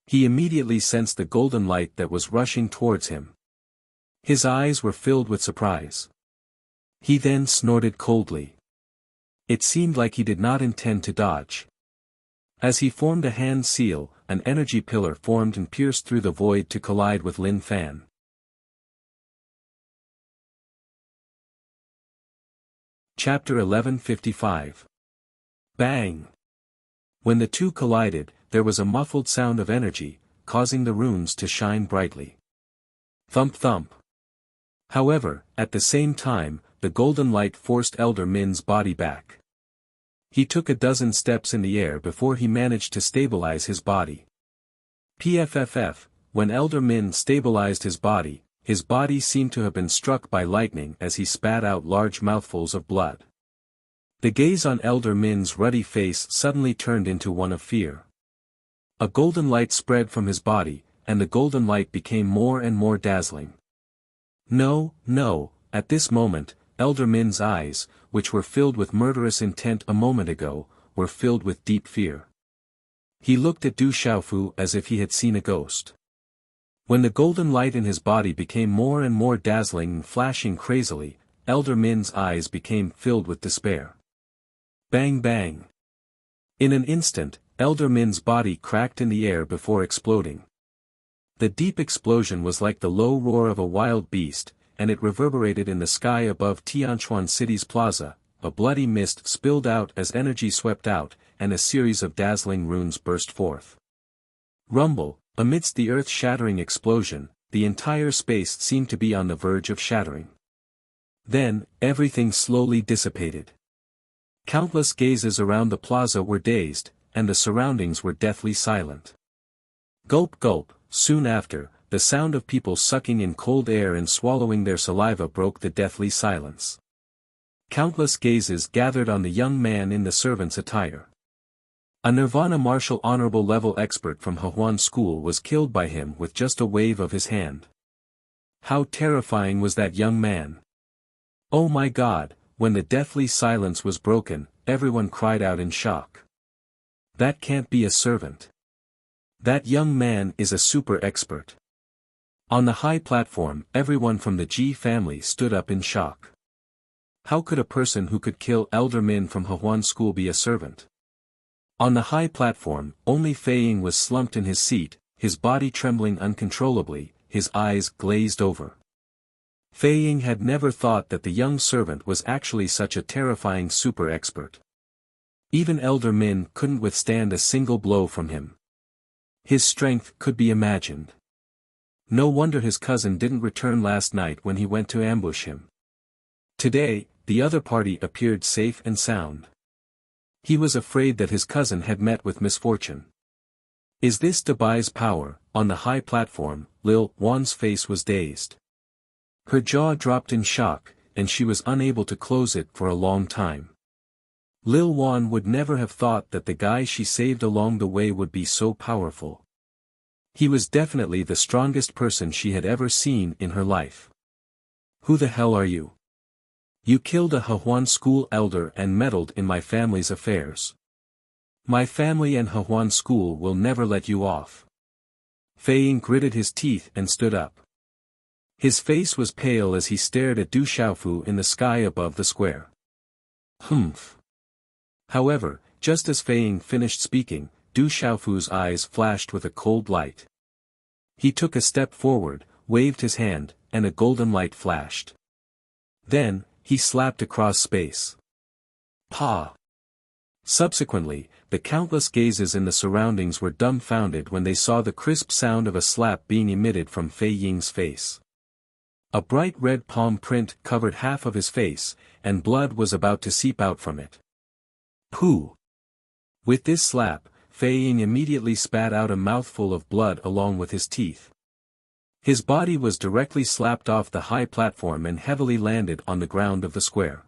He immediately sensed the golden light that was rushing towards him. His eyes were filled with surprise. He then snorted coldly. It seemed like he did not intend to dodge. As he formed a hand seal, an energy pillar formed and pierced through the void to collide with Lin Fan. Chapter 1155. Bang! When the two collided, there was a muffled sound of energy, causing the runes to shine brightly. Thump thump. However, at the same time, the golden light forced Elder Min's body back. He took a dozen steps in the air before he managed to stabilize his body. PFFF, when Elder Min stabilized his body seemed to have been struck by lightning as he spat out large mouthfuls of blood. The gaze on Elder Min's ruddy face suddenly turned into one of fear. A golden light spread from his body, and the golden light became more and more dazzling. No, at this moment, Elder Min's eyes, which were filled with murderous intent a moment ago, were filled with deep fear. He looked at Du Xiaofu as if he had seen a ghost. When the golden light in his body became more and more dazzling and flashing crazily, Elder Min's eyes became filled with despair. Bang bang. In an instant, Elder Min's body cracked in the air before exploding. The deep explosion was like the low roar of a wild beast, and it reverberated in the sky above Tianquan City's plaza. A bloody mist spilled out as energy swept out, and a series of dazzling runes burst forth. Rumble, amidst the earth-shattering explosion, the entire space seemed to be on the verge of shattering. Then, everything slowly dissipated. Countless gazes around the plaza were dazed, and the surroundings were deathly silent. Gulp gulp, soon after, the sound of people sucking in cold air and swallowing their saliva broke the deathly silence. Countless gazes gathered on the young man in the servant's attire. A Nirvana martial honorable level expert from Hahuan school was killed by him with just a wave of his hand. How terrifying was that young man! Oh my God, when the deathly silence was broken, everyone cried out in shock. That can't be a servant. That young man is a super expert. On the high platform, everyone from the Ji family stood up in shock. How could a person who could kill Elder Min from Hahuan school be a servant? On the high platform, only Fei Ying was slumped in his seat, his body trembling uncontrollably, his eyes glazed over. Fei Ying had never thought that the young servant was actually such a terrifying super expert. Even Elder Min couldn't withstand a single blow from him. His strength could be imagined. No wonder his cousin didn't return last night when he went to ambush him. Today, the other party appeared safe and sound. He was afraid that his cousin had met with misfortune. Is this Dabai's power? On the high platform, Lil Wan's face was dazed. Her jaw dropped in shock, and she was unable to close it for a long time. Lil Wan would never have thought that the guy she saved along the way would be so powerful. He was definitely the strongest person she had ever seen in her life. Who the hell are you? You killed a Hahuan school elder and meddled in my family's affairs. My family and Hahuan school will never let you off. Fei Ying gritted his teeth and stood up. His face was pale as he stared at Du Xiaofu in the sky above the square. Humph. However, just as Fei Ying finished speaking, Du Xiaofu's eyes flashed with a cold light. He took a step forward, waved his hand, and a golden light flashed. Then, he slapped across space. Pa! Subsequently, the countless gazes in the surroundings were dumbfounded when they saw the crisp sound of a slap being emitted from Fei Ying's face. A bright red palm print covered half of his face, and blood was about to seep out from it. Pooh! With this slap, Fei Ying immediately spat out a mouthful of blood along with his teeth. His body was directly slapped off the high platform and heavily landed on the ground of the square.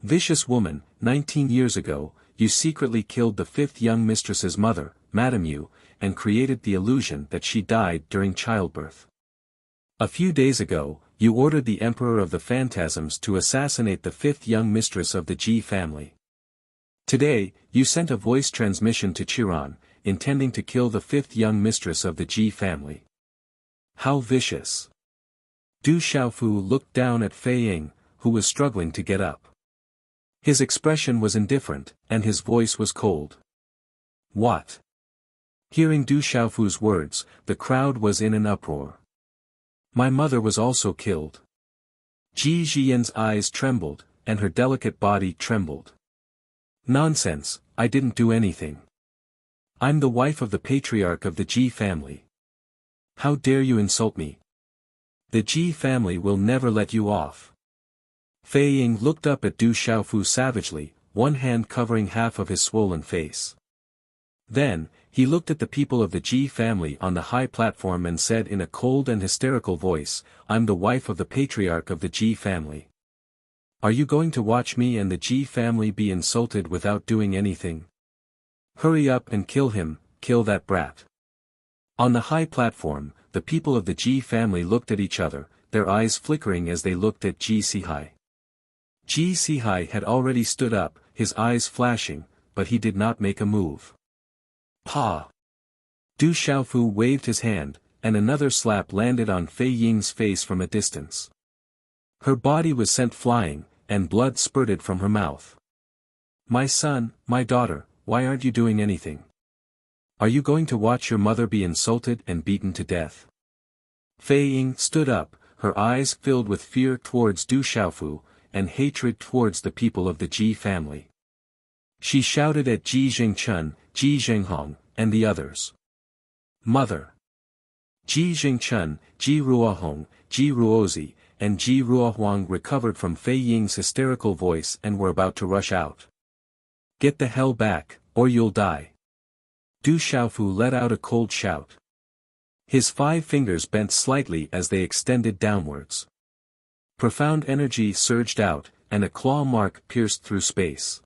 Vicious woman, 19 years ago, you secretly killed the fifth young mistress's mother, Madame Yu, and created the illusion that she died during childbirth. A few days ago, you ordered the Emperor of the Phantasms to assassinate the fifth young mistress of the Ji family. Today, you sent a voice transmission to Chiron, intending to kill the fifth young mistress of the Ji family. How vicious! Du Xiaofu looked down at Fei Ying, who was struggling to get up. His expression was indifferent, and his voice was cold. What? Hearing Du Xiaofu's words, the crowd was in an uproar. My mother was also killed. Ji Jian's eyes trembled, and her delicate body trembled. Nonsense, I didn't do anything. I'm the wife of the patriarch of the Ji family. How dare you insult me? The Ji family will never let you off. Fei Ying looked up at Du Xiaofu savagely, one hand covering half of his swollen face. Then, he looked at the people of the Ji family on the high platform and said in a cold and hysterical voice, I'm the wife of the patriarch of the Ji family. Are you going to watch me and the Ji family be insulted without doing anything? Hurry up and kill him, kill that brat. On the high platform, the people of the Ji family looked at each other, their eyes flickering as they looked at Ji Sihai. Ji Sihai had already stood up, his eyes flashing, but he did not make a move. Pa! Du Xiaofu waved his hand, and another slap landed on Fei Ying's face from a distance. Her body was sent flying, and blood spurted from her mouth. My son, my daughter, why aren't you doing anything? Are you going to watch your mother be insulted and beaten to death? Fei Ying stood up, her eyes filled with fear towards Du Xiaofu, and hatred towards the people of the Ji family. She shouted at Ji Jingchun, Ji Zhenghong, and the others. Mother! Ji Jingchun, Ji Ruohong, Ji Ruozi, and Ji Ruohuang recovered from Fei Ying's hysterical voice and were about to rush out. Get the hell back, or you'll die. Du Xiaofu let out a cold shout. His 5 fingers bent slightly as they extended downwards. Profound energy surged out, and a claw mark pierced through space.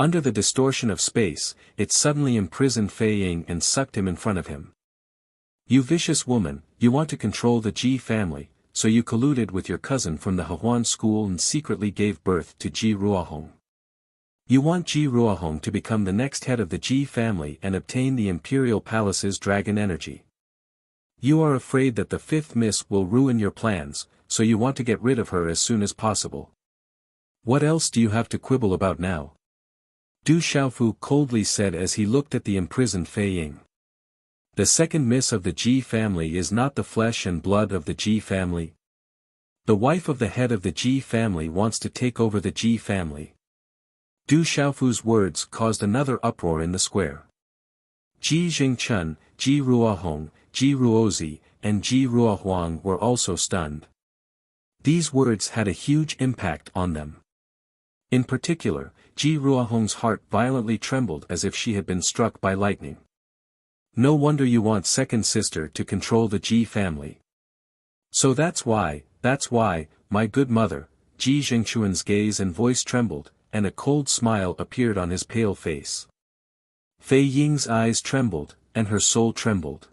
Under the distortion of space, it suddenly imprisoned Fei Ying and sucked him in front of him. You vicious woman, you want to control the Ji family, so you colluded with your cousin from the Hehuan school and secretly gave birth to Ji Ruohong. You want Ji Ruohong to become the next head of the Ji family and obtain the Imperial Palace's dragon energy. You are afraid that the 5th miss will ruin your plans, so you want to get rid of her as soon as possible. What else do you have to quibble about now? Du Xiaofu coldly said as he looked at the imprisoned Fei Ying. The 2nd miss of the Ji family is not the flesh and blood of the Ji family. The wife of the head of the Ji family wants to take over the Ji family. Du Xiaofu's words caused another uproar in the square. Ji Jingchun, Ji Ruohong, Ji Ruozi, and Ji Ruohuang were also stunned. These words had a huge impact on them. In particular, Ji Ruohong's heart violently trembled as if she had been struck by lightning. No wonder you want second sister to control the Ji family. So that's why, my good mother. Ji Jingchuan's gaze and voice trembled, and a cold smile appeared on his pale face. Fei Ying's eyes trembled, and her soul trembled.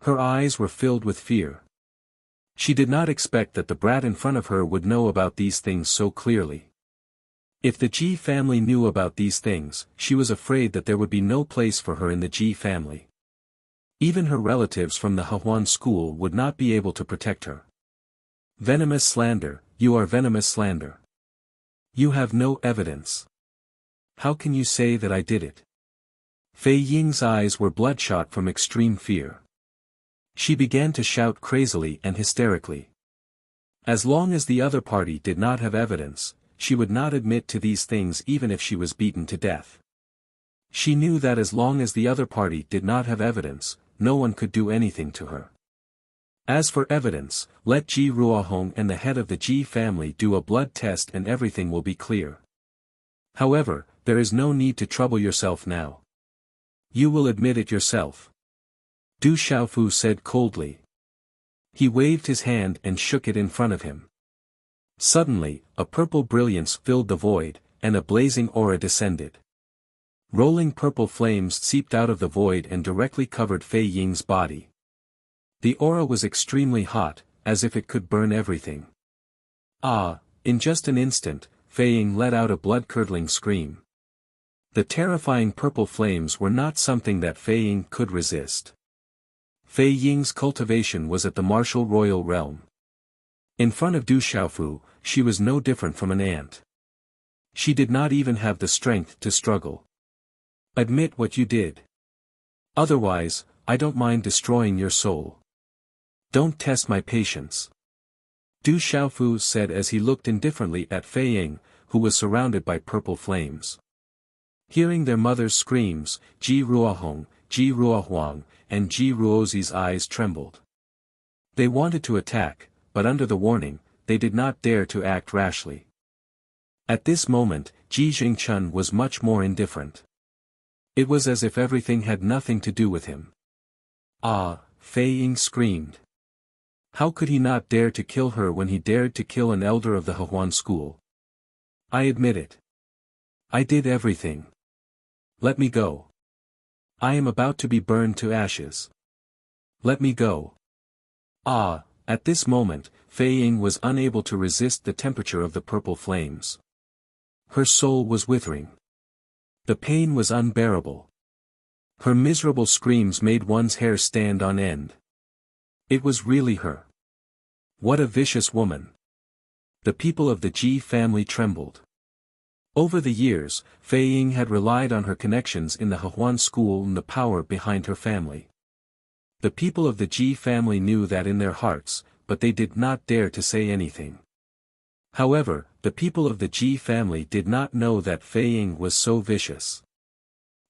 Her eyes were filled with fear. She did not expect that the brat in front of her would know about these things so clearly. If the Ji family knew about these things, she was afraid that there would be no place for her in the Ji family. Even her relatives from the Hehuan school would not be able to protect her. Venomous slander, you are venomous slander. You have no evidence. How can you say that I did it? Fei Ying's eyes were bloodshot from extreme fear. She began to shout crazily and hysterically. As long as the other party did not have evidence, she would not admit to these things even if she was beaten to death. She knew that as long as the other party did not have evidence, no one could do anything to her. As for evidence, let Ji Ruohong and the head of the Ji family do a blood test and everything will be clear. However, there is no need to trouble yourself now. You will admit it yourself. Du Xiaofu said coldly. He waved his hand and shook it in front of him. Suddenly, a purple brilliance filled the void, and a blazing aura descended. Rolling purple flames seeped out of the void and directly covered Fei Ying's body. The aura was extremely hot, as if it could burn everything. In just an instant, Fei Ying let out a blood-curdling scream. The terrifying purple flames were not something that Fei Ying could resist. Fei Ying's cultivation was at the martial royal realm. In front of Du Xiaofu, she was no different from an ant. She did not even have the strength to struggle. Admit what you did. Otherwise, I don't mind destroying your soul. Don't test my patience. Du Xiaofu said as he looked indifferently at Fei Ying, who was surrounded by purple flames. Hearing their mother's screams, Ji Ruohong, Ji Ruohuang, and Ji Ruozi's eyes trembled. They wanted to attack, but under the warning, they did not dare to act rashly. At this moment, Ji Jingchun was much more indifferent. It was as if everything had nothing to do with him. Fei Ying screamed. How could he not dare to kill her when he dared to kill an elder of the Hehuan school? I admit it. I did everything. Let me go. I am about to be burned to ashes. Let me go. At this moment, Fei Ying was unable to resist the temperature of the purple flames. Her soul was withering. The pain was unbearable. Her miserable screams made one's hair stand on end. It was really her. What a vicious woman. The people of the Ji family trembled. Over the years, Fei Ying had relied on her connections in the Hehuan school and the power behind her family. The people of the Ji family knew that in their hearts, but they did not dare to say anything. However, the people of the Ji family did not know that Fei Ying was so vicious.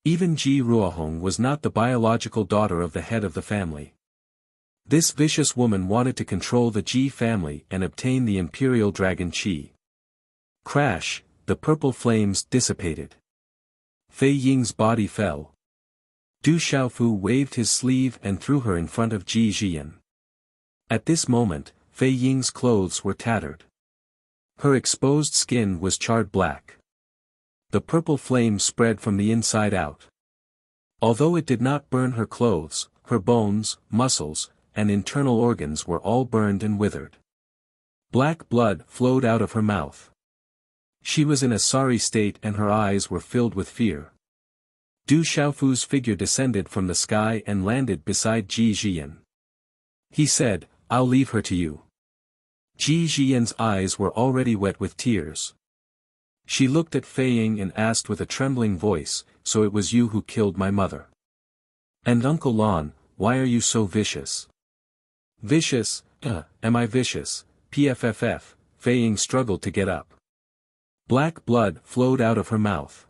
Even Ji Ruohong was not the biological daughter of the head of the family. This vicious woman wanted to control the Ji family and obtain the imperial dragon Qi. Crash, the purple flames dissipated. Fei Ying's body fell. Du Xiaofu waved his sleeve and threw her in front of Ji Jian. At this moment, Fei Ying's clothes were tattered. Her exposed skin was charred black. The purple flame spread from the inside out. Although it did not burn her clothes, her bones, muscles, and internal organs were all burned and withered. Black blood flowed out of her mouth. She was in a sorry state and her eyes were filled with fear. Du Xiaofu's figure descended from the sky and landed beside Ji Jian. He said, "I'll leave her to you." Ji Jian's eyes were already wet with tears. She looked at Fei Ying and asked with a trembling voice, "So it was you who killed my mother? And Uncle Lon, why are you so vicious?" "Vicious? Am I vicious?" Pfff, Fei Ying struggled to get up. Black blood flowed out of her mouth.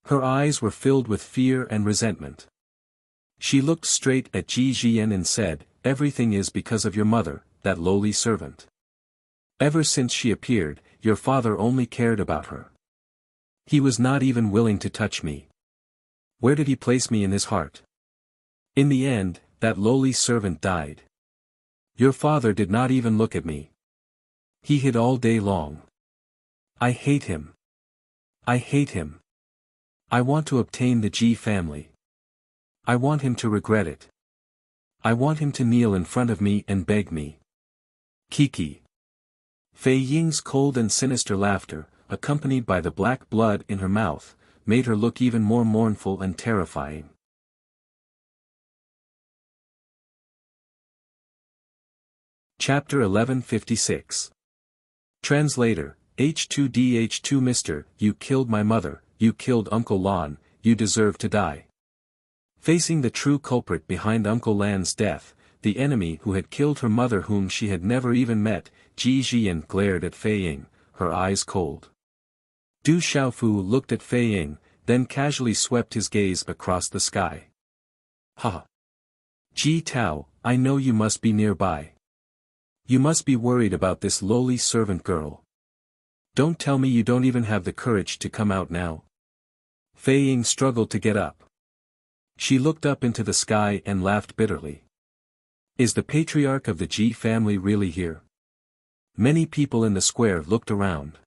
Her eyes were filled with fear and resentment. She looked straight at Ji Jian and said, "Everything is because of your mother, that lowly servant. Ever since she appeared, your father only cared about her. He was not even willing to touch me. Where did he place me in his heart? In the end, that lowly servant died. Your father did not even look at me. He hid all day long. I hate him. I hate him. I want to obtain the Ji family. I want him to regret it. I want him to kneel in front of me and beg me." Kiki. Fei Ying's cold and sinister laughter, accompanied by the black blood in her mouth, made her look even more mournful and terrifying. Chapter 1156. Translator, H2DH2 Mr., you killed my mother, you killed Uncle Lan, you deserve to die. Facing the true culprit behind Uncle Lan's death, the enemy who had killed her mother whom she had never even met, Ji Jian glared at Fei Ying, her eyes cold. Du Xiaofu looked at Fei Ying, then casually swept his gaze across the sky. "Ha! Ji Tao, I know you must be nearby. You must be worried about this lowly servant girl. Don't tell me you don't even have the courage to come out now." Fei Ying struggled to get up. She looked up into the sky and laughed bitterly. "Is the patriarch of the Ji family really here?" Many people in the square looked around.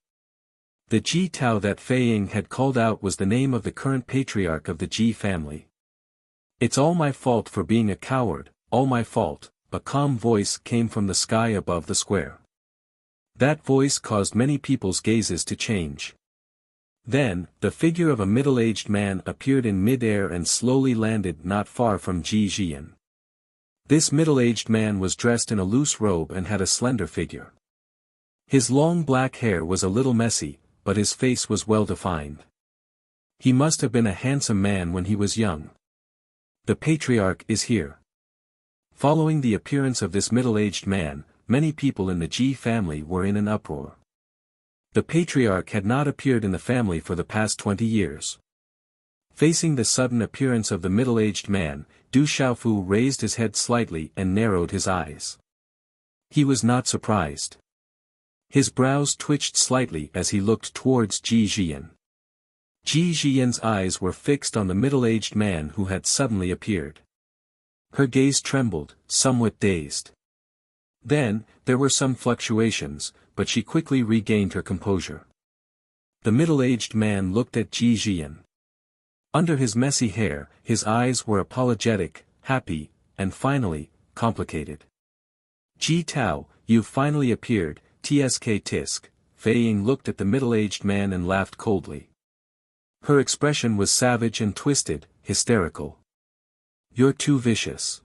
The Ji Tao that Fei Ying had called out was the name of the current patriarch of the Ji family. "It's all my fault for being a coward, all my fault," a calm voice came from the sky above the square. That voice caused many people's gazes to change. Then, the figure of a middle-aged man appeared in mid-air and slowly landed not far from Ji Jian. This middle-aged man was dressed in a loose robe and had a slender figure. His long black hair was a little messy, but his face was well-defined. He must have been a handsome man when he was young. The patriarch is here. Following the appearance of this middle-aged man, many people in the Ji family were in an uproar. The patriarch had not appeared in the family for the past 20 years. Facing the sudden appearance of the middle-aged man, Du Xiaofu raised his head slightly and narrowed his eyes. He was not surprised. His brows twitched slightly as he looked towards Ji Jian. Ji Jian's eyes were fixed on the middle-aged man who had suddenly appeared. Her gaze trembled, somewhat dazed. Then, there were some fluctuations, but she quickly regained her composure. The middle-aged man looked at Ji Jian. Under his messy hair, his eyes were apologetic, happy, and finally, complicated. "Ji Tao, you've finally appeared, tsk tisk," Fei Ying looked at the middle-aged man and laughed coldly. Her expression was savage and twisted, hysterical. "You're too vicious.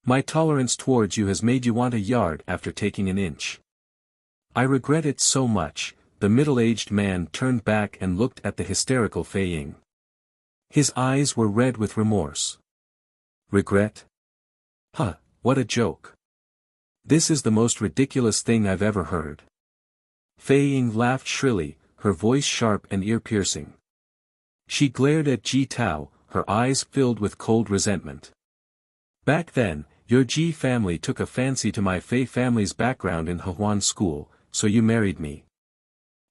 My tolerance towards you has made you want a yard after taking an inch. I regret it so much." The middle-aged man turned back and looked at the hysterical Fei Ying. His eyes were red with remorse. "Regret? Huh, what a joke. This is the most ridiculous thing I've ever heard." Fei Ying laughed shrilly, her voice sharp and ear-piercing. She glared at Ji Tao, her eyes filled with cold resentment. "Back then, your Ji family took a fancy to my Fei family's background in Hehuan school, so you married me.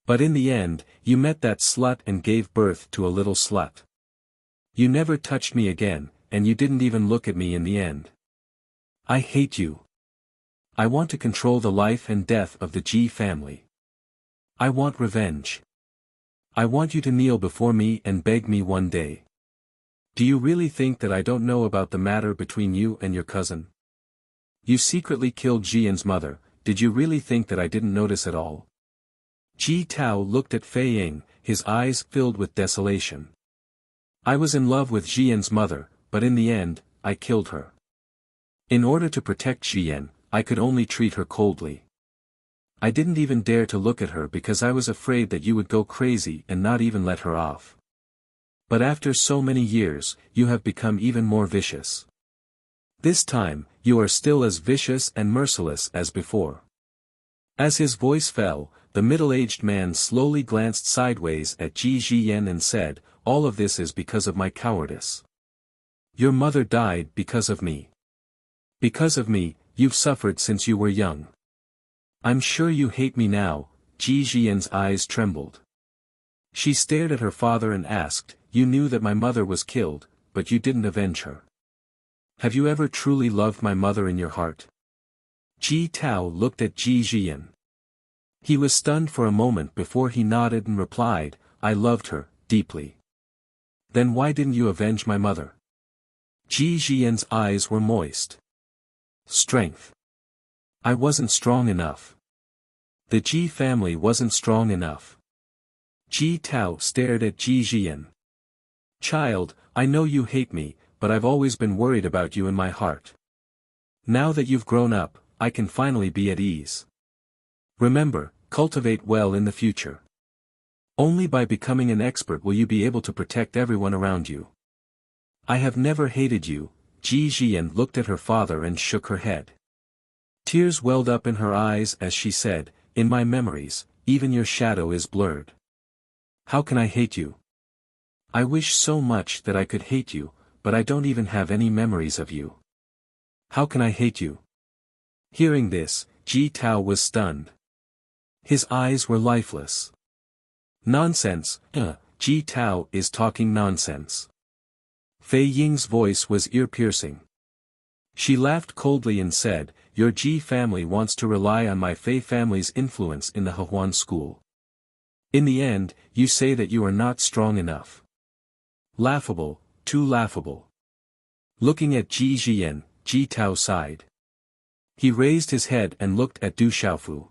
But in the end, you met that slut and gave birth to a little slut. You never touched me again, and you didn't even look at me in the end. I hate you. I want to control the life and death of the Ji family. I want revenge. I want you to kneel before me and beg me one day. Do you really think that I don't know about the matter between you and your cousin? You secretly killed Jian's mother, did you really think that I didn't notice at all? Ji Tao looked at Fei Ying, his eyes filled with desolation. I was in love with Jian's mother, but in the end, I killed her. In order to protect Jian, I could only treat her coldly. I didn't even dare to look at her because I was afraid that you would go crazy and not even let her off. But after so many years, you have become even more vicious. This time, you are still as vicious and merciless as before. As his voice fell, the middle-aged man slowly glanced sideways at Ji Jiyan and said, all of this is because of my cowardice. Your mother died because of me. Because of me, you've suffered since you were young. I'm sure you hate me now. Ji Jian's eyes trembled. She stared at her father and asked, you knew that my mother was killed, but you didn't avenge her. Have you ever truly loved my mother in your heart? Ji Tao looked at Ji Jian. He was stunned for a moment before he nodded and replied, I loved her, deeply. Then why didn't you avenge my mother? Ji Jian's eyes were moist. Strength. I wasn't strong enough. The Ji family wasn't strong enough. Ji Tao stared at Ji Jian. Child, I know you hate me, but I've always been worried about you in my heart. Now that you've grown up, I can finally be at ease. Remember, cultivate well in the future. Only by becoming an expert will you be able to protect everyone around you. I have never hated you. Ji Jian looked at her father and shook her head. Tears welled up in her eyes as she said, in my memories, even your shadow is blurred. How can I hate you? I wish so much that I could hate you, but I don't even have any memories of you. How can I hate you? Hearing this, Ji Tao was stunned. His eyes were lifeless. Nonsense, Ji Tao is talking nonsense. Fei Ying's voice was ear-piercing. She laughed coldly and said, your Ji family wants to rely on my Fei family's influence in the Hehuan school. In the end, you say that you are not strong enough. Laughable, too laughable. Looking at Ji Jian, Ji Tao sighed. He raised his head and looked at Du Xiaofu.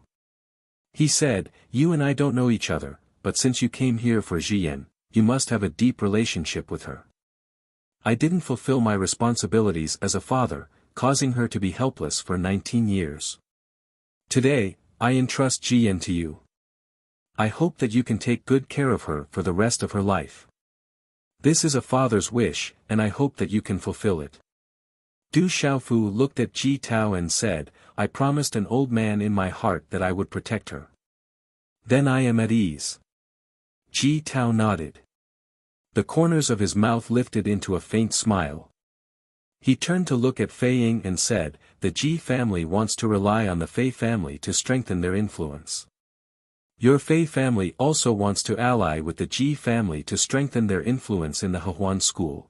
He said, you and I don't know each other, but since you came here for Jian, you must have a deep relationship with her. I didn't fulfill my responsibilities as a father, causing her to be helpless for 19 years. Today, I entrust Jian to you. I hope that you can take good care of her for the rest of her life. This is a father's wish, and I hope that you can fulfill it. Du Xiaofu looked at Ji Tao and said, I promised an old man in my heart that I would protect her. Then I am at ease. Ji Tao nodded. The corners of his mouth lifted into a faint smile. He turned to look at Fei Ying and said, the Ji family wants to rely on the Fei family to strengthen their influence. Your Fei family also wants to ally with the Ji family to strengthen their influence in the Hehuan school.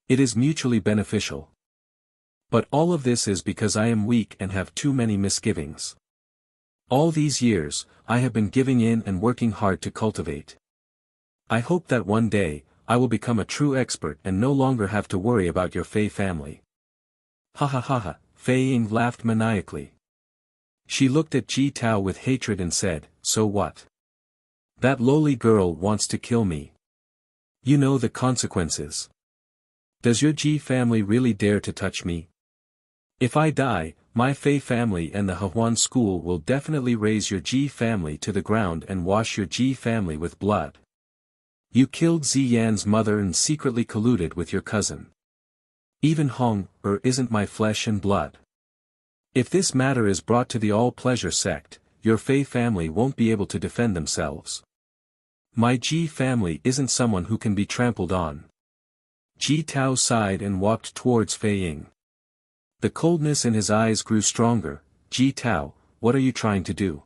It is mutually beneficial. But all of this is because I am weak and have too many misgivings. All these years, I have been giving in and working hard to cultivate. I hope that one day, I will become a true expert and no longer have to worry about your Fei family. Ha ha ha ha, Fei Ying laughed maniacally. She looked at Ji Tao with hatred and said, so what? That lowly girl wants to kill me. You know the consequences. Does your Ji family really dare to touch me? If I die, my Fei family and the Hehuan school will definitely raise your Ji family to the ground and wash your Ji family with blood. You killed Ziyan's mother and secretly colluded with your cousin. Even Hong-er isn't my flesh and blood. If this matter is brought to the all-pleasure sect, your Fei family won't be able to defend themselves. My Ji family isn't someone who can be trampled on. Ji Tao sighed and walked towards Fei Ying. The coldness in his eyes grew stronger. Ji Tao, what are you trying to do?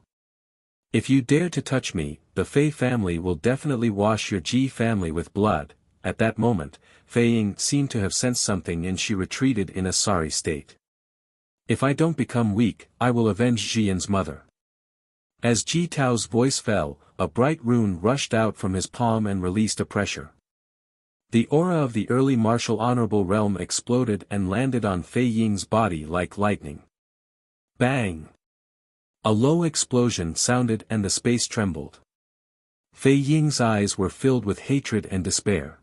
If you dare to touch me, the Fei family will definitely wash your Ji family with blood. at that moment, Fei Ying seemed to have sensed something and she retreated in a sorry state. If I don't become weak, I will avenge Jian's mother. As Ji Tao's voice fell, a bright rune rushed out from his palm and released a pressure. The aura of the early martial honorable realm exploded and landed on Fei Ying's body like lightning. Bang! A low explosion sounded and the space trembled. Fei Ying's eyes were filled with hatred and despair.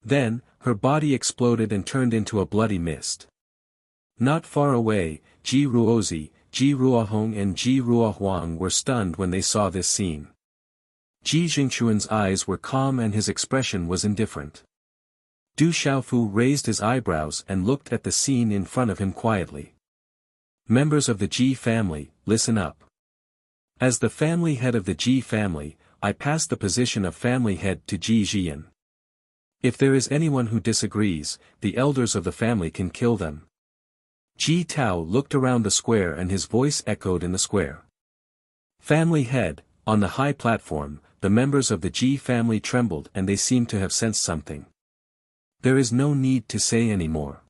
Then, her body exploded and turned into a bloody mist. Not far away, Ji Ruozi, Ji Ruohong and Ji Ruohuang were stunned when they saw this scene. Ji Jingchuan's eyes were calm and his expression was indifferent. Du Xiaofu raised his eyebrows and looked at the scene in front of him quietly. Members of the Ji family, listen up. As the family head of the Ji family, I pass the position of family head to Ji Jian. If there is anyone who disagrees, the elders of the family can kill them. Ji Tao looked around the square and his voice echoed in the square. Family head, on the high platform, the members of the Ji family trembled and they seemed to have sensed something. There is no need to say any more.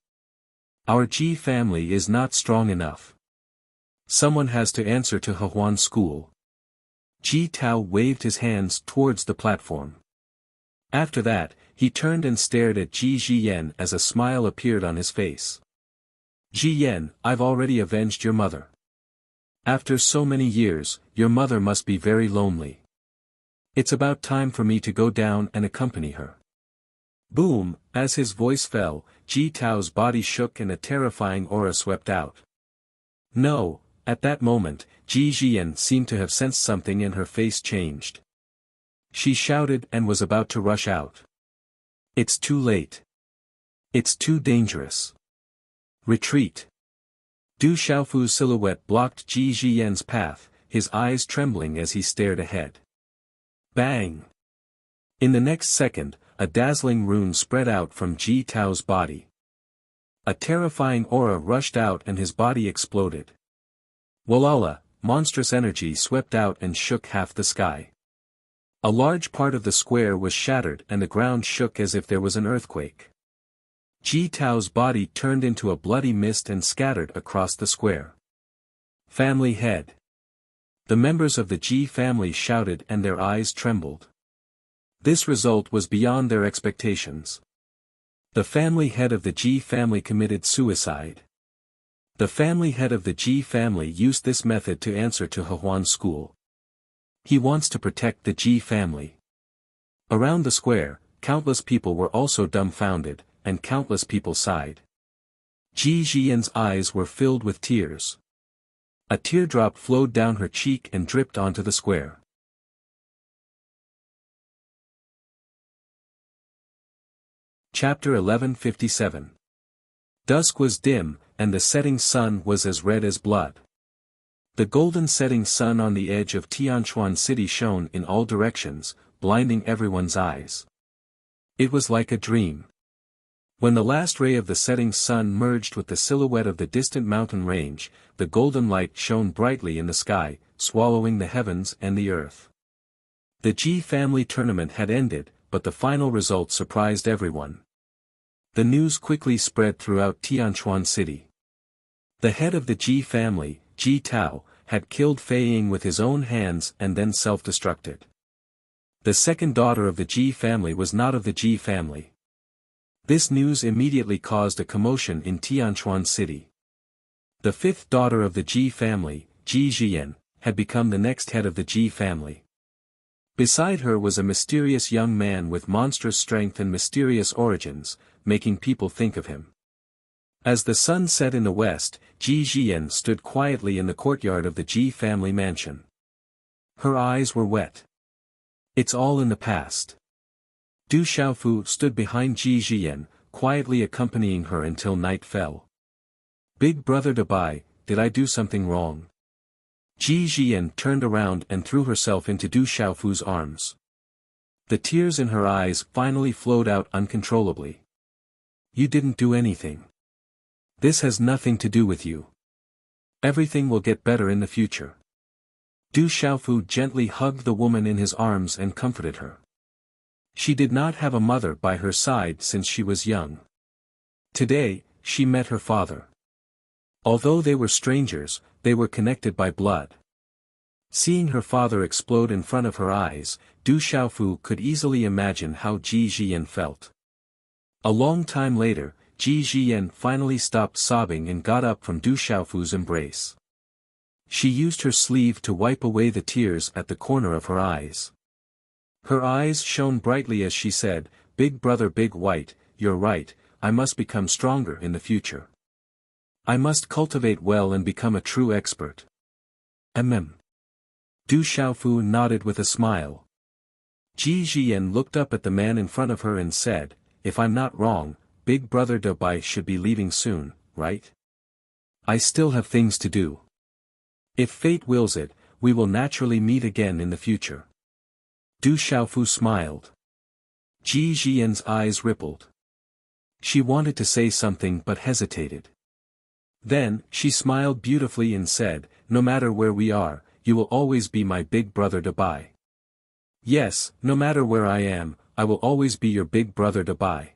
Our Ji family is not strong enough. Someone has to answer to Hehuan school. Ji Tao waved his hands towards the platform. After that, he turned and stared at Ji Jian as a smile appeared on his face. Jian, I've already avenged your mother. After so many years, your mother must be very lonely. It's about time for me to go down and accompany her. Boom, as his voice fell, Ji Tao's body shook and a terrifying aura swept out. No, at that moment, Ji Jian seemed to have sensed something and her face changed. She shouted and was about to rush out. It's too late. It's too dangerous. Retreat. Du Xiaofu's silhouette blocked Ji Jian's path, his eyes trembling as he stared ahead. Bang! In the next second, a dazzling rune spread out from Ji Tao's body. A terrifying aura rushed out and his body exploded. Walala, monstrous energy swept out and shook half the sky. A large part of the square was shattered and the ground shook as if there was an earthquake. Ji Tao's body turned into a bloody mist and scattered across the square. Family head. The members of the Ji family shouted and their eyes trembled. This result was beyond their expectations. The family head of the Ji family committed suicide. The family head of the Ji family used this method to answer to Hehuan school. He wants to protect the Ji family. Around the square, countless people were also dumbfounded, and countless people sighed. Ji Jian's eyes were filled with tears. A teardrop flowed down her cheek and dripped onto the square. Chapter 1157. Dusk was dim, and the setting sun was as red as blood. The golden setting sun on the edge of Tianchuan City shone in all directions, blinding everyone's eyes. It was like a dream. When the last ray of the setting sun merged with the silhouette of the distant mountain range, the golden light shone brightly in the sky, swallowing the heavens and the earth. The Ji family tournament had ended, but the final result surprised everyone. The news quickly spread throughout Tianchuan City. The head of the Ji family, Ji Tao, had killed Fei Ying with his own hands and then self-destructed. The second daughter of the Ji family was not of the Ji family. This news immediately caused a commotion in Tianchuan City. The fifth daughter of the Ji family, Ji Jian, had become the next head of the Ji family. Beside her was a mysterious young man with monstrous strength and mysterious origins, making people think of him. As the sun set in the west, Ji Jian stood quietly in the courtyard of the Ji family mansion. Her eyes were wet. It's all in the past. Du Xiaofu stood behind Ji Jian, quietly accompanying her until night fell. Big brother Dabai, did I do something wrong? Ji Jian turned around and threw herself into Du Xiaofu's arms. The tears in her eyes finally flowed out uncontrollably. You didn't do anything. This has nothing to do with you. Everything will get better in the future. Du Xiaofu gently hugged the woman in his arms and comforted her. She did not have a mother by her side since she was young. Today, she met her father. Although they were strangers, they were connected by blood. Seeing her father explode in front of her eyes, Du Xiaofu could easily imagine how Ji Jian felt. A long time later, Ji Jian finally stopped sobbing and got up from Du Xiaofu's embrace. She used her sleeve to wipe away the tears at the corner of her eyes. Her eyes shone brightly as she said, "Big brother Big White, you're right, I must become stronger in the future. I must cultivate well and become a true expert." Du Xiaofu nodded with a smile. Ji Jian looked up at the man in front of her and said, "If I'm not wrong, Big brother Bai should be leaving soon, right? I still have things to do. If fate wills it, we will naturally meet again in the future." Du Xiaofu smiled. Ji Jian's eyes rippled. She wanted to say something but hesitated. Then, she smiled beautifully and said, "No matter where we are, you will always be my big brother Bai." "Yes, no matter where I am, I will always be your big brother Bai."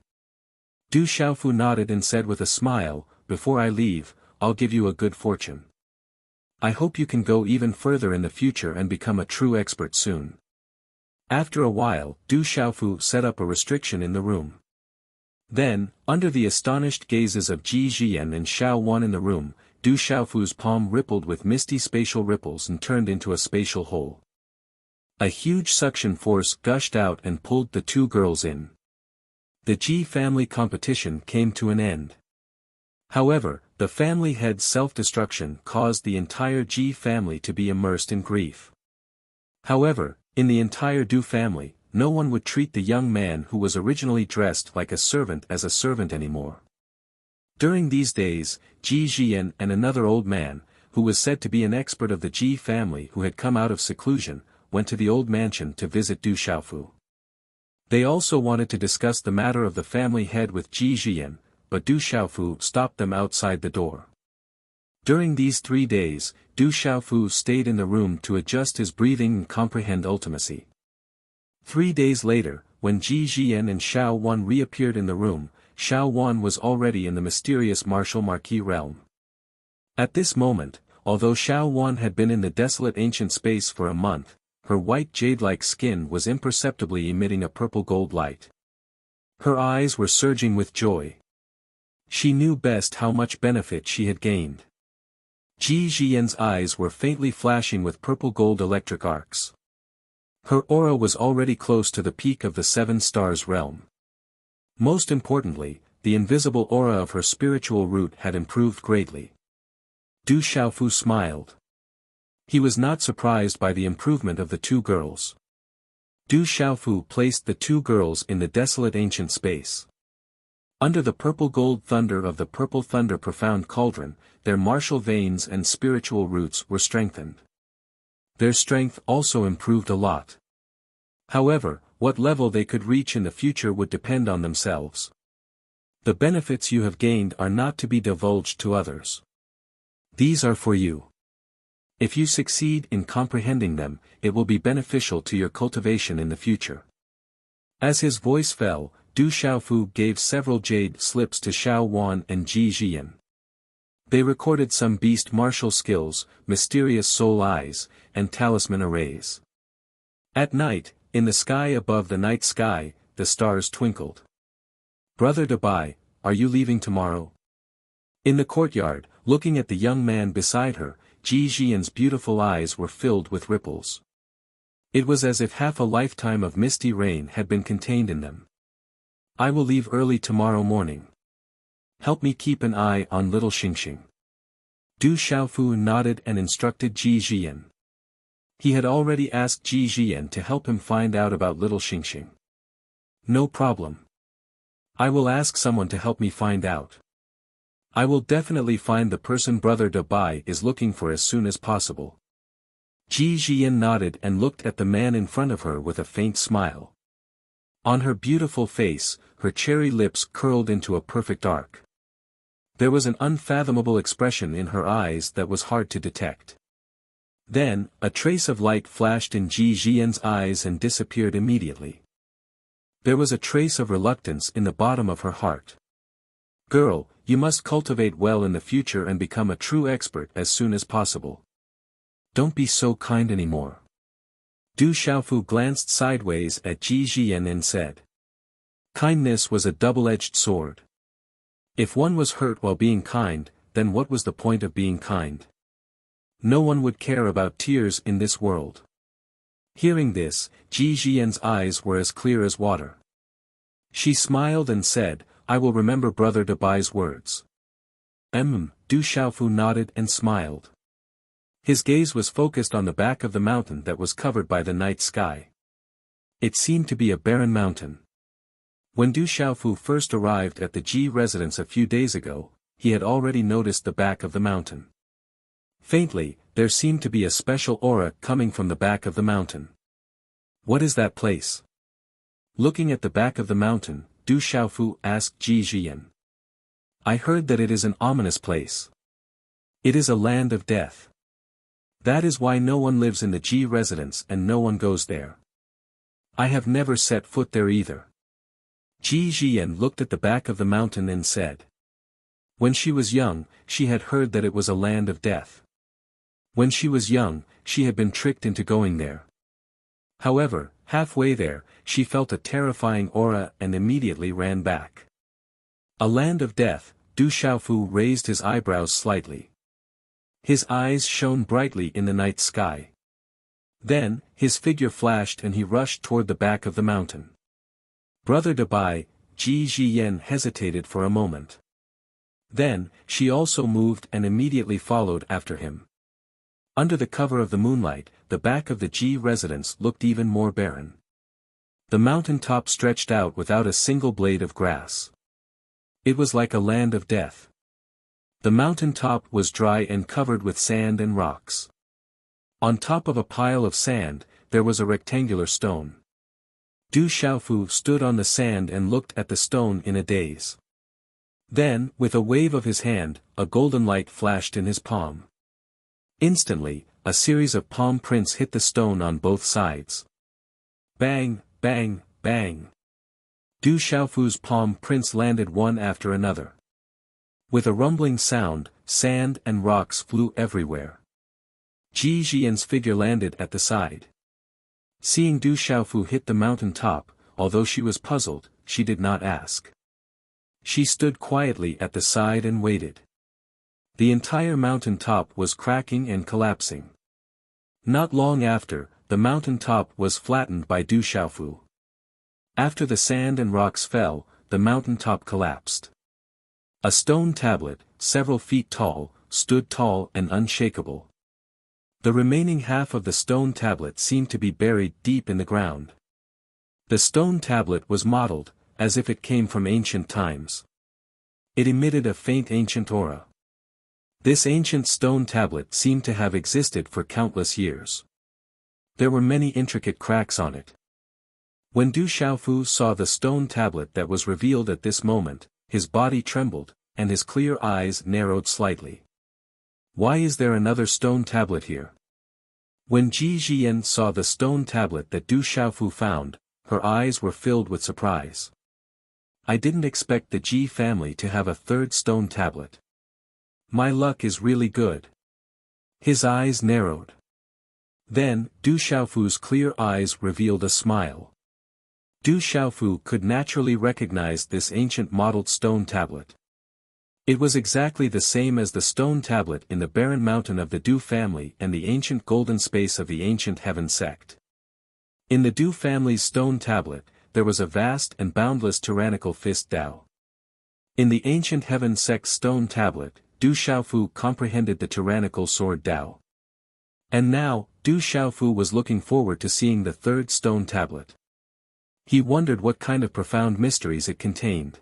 Du Xiaofu nodded and said with a smile, "Before I leave, I'll give you a good fortune. I hope you can go even further in the future and become a true expert soon." After a while, Du Xiaofu set up a restriction in the room. Then, under the astonished gazes of Ji Jian and Xiao Wan in the room, Du Xiaofu's palm rippled with misty spatial ripples and turned into a spatial hole. A huge suction force gushed out and pulled the two girls in. The Ji family competition came to an end. However, the family head's self-destruction caused the entire Ji family to be immersed in grief. However, in the entire Du family, no one would treat the young man who was originally dressed like a servant as a servant anymore. During these days, Ji Jian and another old man, who was said to be an expert of the Ji family who had come out of seclusion, went to the old mansion to visit Du Xiaofu. They also wanted to discuss the matter of the family head with Ji Jian, but Du Xiaofu stopped them outside the door. During these 3 days, Du Xiaofu stayed in the room to adjust his breathing and comprehend ultimacy. 3 days later, when Ji Jian and Xiao Wan reappeared in the room, Xiao Wan was already in the mysterious martial marquee realm. At this moment, although Xiao Wan had been in the desolate ancient space for a month, her white jade-like skin was imperceptibly emitting a purple-gold light. Her eyes were surging with joy. She knew best how much benefit she had gained. Ji Jian's eyes were faintly flashing with purple-gold electric arcs. Her aura was already close to the peak of the 7 stars realm. Most importantly, the invisible aura of her spiritual root had improved greatly. Du Xiaofu smiled. He was not surprised by the improvement of the two girls. Du Xiaofu placed the two girls in the desolate ancient space. Under the purple-gold thunder of the purple thunder profound cauldron, their martial veins and spiritual roots were strengthened. Their strength also improved a lot. However, what level they could reach in the future would depend on themselves. The benefits you have gained are not to be divulged to others. These are for you. If you succeed in comprehending them, it will be beneficial to your cultivation in the future. As his voice fell, Du Xiaofu gave several jade slips to Xiao Wan and Ji Jian. They recorded some beast martial skills, mysterious soul eyes, and talisman arrays. At night, in the sky above the night sky, the stars twinkled. "Brother Bai, are you leaving tomorrow?" In the courtyard, looking at the young man beside her, Ji Jian's beautiful eyes were filled with ripples. It was as if half a lifetime of misty rain had been contained in them. "I will leave early tomorrow morning. Help me keep an eye on little Xingxing." Du Xiaofu nodded and instructed Ji Jian. He had already asked Ji Jian to help him find out about little Xingxing. "No problem. I will ask someone to help me find out. I will definitely find the person Brother Bai is looking for as soon as possible." Ji Jian nodded and looked at the man in front of her with a faint smile. On her beautiful face, her cherry lips curled into a perfect arc. There was an unfathomable expression in her eyes that was hard to detect. Then, a trace of light flashed in Ji Jian's eyes and disappeared immediately. There was a trace of reluctance in the bottom of her heart. Girl, you must cultivate well in the future and become a true expert as soon as possible. Don't be so kind anymore. Du Xiaofu glanced sideways at Ji Jian and said. Kindness was a double-edged sword. If one was hurt while being kind, then what was the point of being kind? No one would care about tears in this world. Hearing this, Ji Jian's eyes were as clear as water. She smiled and said, I will remember Brother Dabai's words. Du Xiaofu nodded and smiled. His gaze was focused on the back of the mountain that was covered by the night sky. It seemed to be a barren mountain. When Du Xiaofu first arrived at the Ji residence a few days ago, he had already noticed the back of the mountain. Faintly, there seemed to be a special aura coming from the back of the mountain. What is that place? Looking at the back of the mountain, Du Xiaofu asked Ji Jian. I heard that it is an ominous place. It is a land of death. That is why no one lives in the Ji residence and no one goes there. I have never set foot there either. Ji Jian looked at the back of the mountain and said. When she was young, she had heard that it was a land of death. When she was young, she had been tricked into going there. However, halfway there, she felt a terrifying aura and immediately ran back. A land of death, Du Xiaofu raised his eyebrows slightly. His eyes shone brightly in the night sky. Then, his figure flashed and he rushed toward the back of the mountain. Brother Dabai, Ji Jian hesitated for a moment. Then, she also moved and immediately followed after him. Under the cover of the moonlight, the back of the Ji residence looked even more barren. The mountain top stretched out without a single blade of grass. It was like a land of death. The mountain top was dry and covered with sand and rocks. On top of a pile of sand, there was a rectangular stone. Du Xiaofu stood on the sand and looked at the stone in a daze. Then, with a wave of his hand, a golden light flashed in his palm. Instantly, a series of palm prints hit the stone on both sides. Bang, bang, bang. Du Xiaofu's palm prints landed one after another. With a rumbling sound, sand and rocks flew everywhere. Ji Jian's figure landed at the side. Seeing Du Xiaofu hit the mountain top, although she was puzzled, she did not ask. She stood quietly at the side and waited. The entire mountain top was cracking and collapsing. Not long after, the mountain top was flattened by Du Xiaofu. After the sand and rocks fell, the mountain top collapsed. A stone tablet, several feet tall, stood tall and unshakable. The remaining half of the stone tablet seemed to be buried deep in the ground. The stone tablet was mottled, as if it came from ancient times. It emitted a faint ancient aura. This ancient stone tablet seemed to have existed for countless years. There were many intricate cracks on it. When Du Xiaofu saw the stone tablet that was revealed at this moment, his body trembled, and his clear eyes narrowed slightly. Why is there another stone tablet here? When Ji Jian saw the stone tablet that Du Xiaofu found, her eyes were filled with surprise. I didn't expect the Ji family to have a third stone tablet. My luck is really good. His eyes narrowed. Then, Du Xiaofu's clear eyes revealed a smile. Du Xiaofu could naturally recognize this ancient mottled stone tablet. It was exactly the same as the stone tablet in the barren mountain of the Du family and the ancient golden space of the ancient heaven sect. In the Du family's stone tablet, there was a vast and boundless tyrannical fist Tao. In the ancient heaven sect stone tablet, Du Xiaofu comprehended the tyrannical sword Tao. And now, Du Xiaofu was looking forward to seeing the third stone tablet. He wondered what kind of profound mysteries it contained.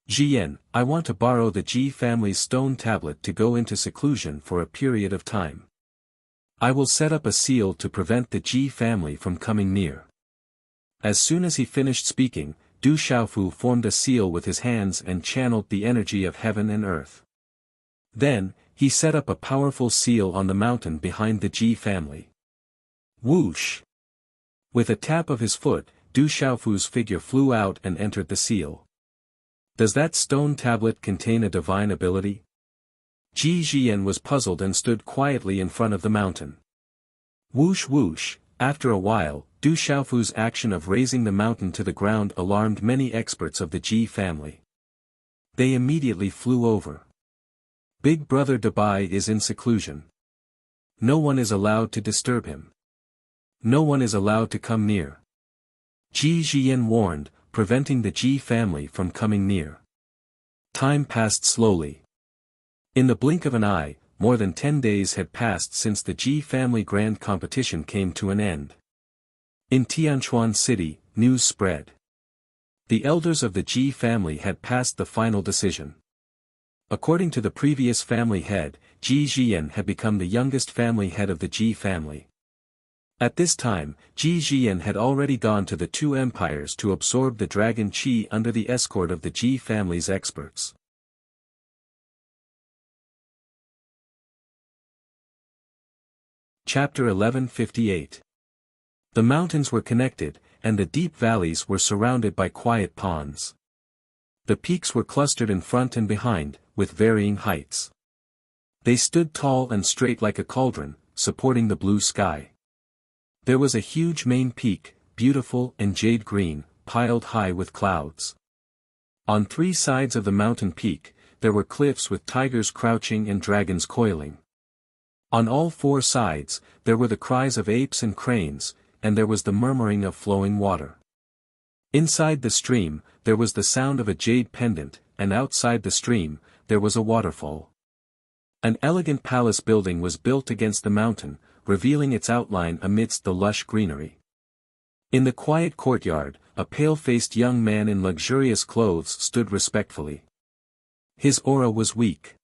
Jian, I want to borrow the Ji family's stone tablet to go into seclusion for a period of time. I will set up a seal to prevent the Ji family from coming near. As soon as he finished speaking, Du Xiaofu formed a seal with his hands and channeled the energy of heaven and earth. Then, he set up a powerful seal on the mountain behind the Ji family. Whoosh! With a tap of his foot, Du Xiaofu's figure flew out and entered the seal. Does that stone tablet contain a divine ability? Ji Jian was puzzled and stood quietly in front of the mountain. Whoosh whoosh, after a while, Du Xiaofu's action of raising the mountain to the ground alarmed many experts of the Ji family. They immediately flew over. Big brother Dabai is in seclusion. No one is allowed to disturb him. No one is allowed to come near. Ji Jian warned, preventing the Ji family from coming near. Time passed slowly. In the blink of an eye, more than 10 days had passed since the Ji family grand competition came to an end. In Tianchuan City, news spread. The elders of the Ji family had passed the final decision. According to the previous family head, Ji Jian had become the youngest family head of the Ji family. At this time, Ji Jian had already gone to the two empires to absorb the dragon Qi under the escort of the Ji family's experts. Chapter 1158. The mountains were connected, and the deep valleys were surrounded by quiet ponds. The peaks were clustered in front and behind, with varying heights. They stood tall and straight like a cauldron, supporting the blue sky. There was a huge main peak, beautiful and jade green, piled high with clouds. On 3 sides of the mountain peak, there were cliffs with tigers crouching and dragons coiling. On all 4 sides, there were the cries of apes and cranes, and there was the murmuring of flowing water. Inside the stream, there was the sound of a jade pendant, and outside the stream, there was a waterfall. An elegant palace building was built against the mountain, revealing its outline amidst the lush greenery. In the quiet courtyard, a pale-faced young man in luxurious clothes stood respectfully. His aura was weak.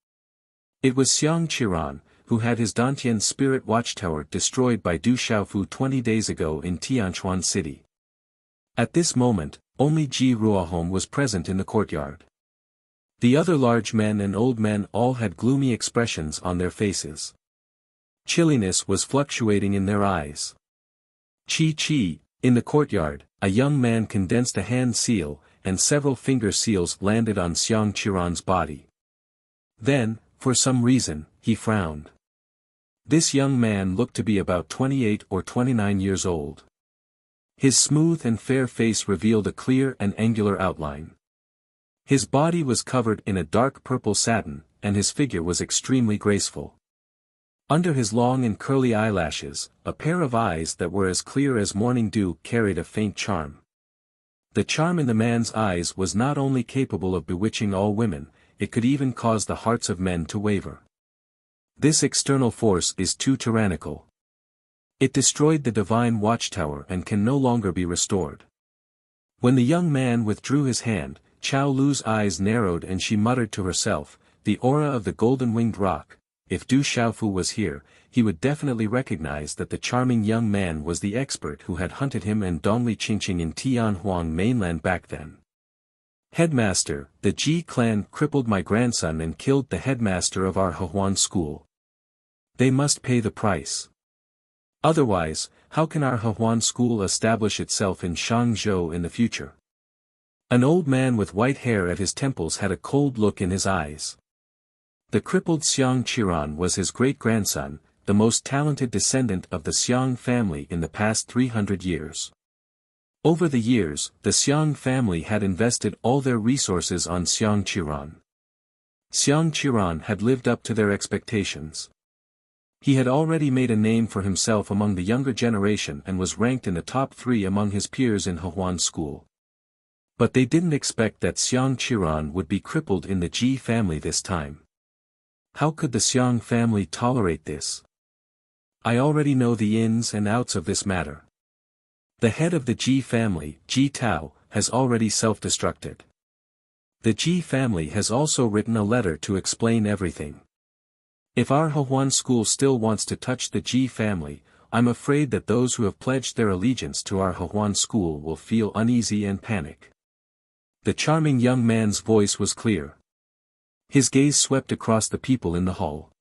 It was Xiang Qiran, who had his Dantian spirit watchtower destroyed by Du Xiaofu 20 days ago in Tianchuan City. At this moment, only Ji Ruohong was present in the courtyard. The other large men and old men all had gloomy expressions on their faces. Chilliness was fluctuating in their eyes. Chi, in the courtyard, a young man condensed a hand seal, and several finger seals landed on Xiang Qiran's body. Then, for some reason, he frowned. This young man looked to be about 28 or 29 years old. His smooth and fair face revealed a clear and angular outline. His body was covered in a dark purple satin, and his figure was extremely graceful. Under his long and curly eyelashes, a pair of eyes that were as clear as morning dew carried a faint charm. The charm in the man's eyes was not only capable of bewitching all women, it could even cause the hearts of men to waver. This external force is too tyrannical. It destroyed the divine watchtower and can no longer be restored. When the young man withdrew his hand, Chao Lu's eyes narrowed and she muttered to herself, the aura of the golden-winged roc. If Du Xiaofu was here, he would definitely recognize that the charming young man was the expert who had hunted him and Dongli Qingqing in Tianhuang mainland back then. Headmaster, the Ji clan crippled my grandson and killed the headmaster of our Hehuan school. They must pay the price. Otherwise, how can our Hehuan school establish itself in Shangzhou in the future? An old man with white hair at his temples had a cold look in his eyes. The crippled Xiang Qiran was his great-grandson, the most talented descendant of the Xiang family in the past 300 years. Over the years, the Xiang family had invested all their resources on Xiang Qiran. Xiang Qiran had lived up to their expectations. He had already made a name for himself among the younger generation and was ranked in the top 3 among his peers in Hehuan school. But they didn't expect that Xiang Qiran would be crippled in the Ji family this time. How could the Xiang family tolerate this? I already know the ins and outs of this matter. The head of the Ji family, Ji Tao, has already self-destructed. The Ji family has also written a letter to explain everything. If our Hehuan school still wants to touch the Ji family, I'm afraid that those who have pledged their allegiance to our Hehuan school will feel uneasy and panic. The charming young man's voice was clear. His gaze swept across the people in the hall.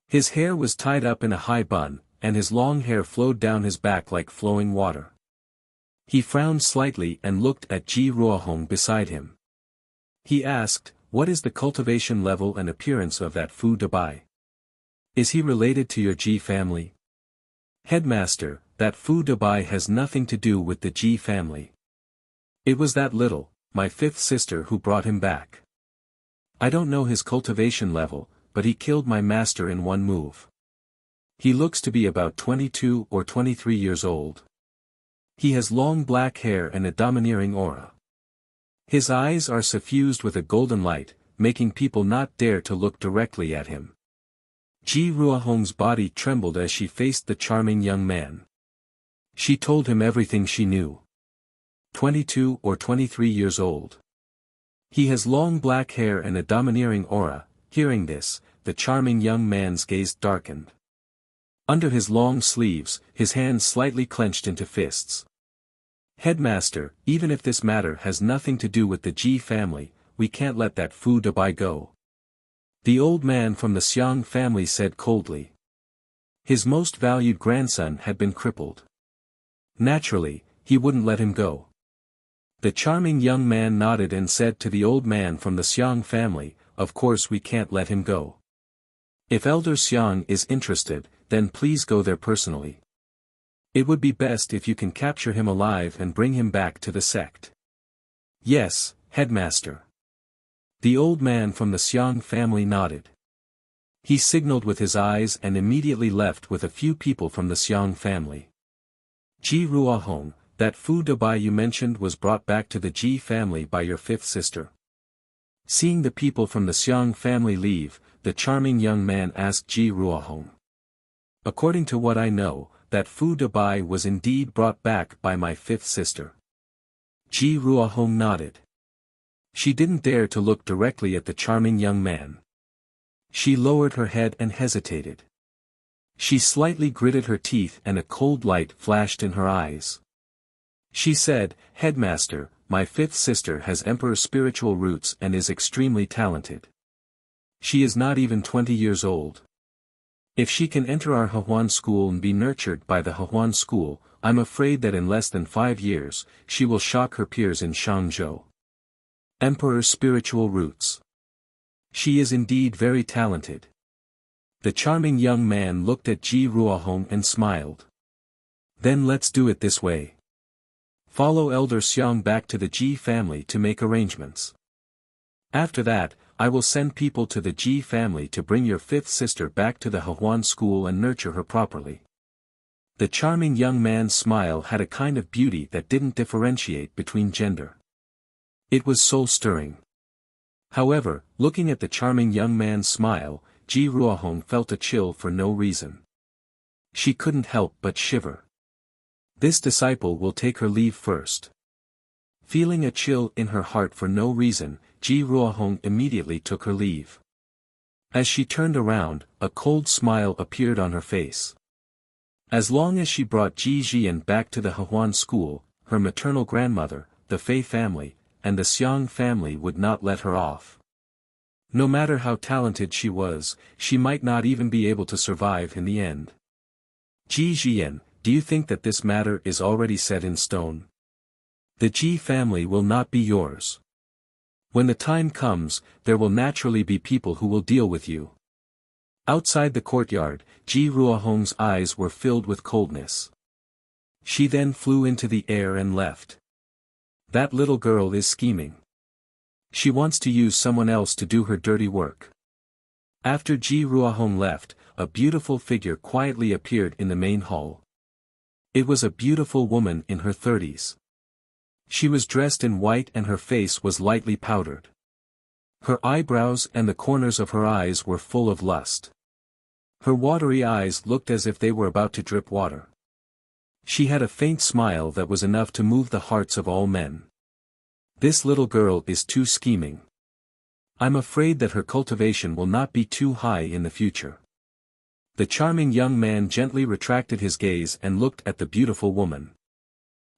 His hair was tied up in a high bun, and his long hair flowed down his back like flowing water. He frowned slightly and looked at Ji Ruohong beside him. He asked, "What is the cultivation level and appearance of that Fu Dabai? Is he related to your Ji family?" "Headmaster, that Fu Dabai has nothing to do with the Ji family. It was that little, my fifth sister who brought him back. I don't know his cultivation level, but he killed my master in one move. He looks to be about 22 or 23 years old. He has long black hair and a domineering aura. His eyes are suffused with a golden light, making people not dare to look directly at him." Ji Ruohong's body trembled as she faced the charming young man. She told him everything she knew. 22 or 23 years old. He has long black hair and a domineering aura. Hearing this, the charming young man's gaze darkened. Under his long sleeves, his hands slightly clenched into fists. "Headmaster, even if this matter has nothing to do with the Ji family, we can't let that Fu Dabai go," the old man from the Xiang family said coldly. His most valued grandson had been crippled. Naturally, he wouldn't let him go. The charming young man nodded and said to the old man from the Xiang family, "Of course we can't let him go. If Elder Xiang is interested, then please go there personally. It would be best if you can capture him alive and bring him back to the sect." "Yes, headmaster." The old man from the Xiang family nodded. He signaled with his eyes and immediately left with a few people from the Xiang family. "Ji Ruohong, that Fu Dabai you mentioned was brought back to the Ji family by your fifth sister." Seeing the people from the Xiang family leave, the charming young man asked Ji Ruohong. "According to what I know, that Fu Dabai was indeed brought back by my fifth sister." Ji Ruohong nodded. She didn't dare to look directly at the charming young man. She lowered her head and hesitated. She slightly gritted her teeth and a cold light flashed in her eyes. She said, "Headmaster, my fifth sister has Emperor's spiritual roots and is extremely talented. She is not even 20 years old. If she can enter our Hehuan school and be nurtured by the Hehuan school, I'm afraid that in less than 5 years, she will shock her peers in Shangzhou. Emperor's spiritual roots. She is indeed very talented." The charming young man looked at Ji Ruohong and smiled. "Then let's do it this way. Follow Elder Xiang back to the Ji family to make arrangements. After that, I will send people to the Ji family to bring your fifth sister back to the Hehuan school and nurture her properly." The charming young man's smile had a kind of beauty that didn't differentiate between gender. It was soul-stirring. However, looking at the charming young man's smile, Ji Ruohong felt a chill for no reason. She couldn't help but shiver. This disciple will take her leave first. Feeling a chill in her heart for no reason, Ji Ruohong immediately took her leave. As she turned around, a cold smile appeared on her face. As long as she brought Ji Jian back to the Hehuan school, her maternal grandmother, the Fei family, and the Xiang family would not let her off. No matter how talented she was, she might not even be able to survive in the end. "Ji Jian, do you think that this matter is already set in stone? The Ji family will not be yours. When the time comes, there will naturally be people who will deal with you." Outside the courtyard, Ji Ruohong's eyes were filled with coldness. She then flew into the air and left. That little girl is scheming. She wants to use someone else to do her dirty work. After Ji Ruohong left, a beautiful figure quietly appeared in the main hall. It was a beautiful woman in her 30s. She was dressed in white and her face was lightly powdered. Her eyebrows and the corners of her eyes were full of lust. Her watery eyes looked as if they were about to drip water. She had a faint smile that was enough to move the hearts of all men. This little girl is too scheming. I'm afraid that her cultivation will not be too high in the future. The charming young man gently retracted his gaze and looked at the beautiful woman.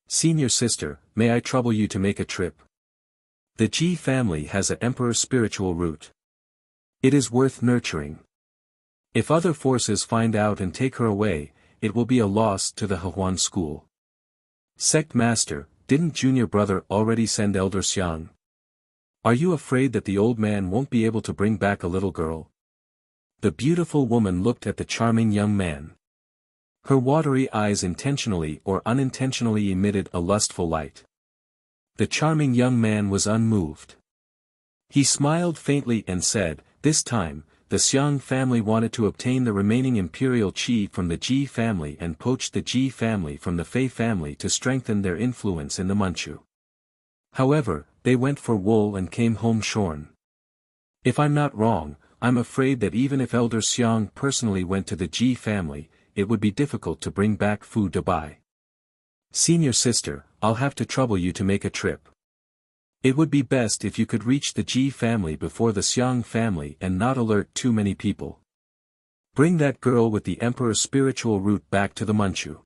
"Senior sister, may I trouble you to make a trip? The Ji family has an emperor's spiritual root. It is worth nurturing. If other forces find out and take her away, it will be a loss to the Hehuan school. Sect Master, didn't junior brother already send Elder Xiang? Are you afraid that the old man won't be able to bring back a little girl? The beautiful woman looked at the charming young man. Her watery eyes intentionally or unintentionally emitted a lustful light. The charming young man was unmoved. He smiled faintly and said, "This time, the Xiang family wanted to obtain the remaining imperial qi from the Ji family and poached the Ji family from the Fei family to strengthen their influence in the Manchu. However, they went for wool and came home shorn. If I'm not wrong, I'm afraid that even if Elder Xiang personally went to the Ji family, it would be difficult to bring back food to buy. Senior sister, I'll have to trouble you to make a trip. It would be best if you could reach the Ji family before the Xiang family and not alert too many people. Bring that girl with the Emperor's spiritual root back to the Manchu.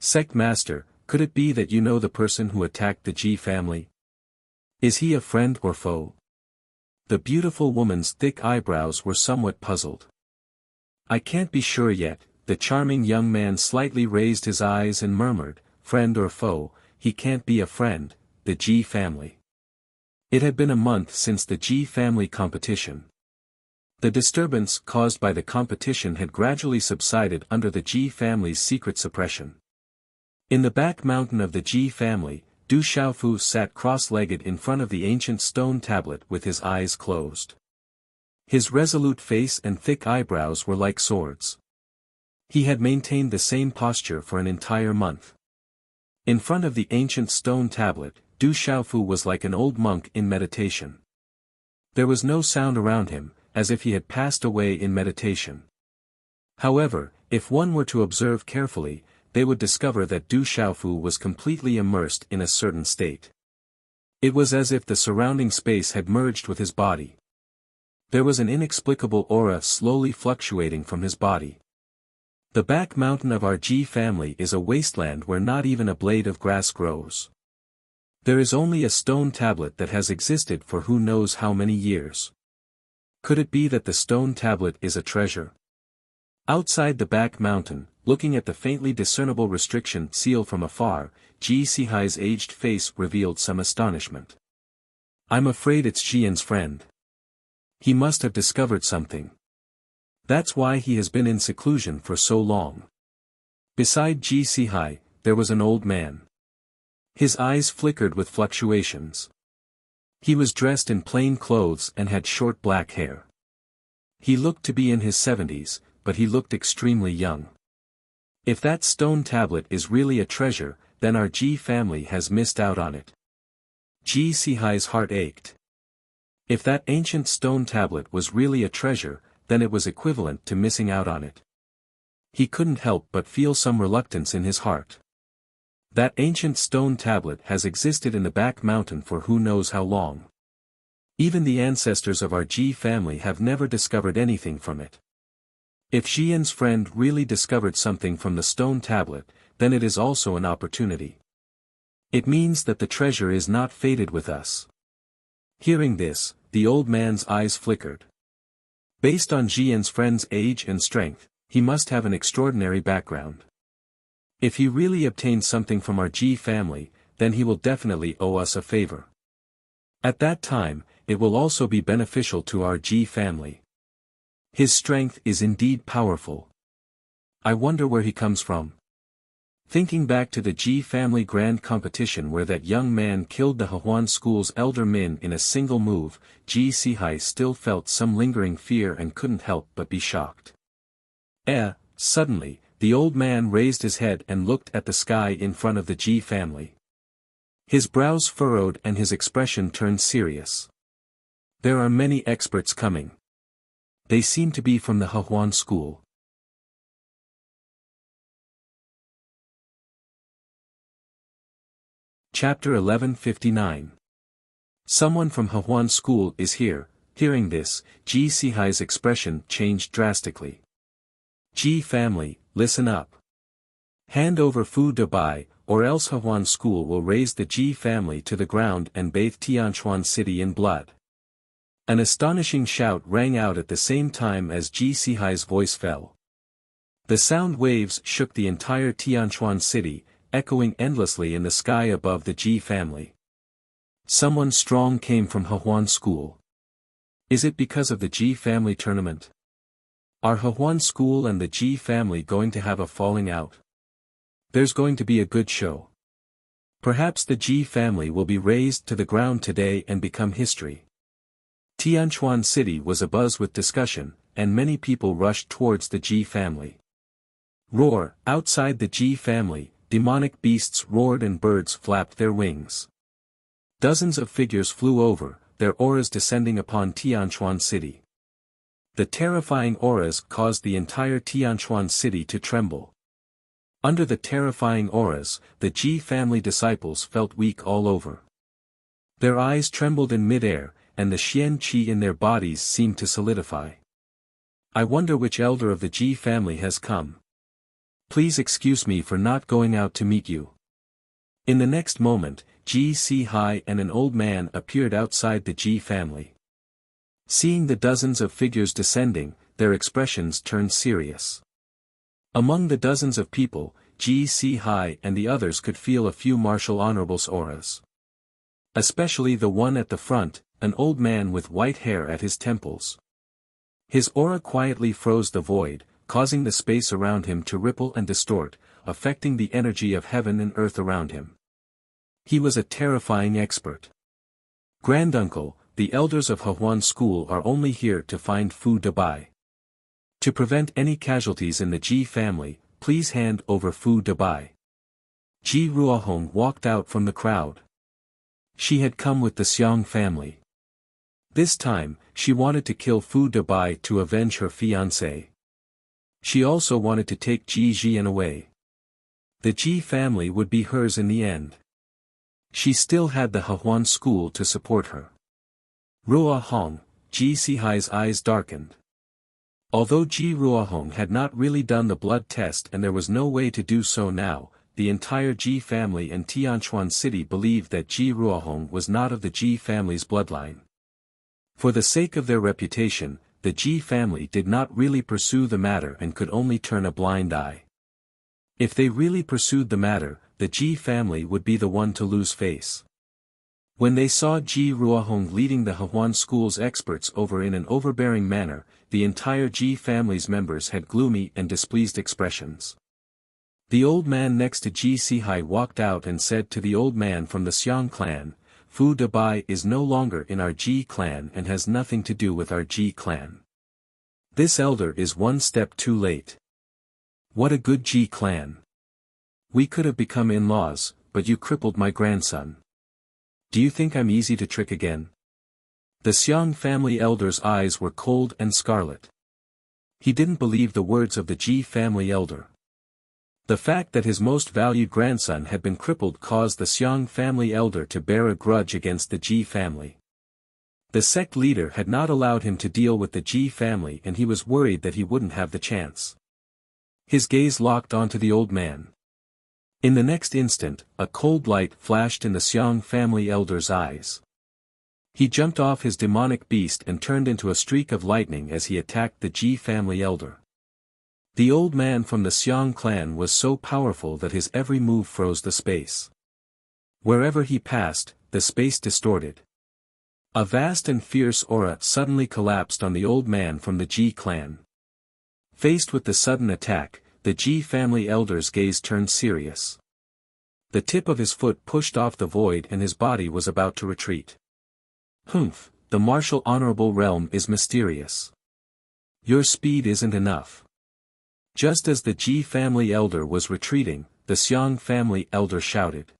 Sect Master, could it be that you know the person who attacked the Ji family? Is he a friend or foe?" The beautiful woman's thick eyebrows were somewhat puzzled. "I can't be sure yet." The charming young man slightly raised his eyes and murmured, "Friend or foe, he can't be a friend, the Ji family." It had been a month since the Ji family competition. The disturbance caused by the competition had gradually subsided under the Ji family's secret suppression. In the back mountain of the Ji family, Du Xiaofu sat cross-legged in front of the ancient stone tablet with his eyes closed. His resolute face and thick eyebrows were like swords. He had maintained the same posture for an entire month. In front of the ancient stone tablet, Du Xiaofu was like an old monk in meditation. There was no sound around him, as if he had passed away in meditation. However, if one were to observe carefully, they would discover that Du Xiaofu was completely immersed in a certain state. It was as if the surrounding space had merged with his body. There was an inexplicable aura slowly fluctuating from his body. The back mountain of our Ji family is a wasteland where not even a blade of grass grows. There is only a stone tablet that has existed for who knows how many years. Could it be that the stone tablet is a treasure? Outside the back mountain, looking at the faintly discernible restriction seal from afar, Ji Sihai's aged face revealed some astonishment. "I'm afraid it's Xian's friend. He must have discovered something. That's why he has been in seclusion for so long." Beside Ji Sihai, there was an old man. His eyes flickered with fluctuations. He was dressed in plain clothes and had short black hair. He looked to be in his 70s, but he looked extremely young. If that stone tablet is really a treasure, then our Ji family has missed out on it. Ji Sihai's heart ached. If that ancient stone tablet was really a treasure, then it was equivalent to missing out on it. He couldn't help but feel some reluctance in his heart. That ancient stone tablet has existed in the back mountain for who knows how long. Even the ancestors of our Ji family have never discovered anything from it. If Xian's friend really discovered something from the stone tablet, then it is also an opportunity. It means that the treasure is not fated with us. Hearing this, the old man's eyes flickered. Based on Xian's friend's age and strength, he must have an extraordinary background. If he really obtained something from our Ji family, then he will definitely owe us a favor. At that time, it will also be beneficial to our Ji family. His strength is indeed powerful. I wonder where he comes from. Thinking back to the Ji family grand competition where that young man killed the Hehuan school's elder Min in a single move, Ji Sihai still felt some lingering fear and couldn't help but be shocked. Suddenly, the old man raised his head and looked at the sky in front of the Ji family. His brows furrowed and his expression turned serious. There are many experts coming. They seem to be from the Hehuan school. Chapter 1159. Someone from Hehuan school is here. Hearing this, Ji Sihai's expression changed drastically. Ji family, listen up. Hand over food to buy, or else Hehuan school will raise the Ji family to the ground and bathe Tianchuan city in blood. An astonishing shout rang out at the same time as Ji Sihai's voice fell. The sound waves shook the entire Tianchuan city, echoing endlessly in the sky above the Ji family. Someone strong came from Hehuan school. Is it because of the Ji family tournament? Are Hehuan school and the Ji family going to have a falling out? There's going to be a good show. Perhaps the Ji family will be razed to the ground today and become history. Tianchuan City was abuzz with discussion, and many people rushed towards the Ji family. Roar! Outside the Ji family, demonic beasts roared and birds flapped their wings. Dozens of figures flew over, their auras descending upon Tianchuan City. The terrifying auras caused the entire Tianchuan City to tremble. Under the terrifying auras, the Ji family disciples felt weak all over. Their eyes trembled in mid-air, and the Xian Qi in their bodies seemed to solidify. I wonder which elder of the Ji family has come. Please excuse me for not going out to meet you. In the next moment, Ji Si Hai and an old man appeared outside the Ji family. Seeing the dozens of figures descending, their expressions turned serious. Among the dozens of people, Ji Si Hai and the others could feel a few martial honorables auras. Especially the one at the front, an old man with white hair at his temples. His aura quietly froze the void, causing the space around him to ripple and distort, affecting the energy of heaven and earth around him. He was a terrifying expert. Granduncle, the elders of Hehuan school are only here to find food to buy. To prevent any casualties in the Ji family, please hand over food to buy. Ji Ruohong walked out from the crowd. She had come with the Xiang family. This time, she wanted to kill Fu Dabai to avenge her fiancé. She also wanted to take Ji Jian away. The Ji family would be hers in the end. She still had the Hehuan school to support her. Ruohong, Ji Sihai's eyes darkened. Although Ji Ruohong had not really done the blood test and there was no way to do so now, the entire Ji family and Tianchuan City believed that Ji Ruohong was not of the Ji family's bloodline. For the sake of their reputation, the Ji family did not really pursue the matter and could only turn a blind eye. If they really pursued the matter, the Ji family would be the one to lose face. When they saw Ji Ruohong leading the Hehuan school's experts over in an overbearing manner, the entire Ji family's members had gloomy and displeased expressions. The old man next to Ji Sihai walked out and said to the old man from the Xiang clan, Fu Dabai is no longer in our Ji clan and has nothing to do with our Ji clan. This elder is one step too late. What a good Ji clan. We could have become in-laws, but you crippled my grandson. Do you think I'm easy to trick again? The Xiang family elder's eyes were cold and scarlet. He didn't believe the words of the Ji family elder. The fact that his most valued grandson had been crippled caused the Xiang family elder to bear a grudge against the Ji family. The sect leader had not allowed him to deal with the Ji family and he was worried that he wouldn't have the chance. His gaze locked onto the old man. In the next instant, a cold light flashed in the Xiang family elder's eyes. He jumped off his demonic beast and turned into a streak of lightning as he attacked the Ji family elder. The old man from the Xiang clan was so powerful that his every move froze the space. Wherever he passed, the space distorted. A vast and fierce aura suddenly collapsed on the old man from the Ji clan. Faced with the sudden attack, the Ji family elder's gaze turned serious. The tip of his foot pushed off the void and his body was about to retreat. Humph, the martial honorable realm is mysterious. Your speed isn't enough. Just as the Ji family elder was retreating, the Xiang family elder shouted.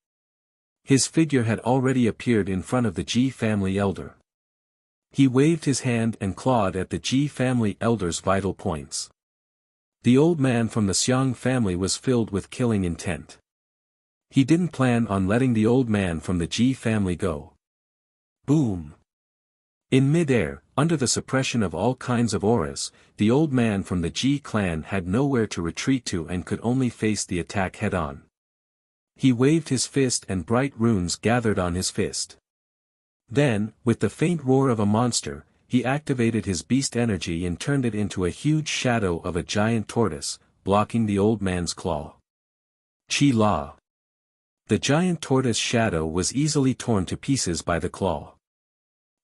His figure had already appeared in front of the Ji family elder. He waved his hand and clawed at the Ji family elder's vital points. The old man from the Xiang family was filled with killing intent. He didn't plan on letting the old man from the Ji family go. Boom! In mid-air, under the suppression of all kinds of auras, the old man from the Ji clan had nowhere to retreat to and could only face the attack head-on. He waved his fist and bright runes gathered on his fist. Then, with the faint roar of a monster, he activated his beast energy and turned it into a huge shadow of a giant tortoise, blocking the old man's claw. Chi La. The giant tortoise shadow was easily torn to pieces by the claw.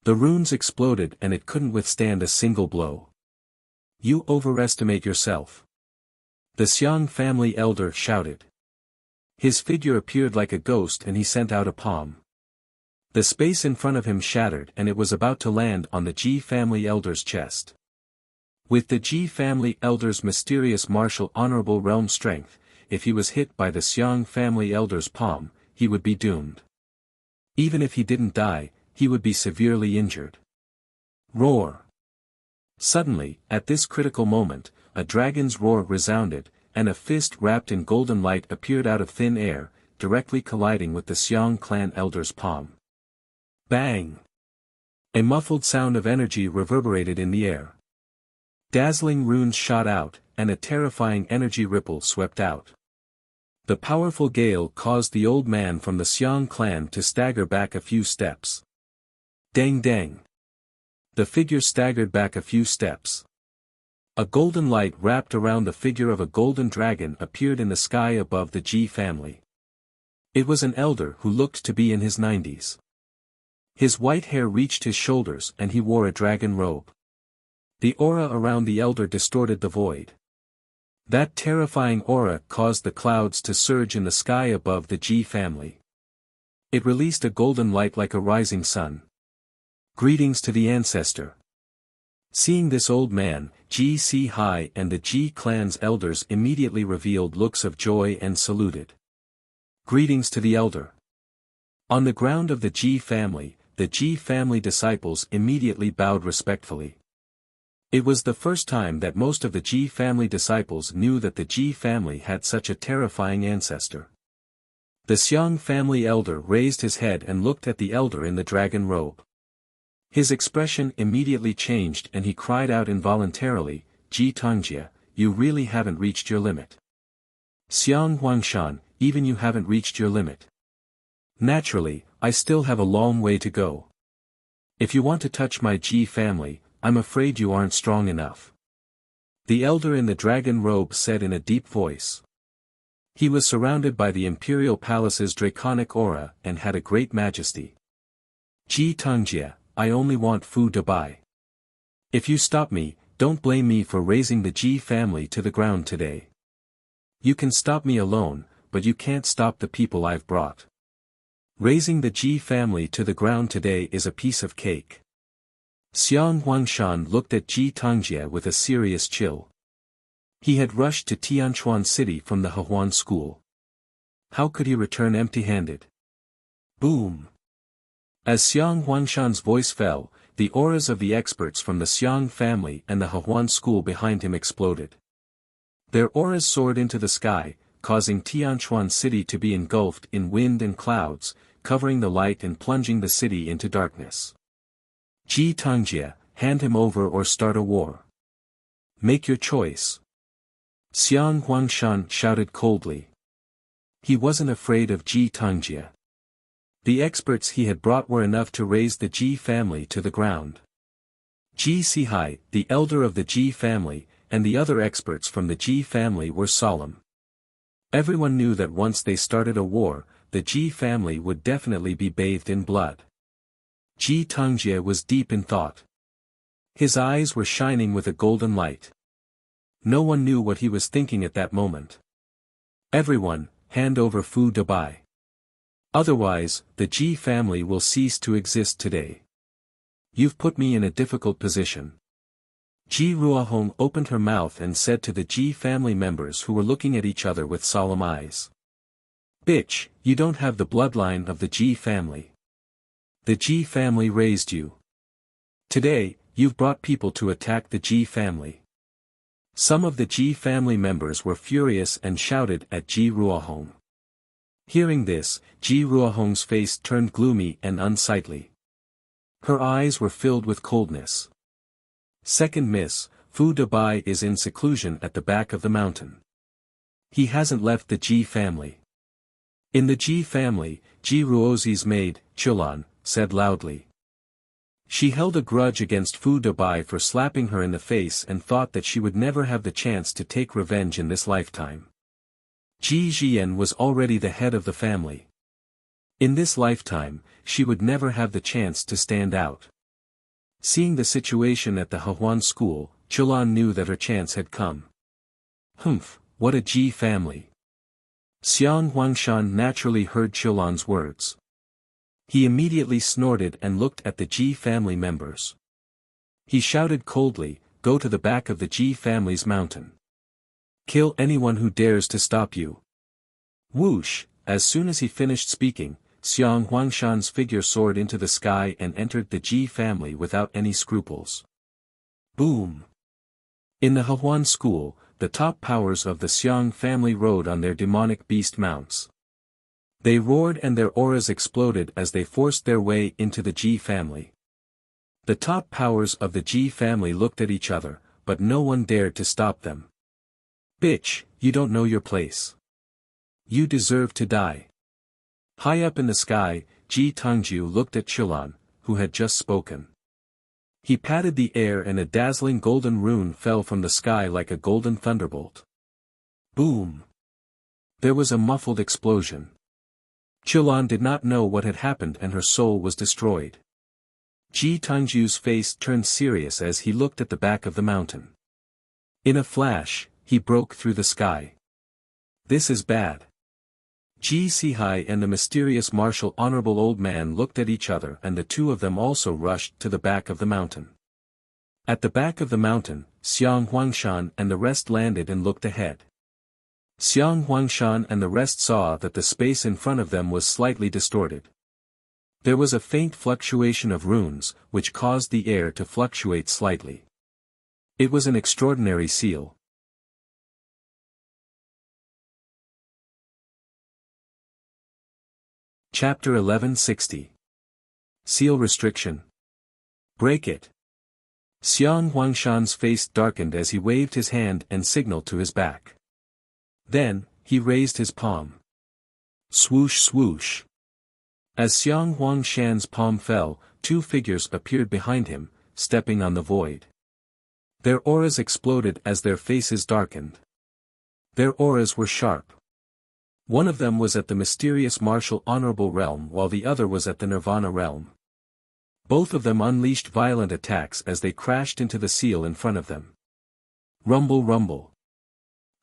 The runes exploded and it couldn't withstand a single blow. You overestimate yourself. The Xiang family elder shouted. His figure appeared like a ghost and he sent out a palm. The space in front of him shattered and it was about to land on the Ji family elder's chest. With the Ji family elder's mysterious martial honorable realm strength, if he was hit by the Xiang family elder's palm, he would be doomed. Even if he didn't die, he would be severely injured. Roar! Suddenly, at this critical moment, a dragon's roar resounded, and a fist wrapped in golden light appeared out of thin air, directly colliding with the Xiang clan elder's palm. Bang! A muffled sound of energy reverberated in the air. Dazzling runes shot out, and a terrifying energy ripple swept out. The powerful gale caused the old man from the Xiang clan to stagger back a few steps. Dang dang! The figure staggered back a few steps. A golden light wrapped around the figure of a golden dragon appeared in the sky above the Ji family. It was an elder who looked to be in his 90s. His white hair reached his shoulders and he wore a dragon robe. The aura around the elder distorted the void. That terrifying aura caused the clouds to surge in the sky above the Ji family. It released a golden light like a rising sun. Greetings to the ancestor. Seeing this old man, Ji Si Hai and the Ji clan's elders immediately revealed looks of joy and saluted. Greetings to the elder. On the ground of the Ji family disciples immediately bowed respectfully. It was the first time that most of the Ji family disciples knew that the Ji family had such a terrifying ancestor. The Xiang family elder raised his head and looked at the elder in the dragon robe. His expression immediately changed and he cried out involuntarily, Ji Tongjia, you really haven't reached your limit. Xiang Huangshan, even you haven't reached your limit. Naturally, I still have a long way to go. If you want to touch my Ji family, I'm afraid you aren't strong enough. The elder in the dragon robe said in a deep voice. He was surrounded by the imperial palace's draconic aura and had a great majesty. Ji Tongjia, I only want food to buy. If you stop me, don't blame me for raising the Ji family to the ground today. You can stop me alone, but you can't stop the people I've brought. Raising the Ji family to the ground today is a piece of cake. Xiang Huangshan looked at Ji Tongjia with a serious chill. He had rushed to Tianchuan City from the Hehuan school. How could he return empty-handed? Boom! As Xiang Huangshan's voice fell, the auras of the experts from the Xiang family and the Hehuan school behind him exploded. Their auras soared into the sky, causing Tianchuan City to be engulfed in wind and clouds, covering the light and plunging the city into darkness. Ji Tongjia, hand him over or start a war. Make your choice. Xiang Huangshan shouted coldly. He wasn't afraid of Ji Tongjia. The experts he had brought were enough to raise the Ji family to the ground. Ji Si Hai, the elder of the Ji family, and the other experts from the Ji family were solemn. Everyone knew that once they started a war, the Ji family would definitely be bathed in blood. Ji Tongjia was deep in thought. His eyes were shining with a golden light. No one knew what he was thinking at that moment. Everyone, hand over food to buy. Otherwise, the Ji family will cease to exist today. You've put me in a difficult position. Ji Ruohong opened her mouth and said to the Ji family members who were looking at each other with solemn eyes. Bitch, you don't have the bloodline of the Ji family. The Ji family raised you. Today, you've brought people to attack the Ji family. Some of the Ji family members were furious and shouted at Ji Ruohong. Hearing this, Ji Ruohong's face turned gloomy and unsightly. Her eyes were filled with coldness. Second miss, Fu Dabai is in seclusion at the back of the mountain. He hasn't left the Ji family. In the Ji family, Ji Ruozi's maid, Chulan, said loudly. She held a grudge against Fu Dabai for slapping her in the face and thought that she would never have the chance to take revenge in this lifetime. Ji Jian was already the head of the family. In this lifetime, she would never have the chance to stand out. Seeing the situation at the Hehuan school, Chilan knew that her chance had come. Humph, what a Ji family. Xiang Huangshan naturally heard Chilan's words. He immediately snorted and looked at the Ji family members. He shouted coldly, "Go to the back of the Ji family's mountain. Kill anyone who dares to stop you." Whoosh, as soon as he finished speaking, Xiang Huangshan's figure soared into the sky and entered the Ji family without any scruples. Boom! In the Hehuan school, the top powers of the Xiang family rode on their demonic beast mounts. They roared and their auras exploded as they forced their way into the Ji family. The top powers of the Ji family looked at each other, but no one dared to stop them. "Bitch, you don't know your place. You deserve to die." High up in the sky, Ji Tongju looked at Chilan, who had just spoken. He patted the air and a dazzling golden rune fell from the sky like a golden thunderbolt. Boom! There was a muffled explosion. Chilan did not know what had happened and her soul was destroyed. Ji Tongju's face turned serious as he looked at the back of the mountain. In a flash, he broke through the sky. This is bad. Ji Sihai and the mysterious martial honorable old man looked at each other and the two of them also rushed to the back of the mountain. At the back of the mountain, Xiang Huangshan and the rest landed and looked ahead. Xiang Huangshan and the rest saw that the space in front of them was slightly distorted. There was a faint fluctuation of runes, which caused the air to fluctuate slightly. It was an extraordinary seal. Chapter 1160. Seal Restriction. Break it. Xiang Huangshan's face darkened as he waved his hand and signaled to his back. Then, he raised his palm. Swoosh swoosh. As Xiang Huangshan's palm fell, two figures appeared behind him, stepping on the void. Their auras exploded as their faces darkened. Their auras were sharp. One of them was at the mysterious martial honorable realm while the other was at the nirvana realm. Both of them unleashed violent attacks as they crashed into the seal in front of them. Rumble rumble.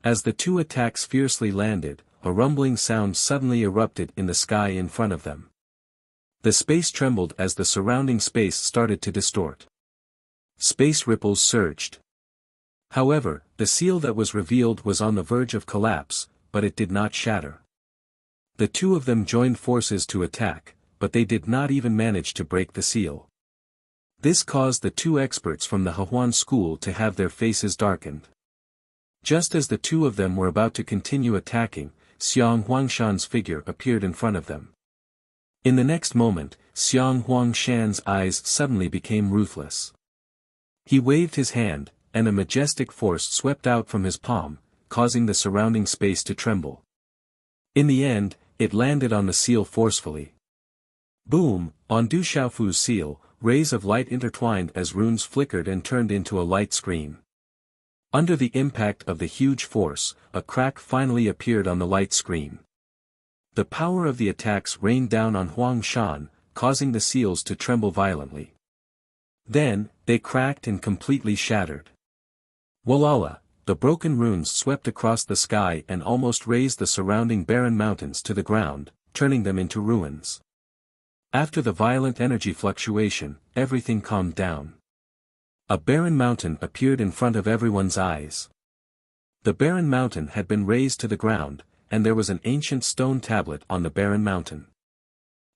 As the two attacks fiercely landed, a rumbling sound suddenly erupted in the sky in front of them. The space trembled as the surrounding space started to distort. Space ripples surged. However, the seal that was revealed was on the verge of collapse, but it did not shatter. The two of them joined forces to attack, but they did not even manage to break the seal. This caused the two experts from the Hehuan school to have their faces darkened. Just as the two of them were about to continue attacking, Xiang Huangshan's figure appeared in front of them. In the next moment, Xiang Huangshan's eyes suddenly became ruthless. He waved his hand, and a majestic force swept out from his palm, causing the surrounding space to tremble. In the end, it landed on the seal forcefully. Boom! On Du Xiaofu's seal, rays of light intertwined as runes flickered and turned into a light screen. Under the impact of the huge force, a crack finally appeared on the light screen. The power of the attacks rained down on Huangshan, causing the seals to tremble violently. Then, they cracked and completely shattered. Walala! The broken runes swept across the sky and almost razed the surrounding barren mountains to the ground, turning them into ruins. After the violent energy fluctuation, everything calmed down. A barren mountain appeared in front of everyone's eyes. The barren mountain had been razed to the ground, and there was an ancient stone tablet on the barren mountain.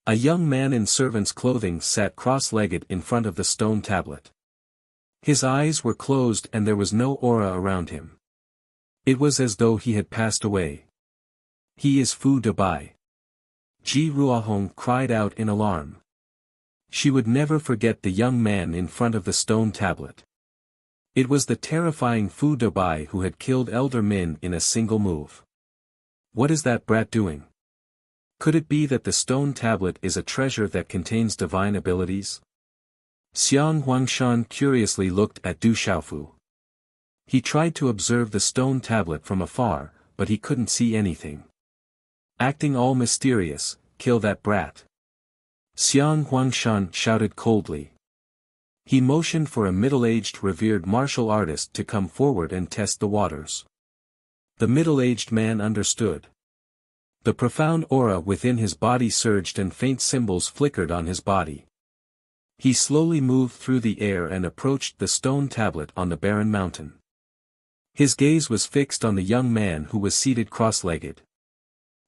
A young man in servant's clothing sat cross-legged in front of the stone tablet. His eyes were closed and there was no aura around him. It was as though he had passed away. He is Fu Dabai. Ji Ruahong cried out in alarm. She would never forget the young man in front of the stone tablet. It was the terrifying Fu Dabai who had killed Elder Min in a single move. What is that brat doing? Could it be that the stone tablet is a treasure that contains divine abilities? Xiang Huangshan curiously looked at Du Xiaofu. He tried to observe the stone tablet from afar, but he couldn't see anything. Acting all mysterious, kill that brat. Xiang Huangshan shouted coldly. He motioned for a middle-aged revered martial artist to come forward and test the waters. The middle-aged man understood. The profound aura within his body surged and faint symbols flickered on his body. He slowly moved through the air and approached the stone tablet on the barren mountain. His gaze was fixed on the young man who was seated cross-legged.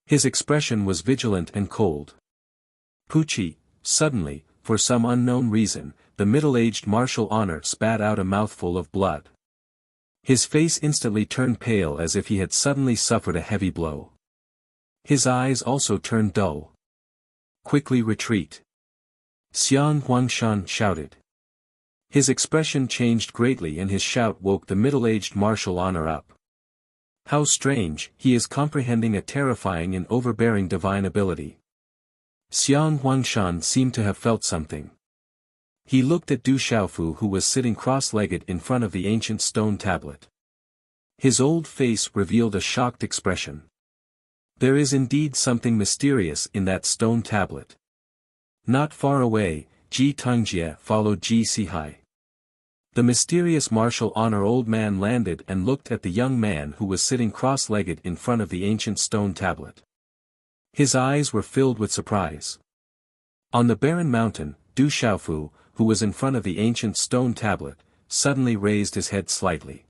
His expression was vigilant and cold. Pucci, suddenly, for some unknown reason, the middle-aged martial honor spat out a mouthful of blood. His face instantly turned pale as if he had suddenly suffered a heavy blow. His eyes also turned dull. Quickly retreat. Xiang Huangshan shouted. His expression changed greatly and his shout woke the middle-aged martial honor up. How strange, he is comprehending a terrifying and overbearing divine ability. Xiang Huangshan seemed to have felt something. He looked at Du Xiaofu who was sitting cross-legged in front of the ancient stone tablet. His old face revealed a shocked expression. There is indeed something mysterious in that stone tablet. Not far away, Ji Tangjie followed Ji Sihai. The mysterious martial honor old man landed and looked at the young man who was sitting cross-legged in front of the ancient stone tablet. His eyes were filled with surprise. On the barren mountain, Du Xiaofu, who was in front of the ancient stone tablet, suddenly raised his head slightly.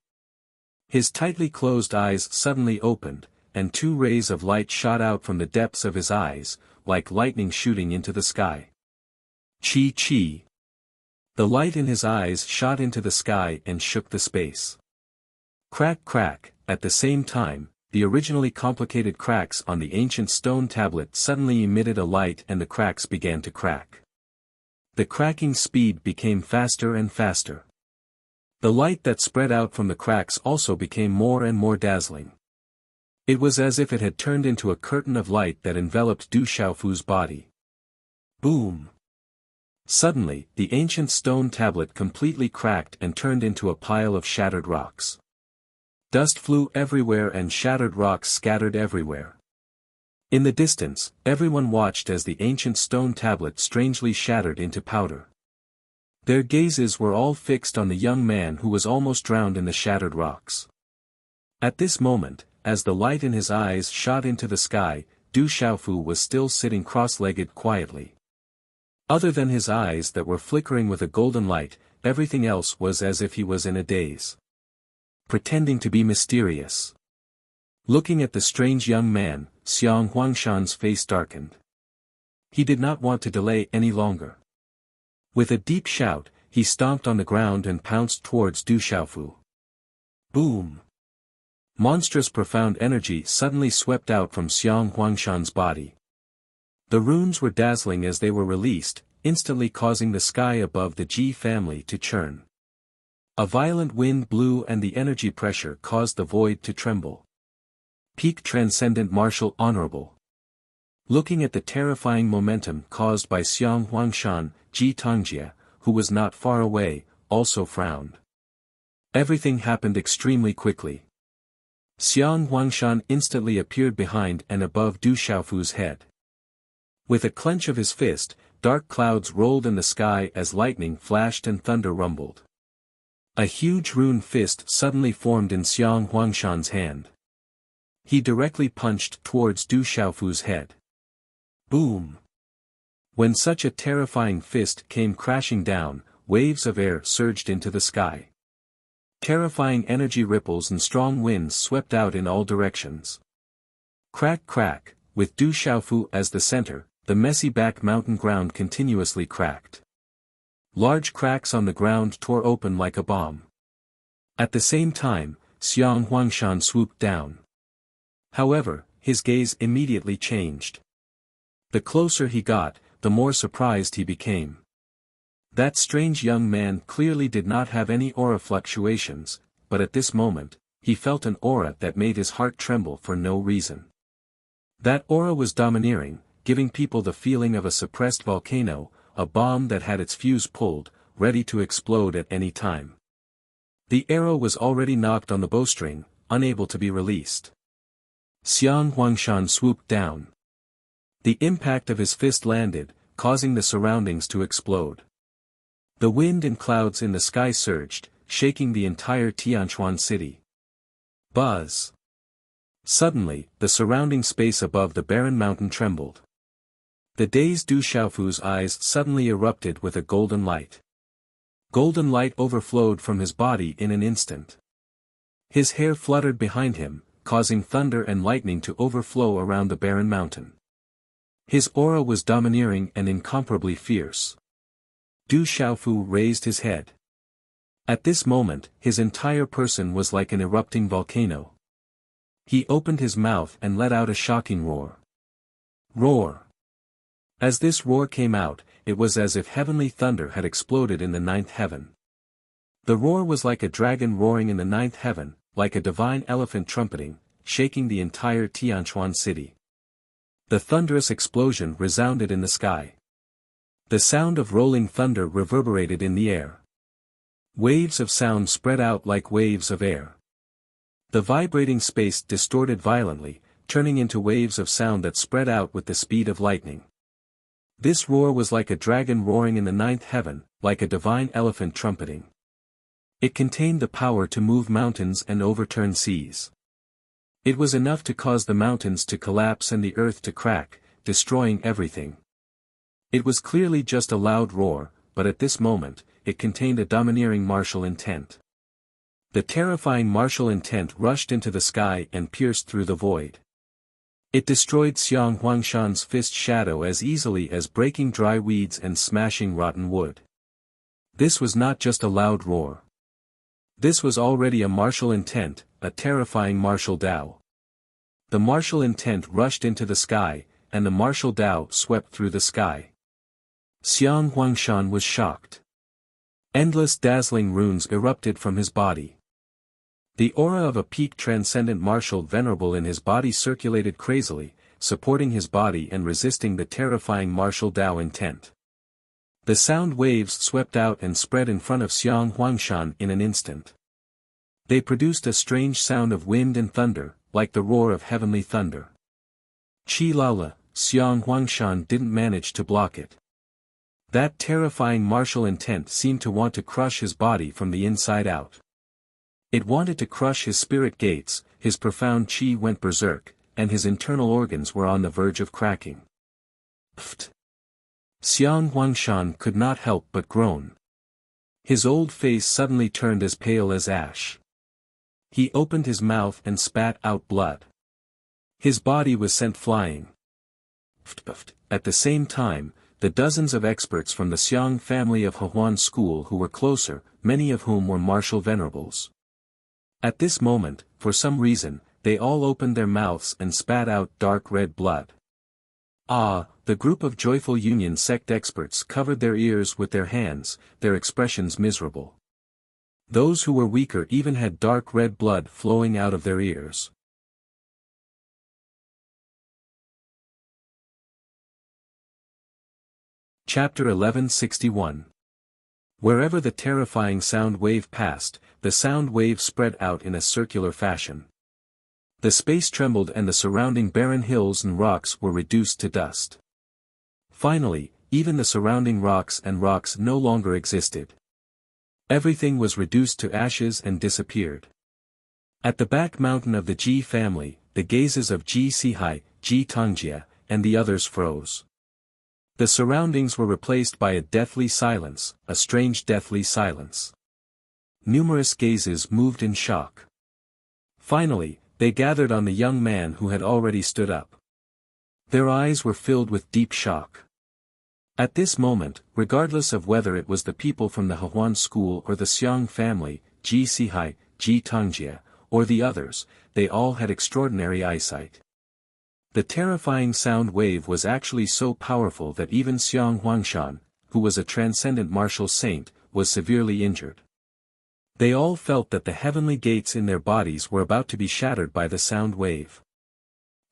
His tightly closed eyes suddenly opened, and two rays of light shot out from the depths of his eyes, like lightning shooting into the sky. Chi chi. The light in his eyes shot into the sky and shook the space. Crack crack, at the same time, the originally complicated cracks on the ancient stone tablet suddenly emitted a light and the cracks began to crack. The cracking speed became faster and faster. The light that spread out from the cracks also became more and more dazzling. It was as if it had turned into a curtain of light that enveloped Du Xiaofu's body. Boom! Suddenly, the ancient stone tablet completely cracked and turned into a pile of shattered rocks. Dust flew everywhere and shattered rocks scattered everywhere. In the distance, everyone watched as the ancient stone tablet strangely shattered into powder. Their gazes were all fixed on the young man who was almost drowned in the shattered rocks. At this moment, as the light in his eyes shot into the sky, Du Xiaofu was still sitting cross-legged quietly. Other than his eyes that were flickering with a golden light, everything else was as if he was in a daze. Pretending to be mysterious. Looking at the strange young man, Xiang Huangshan's face darkened. He did not want to delay any longer. With a deep shout, he stomped on the ground and pounced towards Du Xiaofu. Boom! Monstrous profound energy suddenly swept out from Xiang Huangshan's body. The runes were dazzling as they were released, instantly causing the sky above the Ji family to churn. A violent wind blew and the energy pressure caused the void to tremble. Peak transcendent martial honorable. Looking at the terrifying momentum caused by Xiang Huangshan, Ji Tangjie, who was not far away, also frowned. Everything happened extremely quickly. Xiang Huangshan instantly appeared behind and above Du Xiaofu's head. With a clench of his fist, dark clouds rolled in the sky as lightning flashed and thunder rumbled. A huge rune fist suddenly formed in Xiang Huangshan's hand. He directly punched towards Du Xiaofu's head. Boom! When such a terrifying fist came crashing down, waves of air surged into the sky. Terrifying energy ripples and strong winds swept out in all directions. Crack crack, with Du Xiaofu as the center, the messy back mountain ground continuously cracked. Large cracks on the ground tore open like a bomb. At the same time, Xiang Huangshan swooped down. However, his gaze immediately changed. The closer he got, the more surprised he became. That strange young man clearly did not have any aura fluctuations, but at this moment, he felt an aura that made his heart tremble for no reason. That aura was domineering, giving people the feeling of a suppressed volcano, a bomb that had its fuse pulled, ready to explode at any time. The arrow was already knocked on the bowstring, unable to be released. Xiang Huangshan swooped down. The impact of his fist landed, causing the surroundings to explode. The wind and clouds in the sky surged, shaking the entire Tianchuan city. Buzz! Suddenly, the surrounding space above the barren mountain trembled. The dazed Du Xiaofu's eyes suddenly erupted with a golden light. Golden light overflowed from his body in an instant. His hair fluttered behind him, causing thunder and lightning to overflow around the barren mountain. His aura was domineering and incomparably fierce. Du Xiaofu raised his head. At this moment, his entire person was like an erupting volcano. He opened his mouth and let out a shocking roar. Roar! As this roar came out, it was as if heavenly thunder had exploded in the ninth heaven. The roar was like a dragon roaring in the ninth heaven, like a divine elephant trumpeting, shaking the entire Tianchuan city. The thunderous explosion resounded in the sky. The sound of rolling thunder reverberated in the air. Waves of sound spread out like waves of air. The vibrating space distorted violently, turning into waves of sound that spread out with the speed of lightning. This roar was like a dragon roaring in the ninth heaven, like a divine elephant trumpeting. It contained the power to move mountains and overturn seas. It was enough to cause the mountains to collapse and the earth to crack, destroying everything. It was clearly just a loud roar, but at this moment, it contained a domineering martial intent. The terrifying martial intent rushed into the sky and pierced through the void. It destroyed Xiang Huangshan's fist shadow as easily as breaking dry weeds and smashing rotten wood. This was not just a loud roar. This was already a martial intent, a terrifying martial Dao. The martial intent rushed into the sky, and the martial Dao swept through the sky. Xiang Huangshan was shocked. Endless dazzling runes erupted from his body. The aura of a peak transcendent martial venerable in his body circulated crazily, supporting his body and resisting the terrifying martial Dao intent. The sound waves swept out and spread in front of Xiang Huangshan in an instant. They produced a strange sound of wind and thunder, like the roar of heavenly thunder. Qi Laola, Xiang Huangshan didn't manage to block it. That terrifying martial intent seemed to want to crush his body from the inside out. It wanted to crush his spirit gates, his profound qi went berserk, and his internal organs were on the verge of cracking. Pfft! Xiang Huangshan could not help but groan. His old face suddenly turned as pale as ash. He opened his mouth and spat out blood. His body was sent flying. Pfft! At the same time, the dozens of experts from the Xiang family of Hehuan school who were closer, many of whom were martial venerables. At this moment, for some reason, they all opened their mouths and spat out dark red blood. Ah, the group of joyful Union sect experts covered their ears with their hands, their expressions miserable. Those who were weaker even had dark red blood flowing out of their ears. Chapter 1161. Wherever the terrifying sound wave passed, the sound wave spread out in a circular fashion. The space trembled and the surrounding barren hills and rocks were reduced to dust. Finally, even the surrounding rocks no longer existed. Everything was reduced to ashes and disappeared. At the back mountain of the Ji family, the gazes of Ji Sihai, Ji Tongjia, and the others froze. The surroundings were replaced by a deathly silence, a strange deathly silence. Numerous gazes moved in shock. Finally, they gathered on the young man who had already stood up. Their eyes were filled with deep shock. At this moment, regardless of whether it was the people from the Hehuan school or the Xiang family, Ji Sihai, Ji Tongjia, or the others, they all had extraordinary eyesight. The terrifying sound wave was actually so powerful that even Xiang Huangshan, who was a transcendent martial saint, was severely injured. They all felt that the heavenly gates in their bodies were about to be shattered by the sound wave.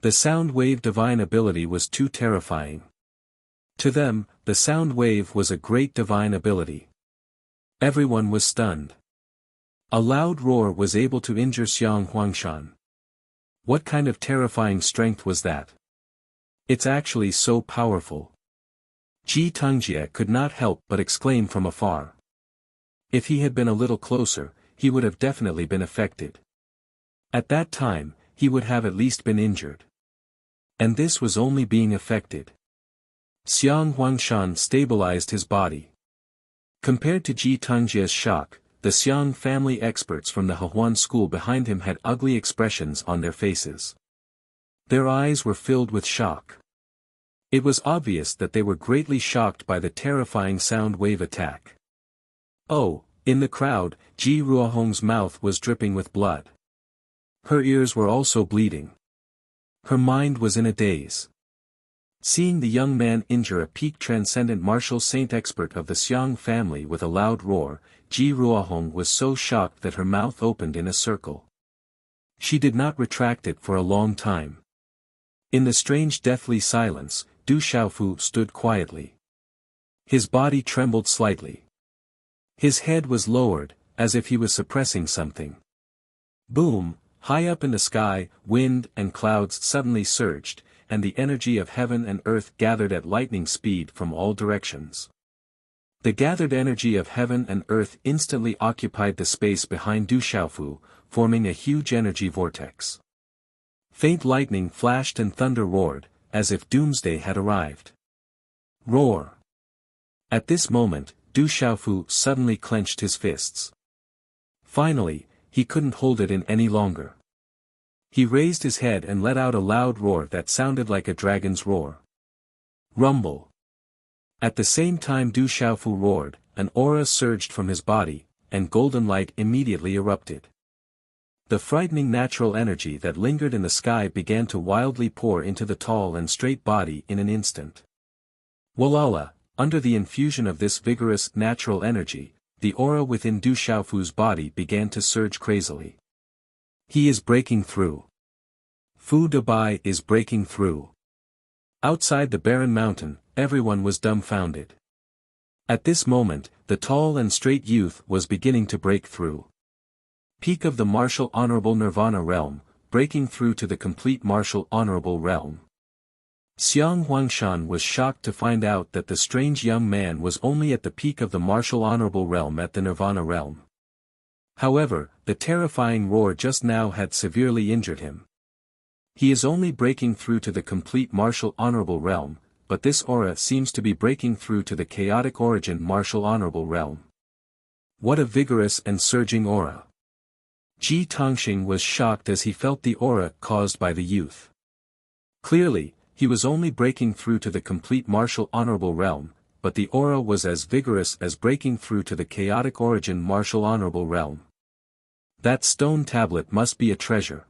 The sound wave divine ability was too terrifying. To them, the sound wave was a great divine ability. Everyone was stunned. A loud roar was able to injure Xiang Huangshan. What kind of terrifying strength was that? It's actually so powerful. Ji Tungjie could not help but exclaim from afar. If he had been a little closer, he would have definitely been affected. At that time, he would have at least been injured. And this was only being affected. Xiang Huangshan stabilized his body. Compared to Ji Tungjie's shock, the Xiang family experts from the Hehuan school behind him had ugly expressions on their faces. Their eyes were filled with shock. It was obvious that they were greatly shocked by the terrifying sound wave attack. Oh, in the crowd, Ji Ruohong's mouth was dripping with blood. Her ears were also bleeding. Her mind was in a daze. Seeing the young man injure a peak transcendent martial saint expert of the Xiang family with a loud roar, Ji Ruohong was so shocked that her mouth opened in a circle. She did not retract it for a long time. In the strange deathly silence, Du Xiaofu stood quietly. His body trembled slightly. His head was lowered, as if he was suppressing something. Boom, high up in the sky, wind and clouds suddenly surged, and the energy of heaven and earth gathered at lightning speed from all directions. The gathered energy of heaven and earth instantly occupied the space behind Du Xiaofu, forming a huge energy vortex. Faint lightning flashed and thunder roared, as if doomsday had arrived. Roar! At this moment, Du Xiaofu suddenly clenched his fists. Finally, he couldn't hold it in any longer. He raised his head and let out a loud roar that sounded like a dragon's roar. Rumble! At the same time Du Xiaofu roared, an aura surged from his body, and golden light immediately erupted. The frightening natural energy that lingered in the sky began to wildly pour into the tall and straight body in an instant. Walala, under the infusion of this vigorous natural energy, the aura within Du Xiaofu's body began to surge crazily. He is breaking through. Fu Dabai is breaking through. Outside the barren mountain, everyone was dumbfounded. At this moment, the tall and straight youth was beginning to break through. Peak of the martial honorable nirvana realm, breaking through to the complete martial honorable realm. Xiang Huangshan was shocked to find out that the strange young man was only at the peak of the martial honorable realm at the nirvana realm. However, the terrifying roar just now had severely injured him. He is only breaking through to the complete martial honorable realm, but this aura seems to be breaking through to the chaotic origin martial honorable realm. What a vigorous and surging aura! Ji Tongxing was shocked as he felt the aura caused by the youth. Clearly, he was only breaking through to the complete martial honorable realm, but the aura was as vigorous as breaking through to the chaotic origin martial honorable realm. That stone tablet must be a treasure.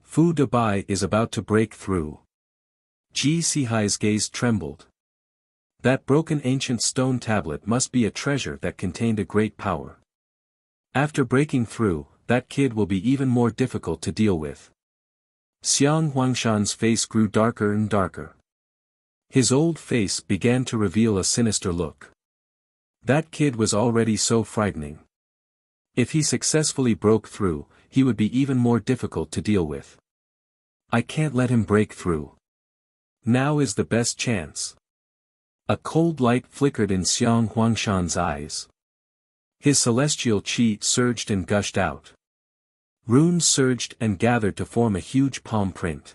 Fu Dabai is about to break through. Ji Sihai's gaze trembled. That broken ancient stone tablet must be a treasure that contained a great power. After breaking through, that kid will be even more difficult to deal with. Xiang Huangshan's face grew darker and darker. His old face began to reveal a sinister look. That kid was already so frightening. If he successfully broke through, he would be even more difficult to deal with. I can't let him break through. Now is the best chance. A cold light flickered in Xiang Huangshan's eyes. His celestial qi surged and gushed out. Runes surged and gathered to form a huge palm print.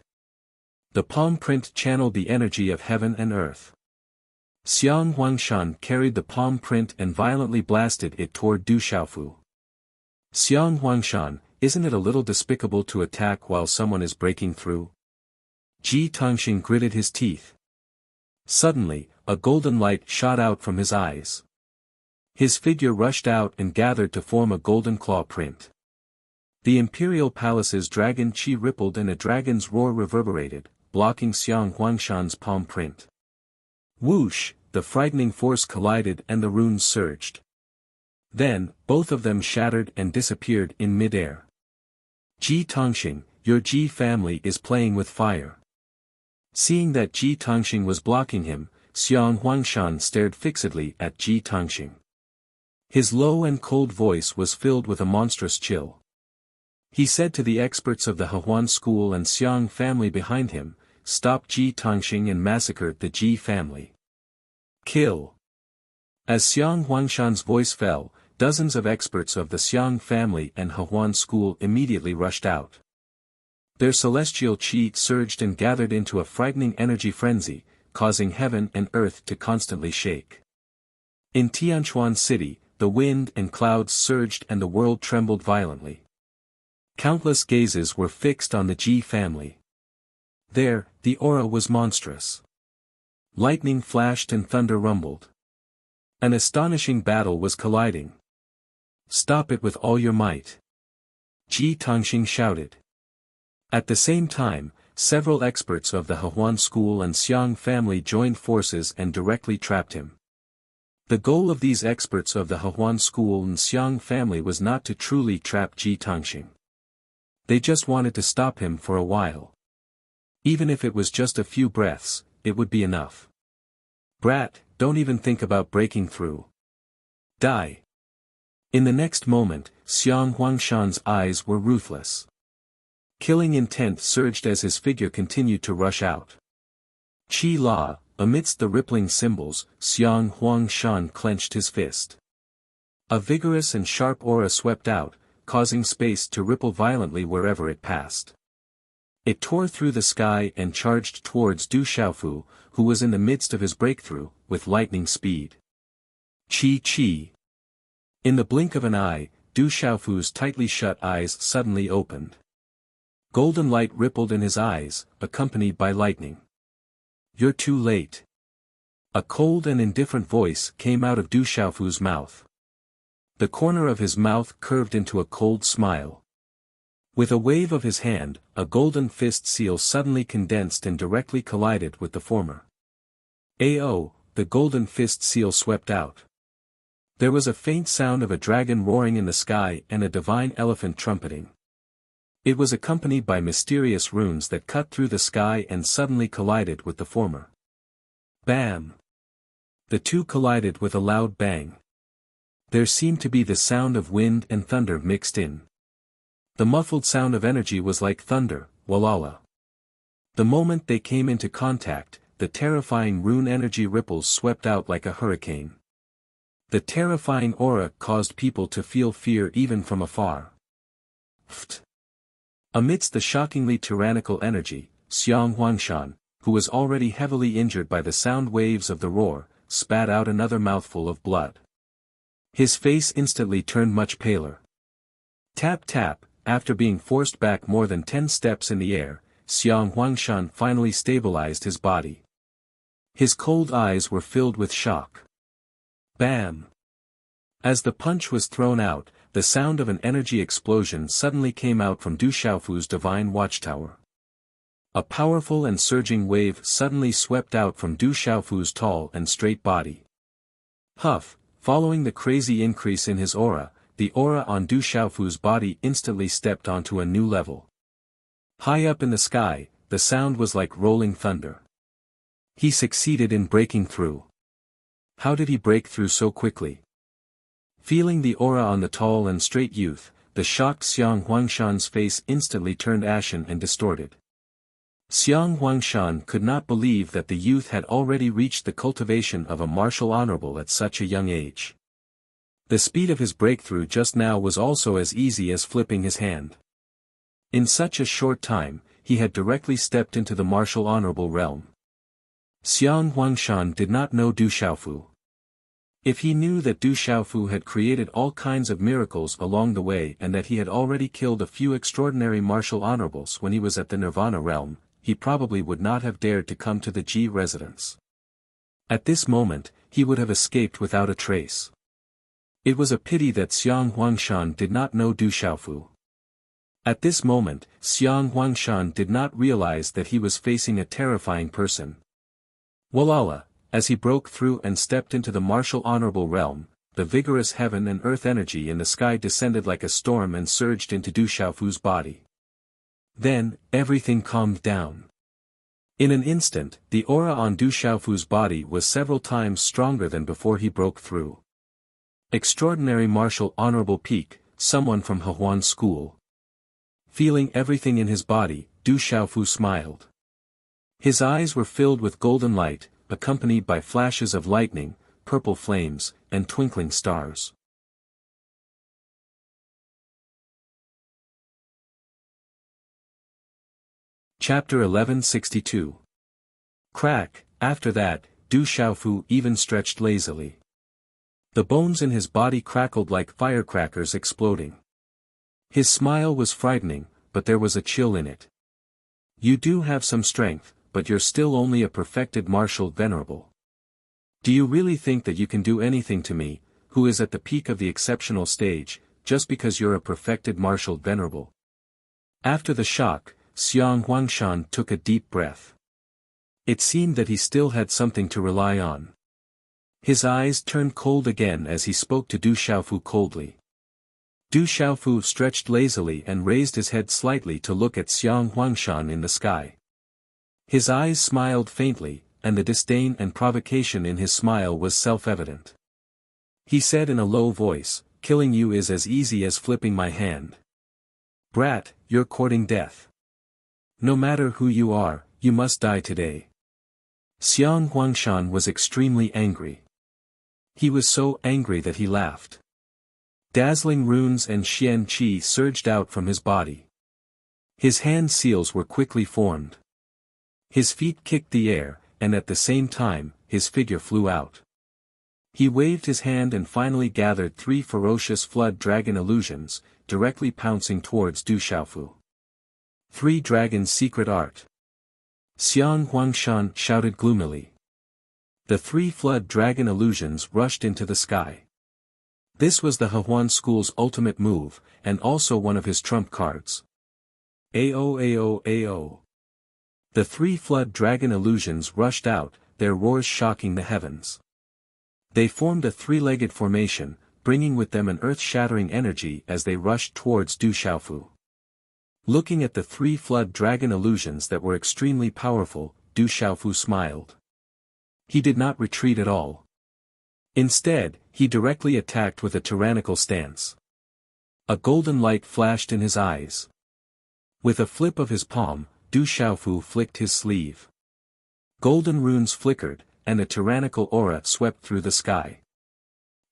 The palm print channeled the energy of heaven and earth. Xiang Huangshan carried the palm print and violently blasted it toward Du Xiaofu. Xiang Huangshan, isn't it a little despicable to attack while someone is breaking through? Ji Tongxing gritted his teeth. Suddenly, a golden light shot out from his eyes. His figure rushed out and gathered to form a golden claw print. The imperial palace's dragon qi rippled and a dragon's roar reverberated, blocking Xiang Huangshan's palm print. Whoosh, the frightening force collided and the runes surged. Then, both of them shattered and disappeared in mid-air. Ji Tongxing, your Ji family is playing with fire. Seeing that Ji Tongxing was blocking him, Xiang Huangshan stared fixedly at Ji Tongxing. His low and cold voice was filled with a monstrous chill. He said to the experts of the Hehuan school and Xiang family behind him, stopped Ji Tongxing and massacred the Ji family. Kill. As Xiang Huangshan's voice fell, dozens of experts of the Xiang family and Hehuan school immediately rushed out. Their celestial qi surged and gathered into a frightening energy frenzy, causing heaven and earth to constantly shake. In Tianchuan City, the wind and clouds surged and the world trembled violently. Countless gazes were fixed on the Ji family. There, the aura was monstrous. Lightning flashed and thunder rumbled. An astonishing battle was colliding. Stop it with all your might. Ji Tongxing shouted. At the same time, several experts of the Hehuan school and Xiang family joined forces and directly trapped him. The goal of these experts of the Hehuan school and Xiang family was not to truly trap Ji Tongxing. They just wanted to stop him for a while. Even if it was just a few breaths, it would be enough. Brat, don't even think about breaking through. Die. In the next moment, Xiang Huangshan's eyes were ruthless. Killing intent surged as his figure continued to rush out. Qi La, amidst the rippling cymbals, Xiang Huangshan clenched his fist. A vigorous and sharp aura swept out, causing space to ripple violently wherever it passed. It tore through the sky and charged towards Du Xiaofu, who was in the midst of his breakthrough, with lightning speed. Qi. In the blink of an eye, Du Xiaofu's tightly shut eyes suddenly opened. Golden light rippled in his eyes, accompanied by lightning. You're too late. A cold and indifferent voice came out of Du Xiaofu's mouth. The corner of his mouth curved into a cold smile. With a wave of his hand, a golden fist seal suddenly condensed and directly collided with the former. Ao, the golden fist seal swept out. There was a faint sound of a dragon roaring in the sky and a divine elephant trumpeting. It was accompanied by mysterious runes that cut through the sky and suddenly collided with the former. Bam! The two collided with a loud bang. There seemed to be the sound of wind and thunder mixed in. The muffled sound of energy was like thunder, walala. The moment they came into contact, the terrifying rune energy ripples swept out like a hurricane. The terrifying aura caused people to feel fear even from afar. Pfft. Amidst the shockingly tyrannical energy, Xiang Huangshan, who was already heavily injured by the sound waves of the roar, spat out another mouthful of blood. His face instantly turned much paler. Tap tap, after being forced back more than 10 steps in the air, Xiang Huangshan finally stabilized his body. His cold eyes were filled with shock. Bam! As the punch was thrown out, the sound of an energy explosion suddenly came out from Du Xiaofu's divine watchtower. A powerful and surging wave suddenly swept out from Du Xiaofu's tall and straight body. Huff, following the crazy increase in his aura, the aura on Du Xiaofu's body instantly stepped onto a new level. High up in the sky, the sound was like rolling thunder. He succeeded in breaking through. How did he break through so quickly? Feeling the aura on the tall and straight youth, the shocked Xiang Huangshan's face instantly turned ashen and distorted. Xiang Huangshan could not believe that the youth had already reached the cultivation of a martial honorable at such a young age. The speed of his breakthrough just now was also as easy as flipping his hand. In such a short time, he had directly stepped into the martial honorable realm. Xiang Huangshan did not know Du Xiaofu. If he knew that Du Xiaofu had created all kinds of miracles along the way and that he had already killed a few extraordinary martial honorables when he was at the Nirvana realm, he probably would not have dared to come to the Ji residence. At this moment, he would have escaped without a trace. It was a pity that Xiang Huangshan did not know Du Xiaofu. At this moment, Xiang Huangshan did not realize that he was facing a terrifying person. Walala. As he broke through and stepped into the martial honorable realm, the vigorous heaven and earth energy in the sky descended like a storm and surged into Du Xiaofu's body. Then, everything calmed down. In an instant, the aura on Du Xiaofu's body was several times stronger than before he broke through. Extraordinary martial honorable peak, someone from Hehuan school. Feeling everything in his body, Du Xiaofu smiled. His eyes were filled with golden light, accompanied by flashes of lightning, purple flames, and twinkling stars. Chapter 1162. Crack. After that, Du Xiaofu even stretched lazily. The bones in his body crackled like firecrackers exploding. His smile was frightening, but there was a chill in it. You do have some strength, but you're still only a perfected martial venerable. Do you really think that you can do anything to me, who is at the peak of the exceptional stage, just because you're a perfected martial venerable? After the shock, Xiang Huangshan took a deep breath. It seemed that he still had something to rely on. His eyes turned cold again as he spoke to Du Xiaofu coldly. Du Xiaofu stretched lazily and raised his head slightly to look at Xiang Huangshan in the sky. His eyes smiled faintly, and the disdain and provocation in his smile was self-evident. He said in a low voice, "Killing you is as easy as flipping my hand. Brat, you're courting death. No matter who you are, you must die today." Xiang Huangshan was extremely angry. He was so angry that he laughed. Dazzling runes and Xian Qi surged out from his body. His hand seals were quickly formed. His feet kicked the air, and at the same time, his figure flew out. He waved his hand and finally gathered 3 ferocious flood dragon illusions, directly pouncing towards Du Xiaofu. 3 dragons' secret art. Xiang Huangshan shouted gloomily. The 3 flood dragon illusions rushed into the sky. This was the Hehuan school's ultimate move, and also one of his trump cards. Ao. The 3 flood dragon illusions rushed out, their roars shocking the heavens. They formed a 3-legged formation, bringing with them an earth-shattering energy as they rushed towards Du Xiaofu. Looking at the 3 flood dragon illusions that were extremely powerful, Du Xiaofu smiled. He did not retreat at all. Instead, he directly attacked with a tyrannical stance. A golden light flashed in his eyes. With a flip of his palm, Du Xiaofu flicked his sleeve. Golden runes flickered, and a tyrannical aura swept through the sky.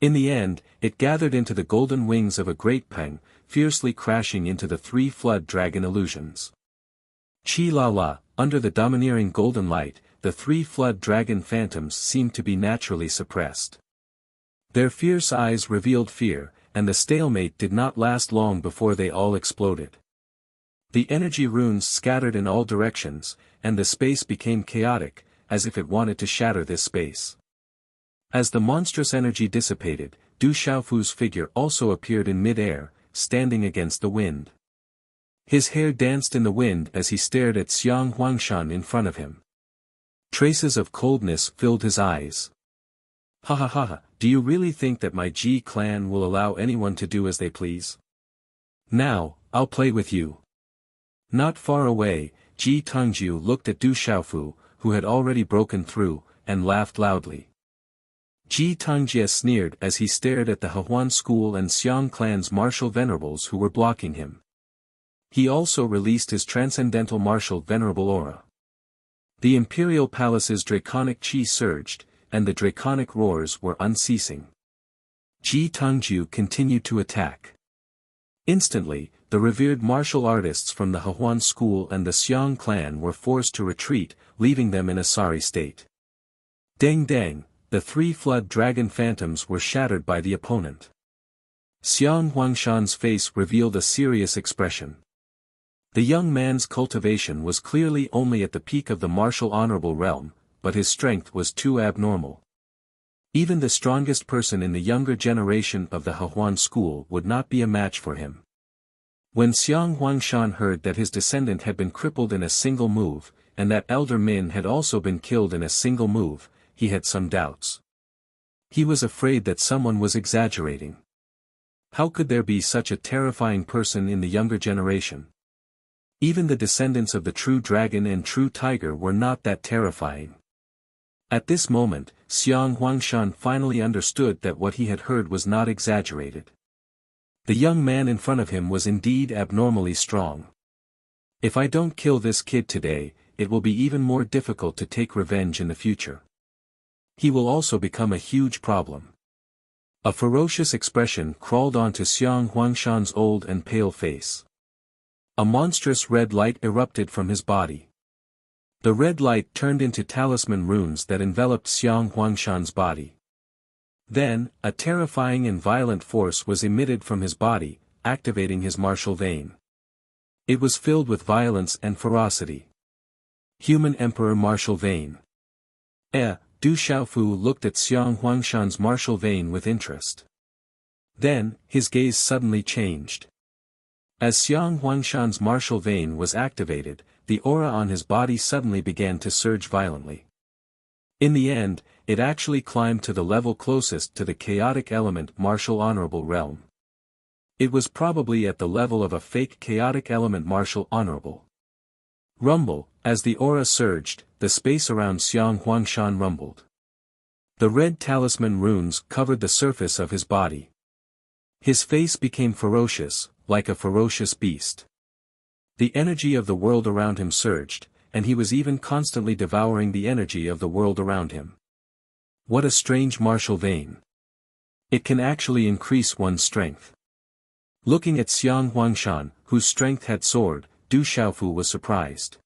In the end, it gathered into the golden wings of a great peng, fiercely crashing into the 3 flood dragon illusions. Chi la la, under the domineering golden light, the 3 flood dragon phantoms seemed to be naturally suppressed. Their fierce eyes revealed fear, and the stalemate did not last long before they all exploded. The energy runes scattered in all directions, and the space became chaotic, as if it wanted to shatter this space. As the monstrous energy dissipated, Du Xiaofu's figure also appeared in mid-air, standing against the wind. His hair danced in the wind as he stared at Xiang Huangshan in front of him. Traces of coldness filled his eyes. Ha ha ha ha, do you really think that my Ji clan will allow anyone to do as they please? Now, I'll play with you. Not far away, Ji Tongjiu looked at Du Xiaofu, who had already broken through, and laughed loudly. Ji Tongjiu sneered as he stared at the Hehuan school and Xiang clan's martial venerables who were blocking him. He also released his transcendental martial venerable aura. The imperial palace's draconic chi surged, and the draconic roars were unceasing. Ji Tongjiu continued to attack. Instantly, the revered martial artists from the Hehuan school and the Xiang clan were forced to retreat, leaving them in a sorry state. Deng deng, the 3 flood dragon phantoms were shattered by the opponent. Xiang Huangshan's face revealed a serious expression. The young man's cultivation was clearly only at the peak of the martial honorable realm, but his strength was too abnormal. Even the strongest person in the younger generation of the Hehuan school would not be a match for him. When Xiang Huangshan heard that his descendant had been crippled in a single move, and that Elder Min had also been killed in a single move, he had some doubts. He was afraid that someone was exaggerating. How could there be such a terrifying person in the younger generation? Even the descendants of the true dragon and true tiger were not that terrifying. At this moment, Xiang Huangshan finally understood that what he had heard was not exaggerated. The young man in front of him was indeed abnormally strong. If I don't kill this kid today, it will be even more difficult to take revenge in the future. He will also become a huge problem. A ferocious expression crawled onto Xiang Huangshan's old and pale face. A monstrous red light erupted from his body. The red light turned into talisman runes that enveloped Xiang Huangshan's body. Then, a terrifying and violent force was emitted from his body, activating his martial vein. It was filled with violence and ferocity. Human Emperor Martial Vein. Du Xiaofu looked at Xiang Huangshan's martial vein with interest. Then, his gaze suddenly changed. As Xiang Huangshan's martial vein was activated, the aura on his body suddenly began to surge violently. In the end, it actually climbed to the level closest to the chaotic element martial honorable realm. It was probably at the level of a fake chaotic element martial honorable. Rumble, as the aura surged, the space around Xiang Huangshan rumbled. The red talisman runes covered the surface of his body. His face became ferocious, like a ferocious beast. The energy of the world around him surged, and he was even constantly devouring the energy of the world around him. What a strange martial vein. It can actually increase one's strength. Looking at Xiang Huangshan, whose strength had soared, Du Xiaofu was surprised.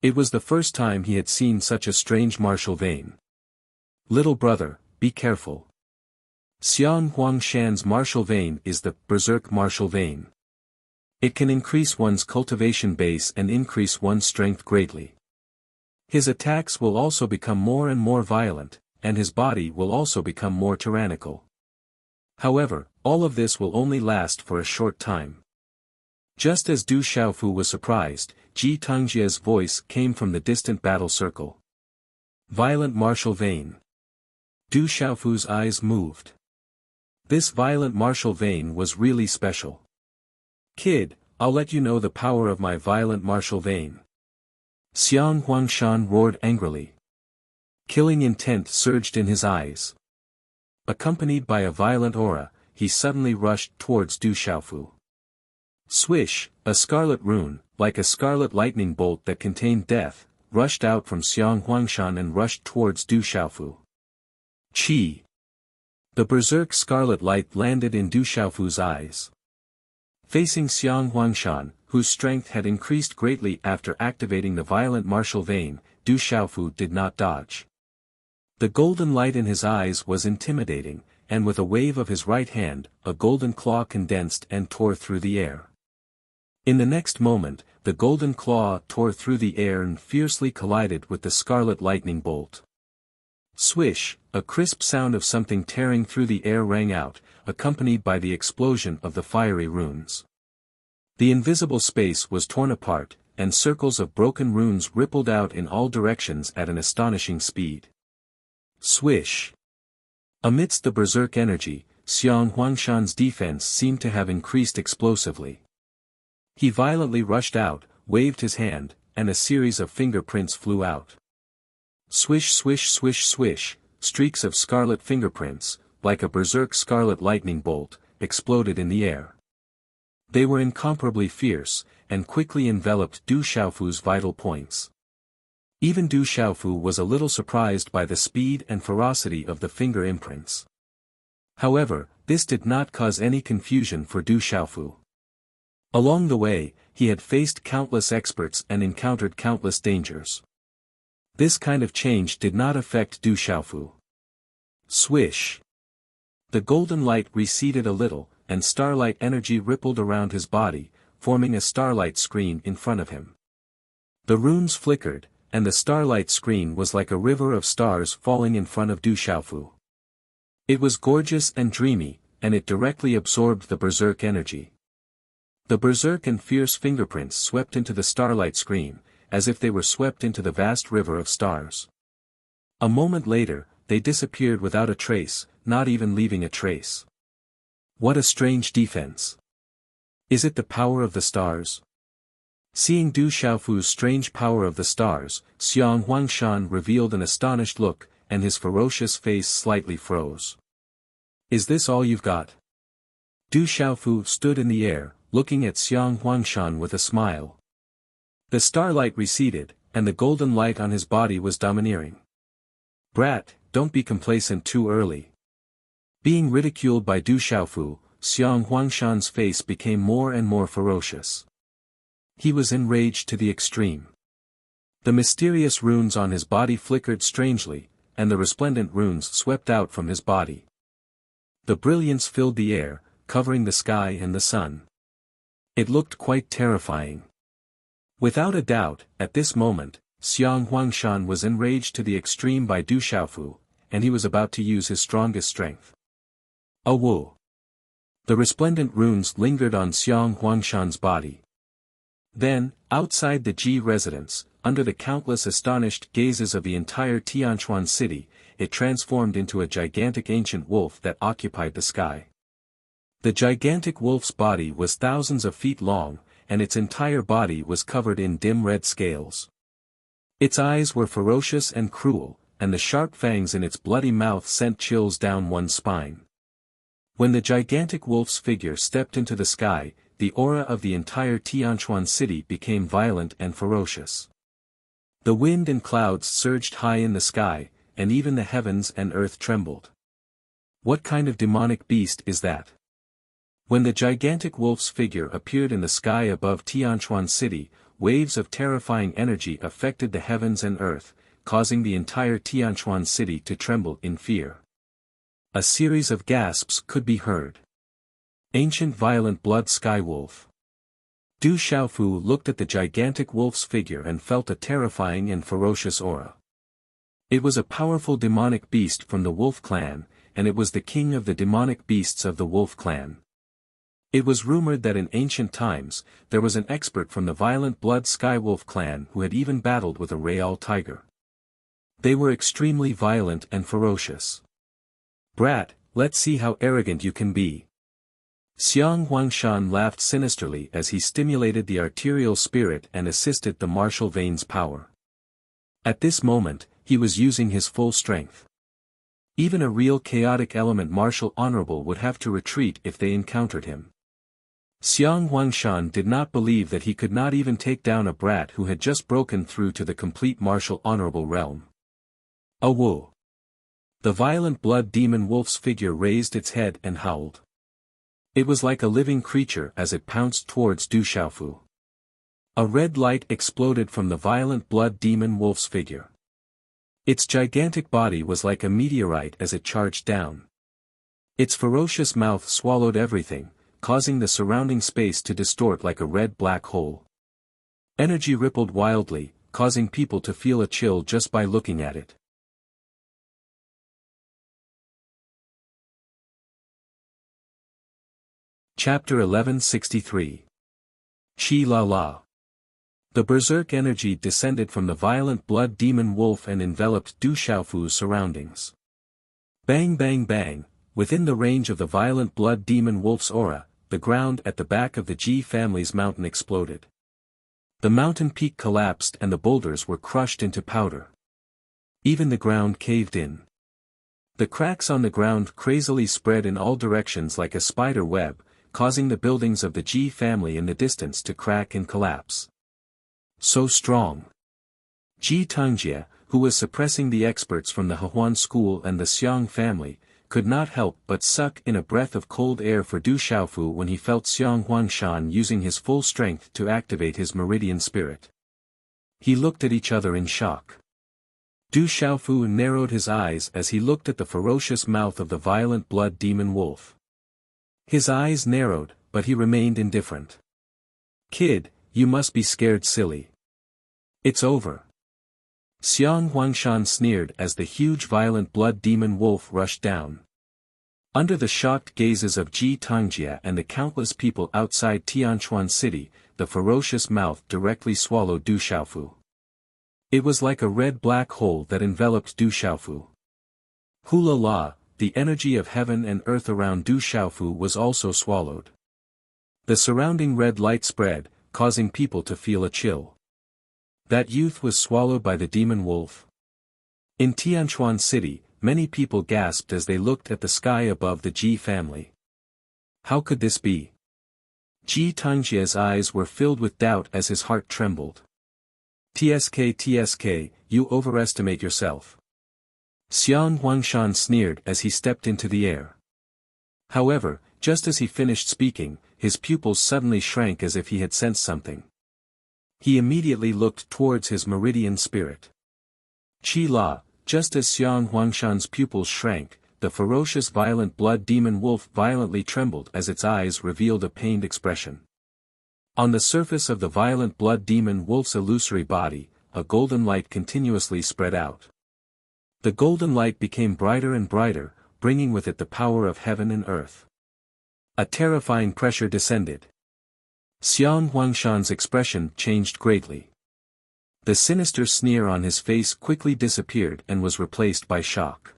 It was the first time he had seen such a strange martial vein. Little brother, be careful. Xiang Huangshan's martial vein is the berserk martial vein. It can increase one's cultivation base and increase one's strength greatly. His attacks will also become more and more violent, and his body will also become more tyrannical. However, all of this will only last for a short time. Just as Du Xiaofu was surprised, Ji Tongjia's voice came from the distant battle circle. Violent martial vein. Du Xiaofu's eyes moved. This violent martial vein was really special. Kid, I'll let you know the power of my violent martial vein. Xiang Huangshan roared angrily. Killing intent surged in his eyes. Accompanied by a violent aura, he suddenly rushed towards Du Xiaofu. Swish, a scarlet rune, like a scarlet lightning bolt that contained death, rushed out from Xiang Huangshan and rushed towards Du Xiaofu. Qi. The berserk scarlet light landed in Du Xiaofu's eyes. Facing Xiang Huangshan, whose strength had increased greatly after activating the violent martial vein, Du Xiaofu did not dodge. The golden light in his eyes was intimidating, and with a wave of his right hand, a golden claw condensed and tore through the air. In the next moment, the golden claw tore through the air and fiercely collided with the scarlet lightning bolt. Swish, a crisp sound of something tearing through the air rang out, accompanied by the explosion of the fiery runes. The invisible space was torn apart, and circles of broken runes rippled out in all directions at an astonishing speed. Swish. Amidst the berserk energy, Xiang Huangshan's defense seemed to have increased explosively. He violently rushed out, waved his hand, and a series of fingerprints flew out. Swish swish swish swish, streaks of scarlet fingerprints, like a berserk scarlet lightning bolt, exploded in the air. They were incomparably fierce, and quickly enveloped Du Xiaofu's vital points. Even Du Xiaofu was a little surprised by the speed and ferocity of the finger imprints. However, this did not cause any confusion for Du Xiaofu. Along the way, he had faced countless experts and encountered countless dangers. This kind of change did not affect Du Xiaofu. Swish. The golden light receded a little, and starlight energy rippled around his body, forming a starlight screen in front of him. The runes flickered, and the starlight screen was like a river of stars falling in front of Du Xiaofu. It was gorgeous and dreamy, and it directly absorbed the berserk energy. The berserk and fierce fingerprints swept into the starlight screen, as if they were swept into the vast river of stars. A moment later, they disappeared without a trace, not even leaving a trace. What a strange defense. Is it the power of the stars? Seeing Du Xiaofu's strange power of the stars, Xiang Huangshan revealed an astonished look, and his ferocious face slightly froze. Is this all you've got? Du Xiaofu stood in the air, looking at Xiang Huangshan with a smile. The starlight receded, and the golden light on his body was domineering. "Brat, don't be complacent too early." Being ridiculed by Du Xiaofu, Xiang Huangshan's face became more and more ferocious. He was enraged to the extreme. The mysterious runes on his body flickered strangely, and the resplendent runes swept out from his body. The brilliance filled the air, covering the sky and the sun. It looked quite terrifying. Without a doubt, at this moment, Xiang Huangshan was enraged to the extreme by Du Xiaofu, and he was about to use his strongest strength. A Wu. The resplendent runes lingered on Xiang Huangshan's body. Then, outside the Ji residence, under the countless astonished gazes of the entire Tianquan city, it transformed into a gigantic ancient wolf that occupied the sky. The gigantic wolf's body was thousands of feet long, and its entire body was covered in dim red scales. Its eyes were ferocious and cruel, and the sharp fangs in its bloody mouth sent chills down one's spine. When the gigantic wolf's figure stepped into the sky, the aura of the entire Tianquan city became violent and ferocious. The wind and clouds surged high in the sky, and even the heavens and earth trembled. What kind of demonic beast is that? When the gigantic wolf's figure appeared in the sky above Tianquan city, waves of terrifying energy affected the heavens and earth, causing the entire Tianquan city to tremble in fear. A series of gasps could be heard. Ancient violent blood sky wolf. Du Xiaofu looked at the gigantic wolf's figure and felt a terrifying and ferocious aura. It was a powerful demonic beast from the wolf clan, and it was the king of the demonic beasts of the wolf clan. It was rumored that in ancient times, there was an expert from the violent blood sky wolf clan who had even battled with a real tiger. They were extremely violent and ferocious. "Brat, let's see how arrogant you can be." Xiang Huangshan laughed sinisterly as he stimulated the arterial spirit and assisted the martial vein's power. At this moment, he was using his full strength. Even a real chaotic element martial honorable would have to retreat if they encountered him. Xiang Huangshan did not believe that he could not even take down a brat who had just broken through to the complete martial honorable realm. A Wu. The violent blood demon wolf's figure raised its head and howled. It was like a living creature as it pounced towards Du Xiaofu. A red light exploded from the violent blood demon wolf's figure. Its gigantic body was like a meteorite as it charged down. Its ferocious mouth swallowed everything, causing the surrounding space to distort like a red black hole. Energy rippled wildly, causing people to feel a chill just by looking at it. Chapter 1163. Chi La La. The berserk energy descended from the violent blood demon wolf and enveloped Du Xiaofu's surroundings. Bang bang bang, within the range of the violent blood demon wolf's aura, the ground at the back of the Ji family's mountain exploded. The mountain peak collapsed and the boulders were crushed into powder. Even the ground caved in. The cracks on the ground crazily spread in all directions like a spider web, causing the buildings of the Ji family in the distance to crack and collapse. So strong. Ji Tangjia, who was suppressing the experts from the Hehuan school and the Xiang family, could not help but suck in a breath of cold air for Du Xiaofu when he felt Xiang Huangshan using his full strength to activate his meridian spirit. He looked at each other in shock. Du Xiaofu narrowed his eyes as he looked at the ferocious mouth of the violent blood demon wolf. His eyes narrowed, but he remained indifferent. "Kid, you must be scared silly. It's over." Xiang Huangshan sneered as the huge violent blood demon wolf rushed down. Under the shocked gazes of Ji Tangjia and the countless people outside Tianquan city, the ferocious mouth directly swallowed Du Xiaofu. It was like a red-black hole that enveloped Du Xiaofu. Hula la, the energy of heaven and earth around Du Xiaofu was also swallowed. The surrounding red light spread, causing people to feel a chill. That youth was swallowed by the demon wolf. In Tianquan city, many people gasped as they looked at the sky above the Ji family. How could this be? Ji Tangjia's eyes were filled with doubt as his heart trembled. TSK, you overestimate yourself. Xiang Huangshan sneered as he stepped into the air. However, just as he finished speaking, his pupils suddenly shrank as if he had sensed something. He immediately looked towards his meridian spirit. Qi La, just as Xiang Huangshan's pupils shrank, the ferocious violent blood demon wolf violently trembled as its eyes revealed a pained expression. On the surface of the violent blood demon wolf's illusory body, a golden light continuously spread out. The golden light became brighter and brighter, bringing with it the power of heaven and earth. A terrifying pressure descended. Xiang Huangshan's expression changed greatly. The sinister sneer on his face quickly disappeared and was replaced by shock.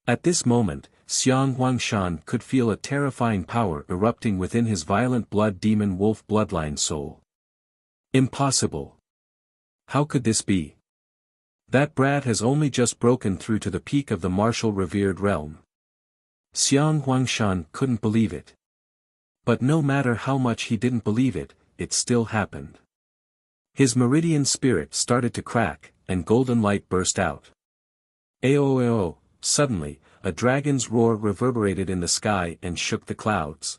At this moment, Xiang Huangshan could feel a terrifying power erupting within his violent blood demon wolf bloodline soul. Impossible. How could this be? That brat has only just broken through to the peak of the martial revered realm. Xiang Huangshan couldn't believe it. But no matter how much he didn't believe it, it still happened. His meridian spirit started to crack, and golden light burst out. Aoao! Suddenly, a dragon's roar reverberated in the sky and shook the clouds.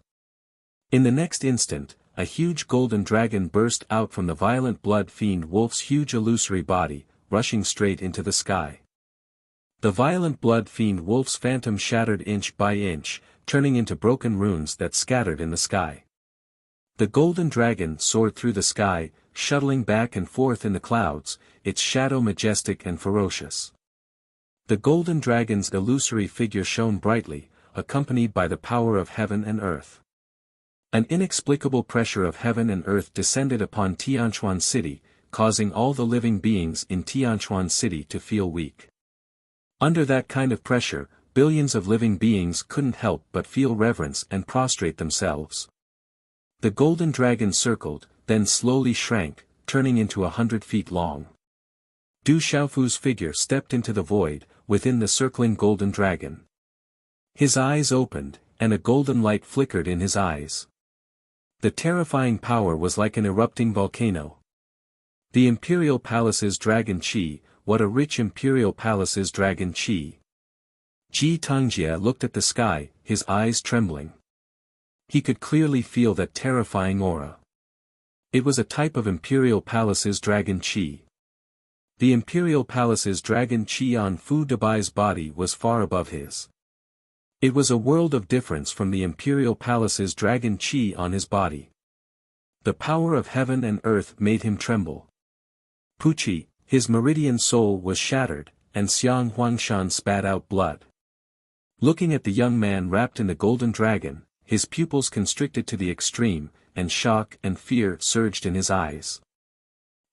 In the next instant, a huge golden dragon burst out from the violent blood fiend wolf's huge illusory body, rushing straight into the sky. The violent blood fiend wolf's phantom shattered inch by inch, turning into broken runes that scattered in the sky. The golden dragon soared through the sky, shuttling back and forth in the clouds, its shadow majestic and ferocious. The golden dragon's illusory figure shone brightly, accompanied by the power of heaven and earth. An inexplicable pressure of heaven and earth descended upon Tianquan City, causing all the living beings in Tianquan City to feel weak. Under that kind of pressure, billions of living beings couldn't help but feel reverence and prostrate themselves. The golden dragon circled, then slowly shrank, turning into 100 feet long. Du Xiaofu's figure stepped into the void, within the circling golden dragon. His eyes opened, and a golden light flickered in his eyes. The terrifying power was like an erupting volcano. The Imperial Palace's Dragon Qi, what a rich Imperial Palace's Dragon Qi. Ji Tangjia looked at the sky, his eyes trembling. He could clearly feel that terrifying aura. It was a type of Imperial Palace's Dragon Qi. The Imperial Palace's Dragon Qi on Fu Debai's body was far above his. It was a world of difference from the Imperial Palace's Dragon Qi on his body. The power of heaven and earth made him tremble. Puqi, his meridian soul was shattered, and Xiang Huangshan spat out blood. Looking at the young man wrapped in the golden dragon, his pupils constricted to the extreme, and shock and fear surged in his eyes.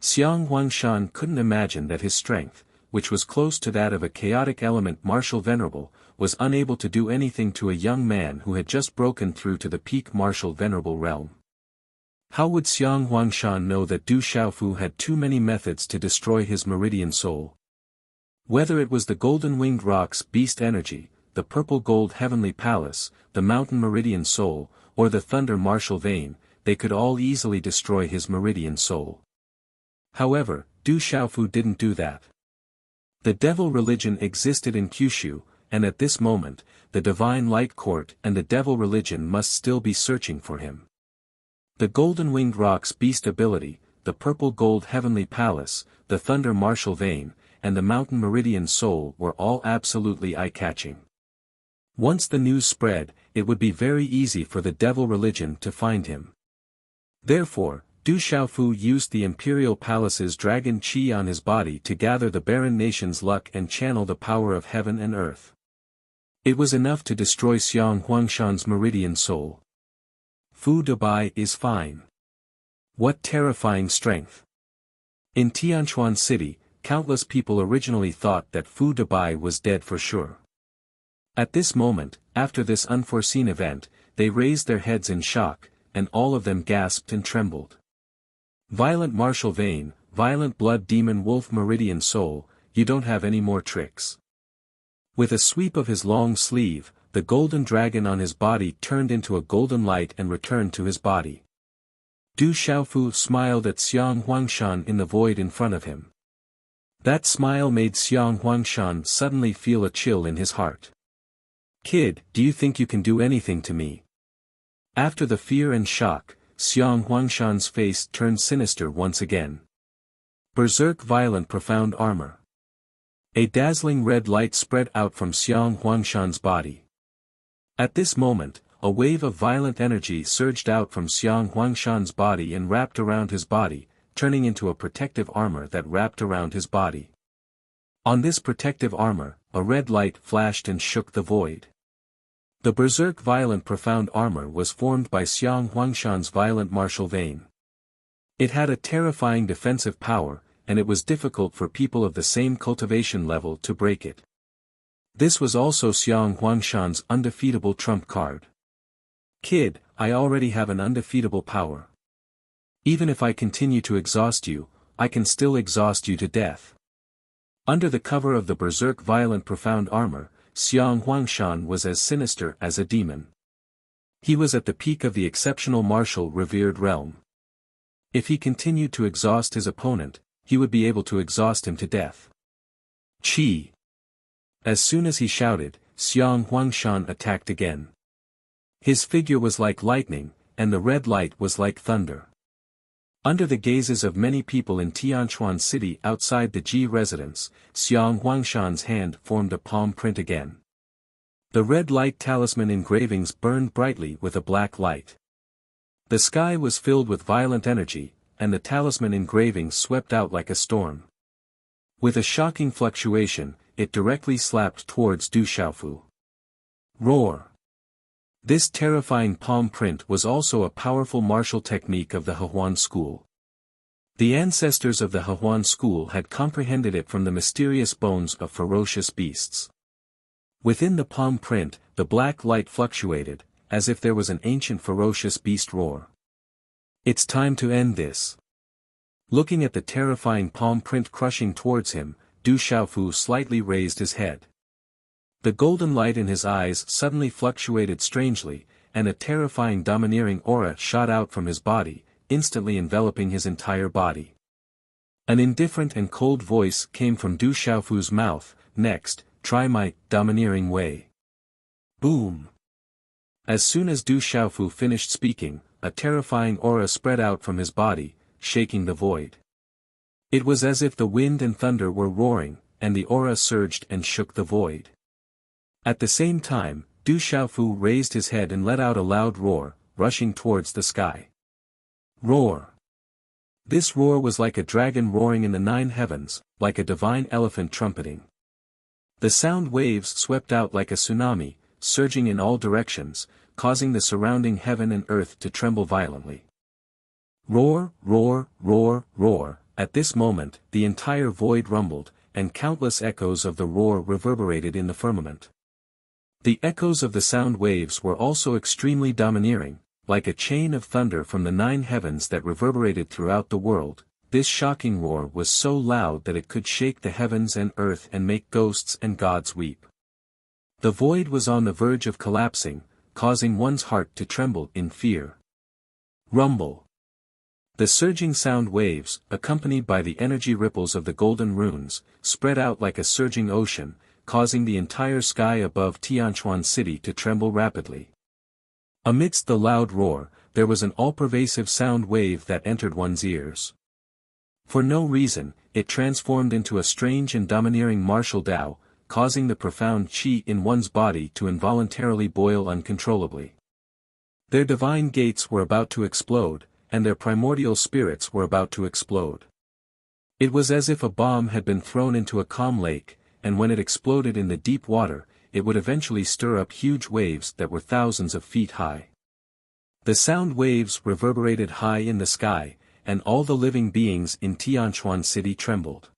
Xiang Huangshan couldn't imagine that his strength, which was close to that of a chaotic element martial venerable, was unable to do anything to a young man who had just broken through to the peak martial venerable realm. How would Xiang Huangshan know that Du Xiaofu had too many methods to destroy his meridian soul? Whether it was the golden-winged rock's beast energy, the purple gold heavenly palace, the mountain meridian soul, or the thunder martial vein, they could all easily destroy his meridian soul. However, Du Xiaofu didn't do that. The devil religion existed in Kyushu, and at this moment, the divine light court and the devil religion must still be searching for him. The golden-winged rock's beast ability, the purple gold heavenly palace, the thunder martial vein, and the mountain meridian soul were all absolutely eye-catching. Once the news spread, it would be very easy for the devil religion to find him. Therefore, Du Xiaofu used the Imperial Palace's Dragon Qi on his body to gather the barren nation's luck and channel the power of heaven and earth. It was enough to destroy Xiang Huangshan's meridian soul. Fu Debai is fine. What terrifying strength! In Tianquan City, countless people originally thought that Fu Debai was dead for sure. At this moment, after this unforeseen event, they raised their heads in shock, and all of them gasped and trembled. Violent martial vein, violent blood demon wolf meridian soul, you don't have any more tricks. With a sweep of his long sleeve, the golden dragon on his body turned into a golden light and returned to his body. Du Xiaofu smiled at Xiang Huangshan in the void in front of him. That smile made Xiang Huangshan suddenly feel a chill in his heart. Kid, do you think you can do anything to me? After the fear and shock, Xiang Huangshan's face turned sinister once again. Berserk Violent Profound Armor. A dazzling red light spread out from Xiang Huangshan's body. At this moment, a wave of violent energy surged out from Xiang Huangshan's body and wrapped around his body, turning into a protective armor that wrapped around his body. On this protective armor, a red light flashed and shook the void. The Berserk Violent Profound Armor was formed by Xiang Huangshan's violent martial vein. It had a terrifying defensive power, and it was difficult for people of the same cultivation level to break it. This was also Xiang Huangshan's undefeatable trump card. Kid, I already have an undefeatable power. Even if I continue to exhaust you, I can still exhaust you to death. Under the cover of the Berserk Violent Profound Armor, Xiang Huangshan was as sinister as a demon. He was at the peak of the exceptional martial revered realm. If he continued to exhaust his opponent, he would be able to exhaust him to death. Chi! As soon as he shouted, Xiang Huangshan attacked again. His figure was like lightning, and the red light was like thunder. Under the gazes of many people in Tianchuan City outside the Ji residence, Xiang Huangshan's hand formed a palm print again. The red light talisman engravings burned brightly with a black light. The sky was filled with violent energy, and the talisman engravings swept out like a storm. With a shocking fluctuation, it directly slapped towards Du Xiaofu. Roar! This terrifying palm print was also a powerful martial technique of the Hehuan school. The ancestors of the Hehuan school had comprehended it from the mysterious bones of ferocious beasts. Within the palm print, the black light fluctuated, as if there was an ancient ferocious beast roar. It's time to end this. Looking at the terrifying palm print crushing towards him, Du Xiaofu slightly raised his head. The golden light in his eyes suddenly fluctuated strangely, and a terrifying domineering aura shot out from his body, instantly enveloping his entire body. An indifferent and cold voice came from Du Xiaofu's mouth, next, try my domineering way. Boom! As soon as Du Xiaofu finished speaking, a terrifying aura spread out from his body, shaking the void. It was as if the wind and thunder were roaring, and the aura surged and shook the void. At the same time, Du Xiaofu raised his head and let out a loud roar, rushing towards the sky. Roar! This roar was like a dragon roaring in the 9 heavens, like a divine elephant trumpeting. The sound waves swept out like a tsunami, surging in all directions, causing the surrounding heaven and earth to tremble violently. Roar, roar, roar, roar! At this moment, the entire void rumbled, and countless echoes of the roar reverberated in the firmament. The echoes of the sound waves were also extremely domineering, like a chain of thunder from the 9 heavens that reverberated throughout the world. This shocking roar was so loud that it could shake the heavens and earth and make ghosts and gods weep. The void was on the verge of collapsing, causing one's heart to tremble in fear. Rumble! The surging sound waves, accompanied by the energy ripples of the golden runes, spread out like a surging ocean, causing the entire sky above Tianchuan City to tremble rapidly. Amidst the loud roar, there was an all-pervasive sound wave that entered one's ears. For no reason, it transformed into a strange and domineering martial Tao, causing the profound qi in one's body to involuntarily boil uncontrollably. Their divine gates were about to explode, and their primordial spirits were about to explode. It was as if a bomb had been thrown into a calm lake, and when it exploded in the deep water, it would eventually stir up huge waves that were thousands of feet high. The sound waves reverberated high in the sky, and all the living beings in Tianchuan City trembled.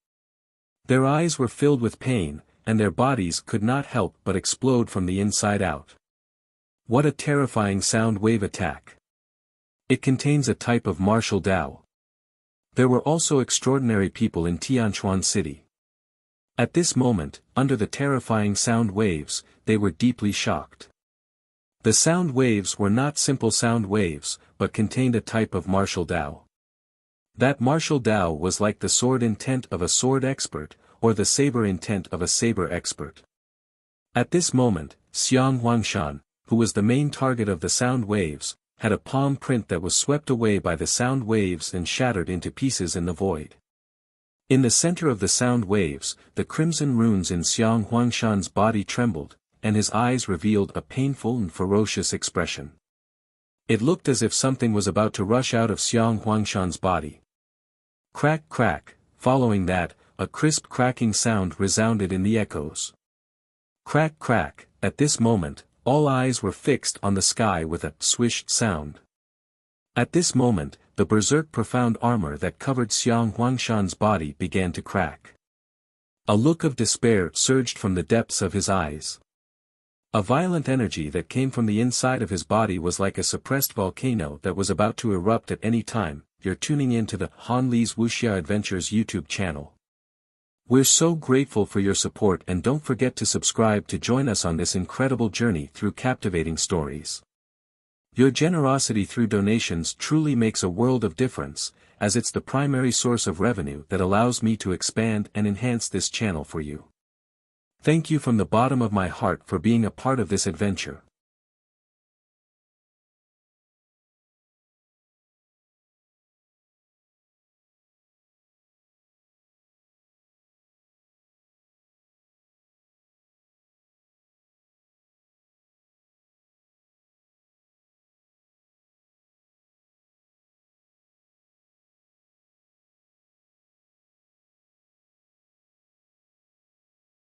Their eyes were filled with pain, and their bodies could not help but explode from the inside out. What a terrifying sound wave attack! It contains a type of martial Tao. There were also extraordinary people in Tianchuan City. At this moment, under the terrifying sound waves, they were deeply shocked. The sound waves were not simple sound waves, but contained a type of martial Tao. That martial Tao was like the sword intent of a sword expert, or the saber intent of a saber expert. At this moment, Xiang Huangshan, who was the main target of the sound waves, had a palm print that was swept away by the sound waves and shattered into pieces in the void. In the center of the sound waves, the crimson runes in Xiang Huangshan's body trembled, and his eyes revealed a painful and ferocious expression. It looked as if something was about to rush out of Xiang Huangshan's body. Crack crack, following that, a crisp cracking sound resounded in the echoes. Crack crack, at this moment, all eyes were fixed on the sky with a swish sound. At this moment, the berserk profound armor that covered Xiang Huangshan's body began to crack. A look of despair surged from the depths of his eyes. A violent energy that came from the inside of his body was like a suppressed volcano that was about to erupt at any time. You're tuning in to the Han Li's Wuxia Adventures YouTube channel. We're so grateful for your support, and don't forget to subscribe to join us on this incredible journey through captivating stories. Your generosity through donations truly makes a world of difference, as it's the primary source of revenue that allows me to expand and enhance this channel for you. Thank you from the bottom of my heart for being a part of this adventure.